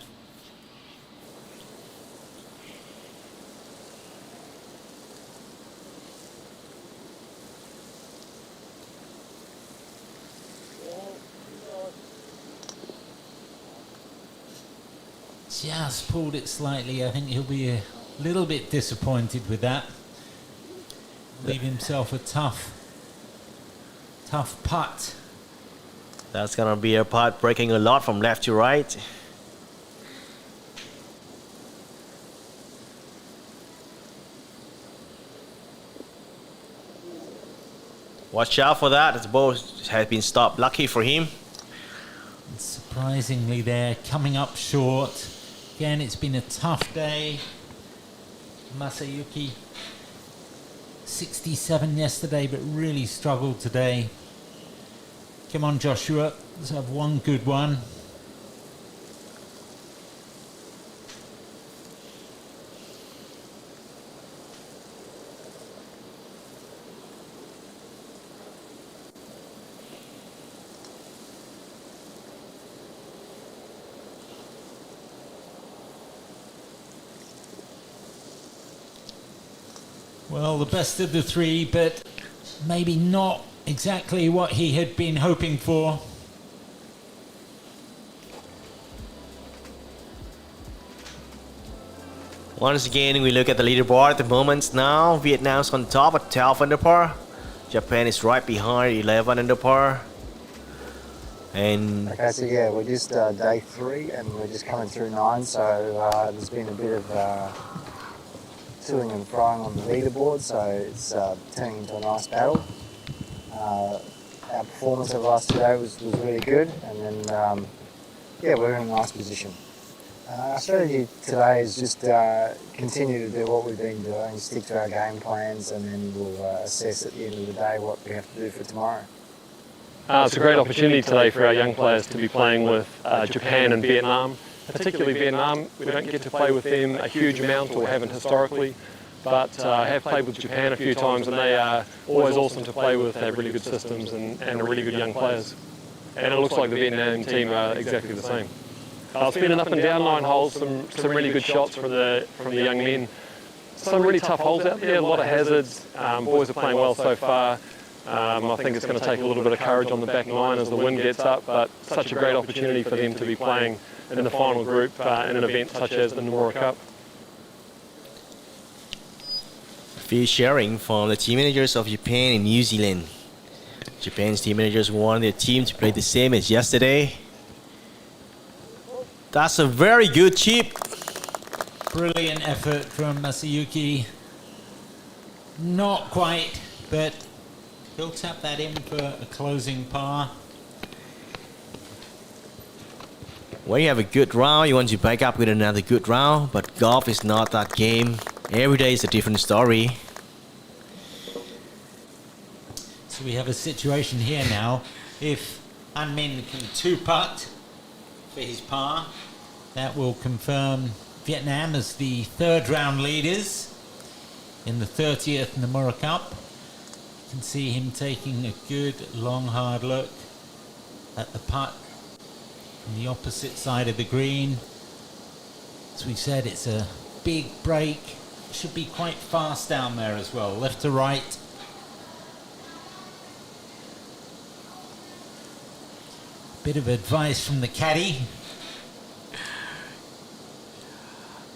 Just pulled it slightly. I think he'll be a little bit disappointed with that. Leave himself a tough putt. That's gonna be a putt breaking a lot from left to right. Watch out for that. The ball has been stopped. Lucky for him. Surprisingly, they're coming up short. Again, it's been a tough day. Masayuki, 67 yesterday, but really struggled today. Come on, Joshua. Let's have one good one. Well, the best of the 3, but maybe not exactly what he had been hoping for. Once again, we look at the leaderboard at the moment now. Vietnam's on top at 12 under par. Japan is right behind, 11 under par. And okay, so yeah, we're just day 3 and we're just coming through 9, so there's been a bit of toing and froing on the leaderboard, so it's turning into a nice battle. Our performance over the last 2 days was really good, and then yeah, we're in a nice position. Our strategy today is just continue to do what we've been doing, stick to our game plans, and then we'll assess at the end of the day what we have to do for tomorrow. It's a great opportunity today for our young players to be playing with Japan and Vietnam. Particularly Vietnam, we don't get to play with them a huge amount or haven't historically, but have played with Japan a few times, and they are always awesome to play with. They have really good systems and are really good young players. And it looks like the Vietnam team are exactly the same. It's been an up and down 9 holes, some really good shots from the young men. Some really tough holes out there, a lot of hazards. Boys are playing well so far. I think it's going to take a little bit of courage on the back 9 as the wind gets up, but such a great opportunity for them to be playing in the final group in an event such as the NOMURA Cup. a few sharing from the team managers of Japan and New Zealand. Japan's team managers want their team to play the same as yesterday. That's a very good chip. Brilliant effort from Masayuki. Not quite, but he'll tap that in for a closing par. When you have a good round, you want to back up with another good round, but golf is not that game. Every day is a different story. So we have a situation here now. If Anh Minh can 2-putt for his par, that will confirm Vietnam as the 3rd round leaders in the 30th NOMURA Cup. You can see him taking a good long hard look at the putt on the opposite side of the green. As we said, it's a big break. Should be quite fast down there as well, left to right. Bit of advice from the caddy.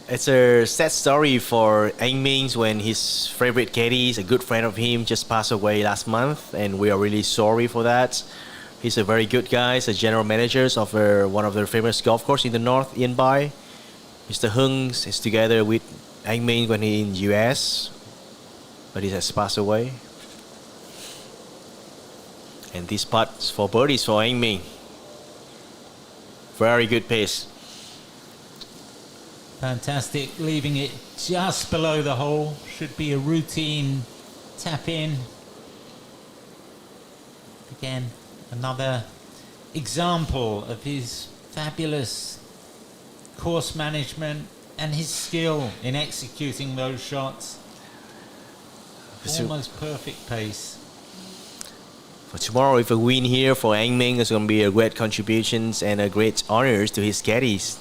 It's a sad story for Anh Minh when his favorite caddy, a good friend of him, just passed away last month, and we are really sorry for that. He's a very good guy. He's a general manager of one of the famous golf courses in the north, Yên Bái. Mr. Hung is together with Anh Minh when he in US, but he has passed away. And this putt's for birdies for Anh Minh. Very good pace. Fantastic, leaving it just below the hole. Should be a routine tap in. Again, another example of his fabulous course management and his skill in executing those shots. Almost perfect pace. For tomorrow, if a win here for Anh Minh, it's going to be a great contributions and a great honors to his caddies.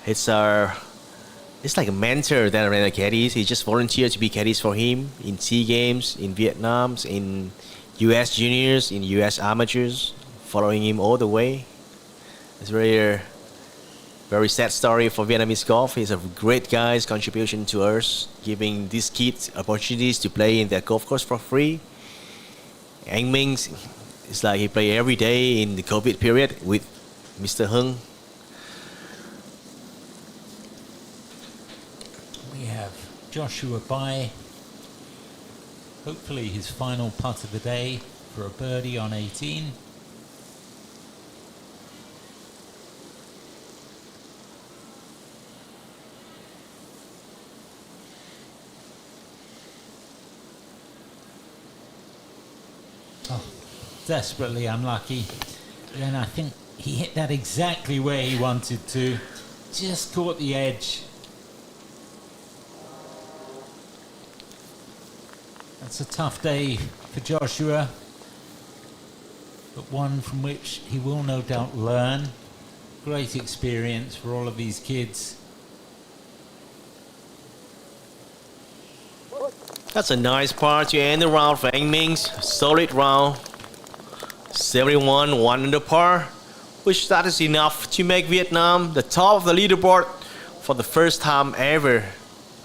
It's like a mentor than a caddies. He just volunteered to be caddies for him in SEA Games, in Vietnam, in US Juniors, in US Amateurs, following him all the way. It's really very sad story for Vietnamese golf. He's a great guy's contribution to us, giving these kids opportunities to play in their golf course for free. Anh Minh, it's like he played every day in the COVID period with Mr. Hung. We have Joshua Bai. Hopefully his final putt of the day for a birdie on 18. Oh, desperately unlucky. And I think he hit that exactly where he wanted to. Just caught the edge. That's a tough day for Joshua, but one from which he will no doubt learn. Great experience for all of these kids. That's a nice part to end the round for Anh Minh. Solid round. 71, 1 under par, which that is enough to make Vietnam the top of the leaderboard for the first time ever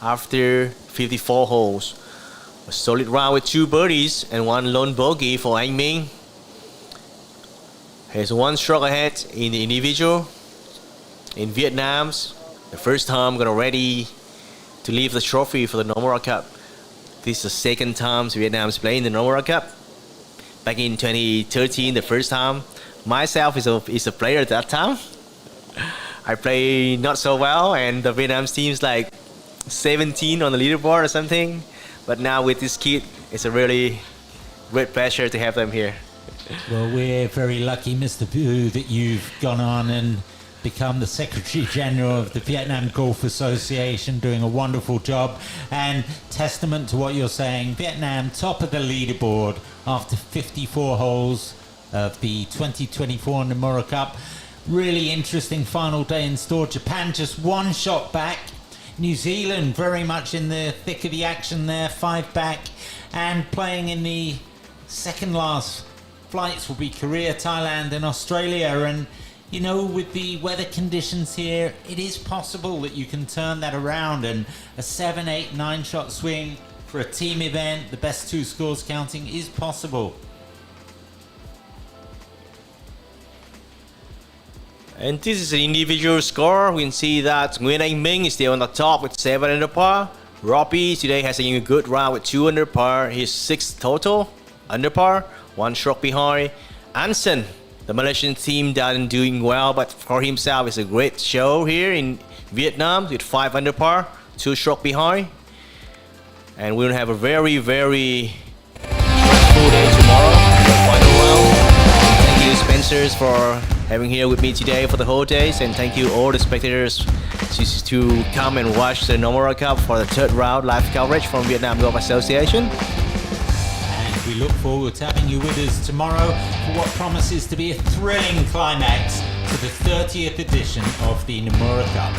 after 54 holes. A solid round with 2 birdies and 1 lone bogey for Anh Minh. He's 1 stroke ahead in the individual. In Vietnam's, the first time gonna ready to leave the trophy for the NOMURA Cup. This is the second time Vietnam's playing the NOMURA Cup. Back in 2013, the first time. Myself is a player at that time. I play not so well, and the Vietnam's team's like 17 on the leaderboard or something. But now with this kid, it's a really great pleasure to have them here. Well, we're very lucky, Mr. Vu, that you've gone on and become the Secretary General of the Vietnam Golf Association, doing a wonderful job. And testament to what you're saying, Vietnam top of the leaderboard after 54 holes of the 2024 NOMURA Cup. Really interesting final day in store. Japan just 1 shot back. New Zealand very much in the thick of the action there, 5 back. And playing in the second last flights will be Korea, Thailand and Australia. And you know, with the weather conditions here, it is possible that you can turn that around, and a 7, 8, 9 shot swing for a team event, the best 2 scores counting, is possible. And this is an individual score. We can see that Nguyen Anh Minh is still on the top with 7 under par. Robbie today has a good round with 2 under par. He's 6 total under par, 1 stroke behind. Anson, the Malaysian team, doing well, but for himself, it's a great show here in Vietnam with 5 under par, 2 stroke behind. And we'll have a very, very full day tomorrow, the final round. Thank you, Spencers, for having here with me today for the whole days, and thank you all the spectators to come and watch the NOMURA Cup for the 3rd round live coverage from Vietnam Golf Association. We look forward to having you with us tomorrow for what promises to be a thrilling climax to the 30th edition of the NOMURA Cup.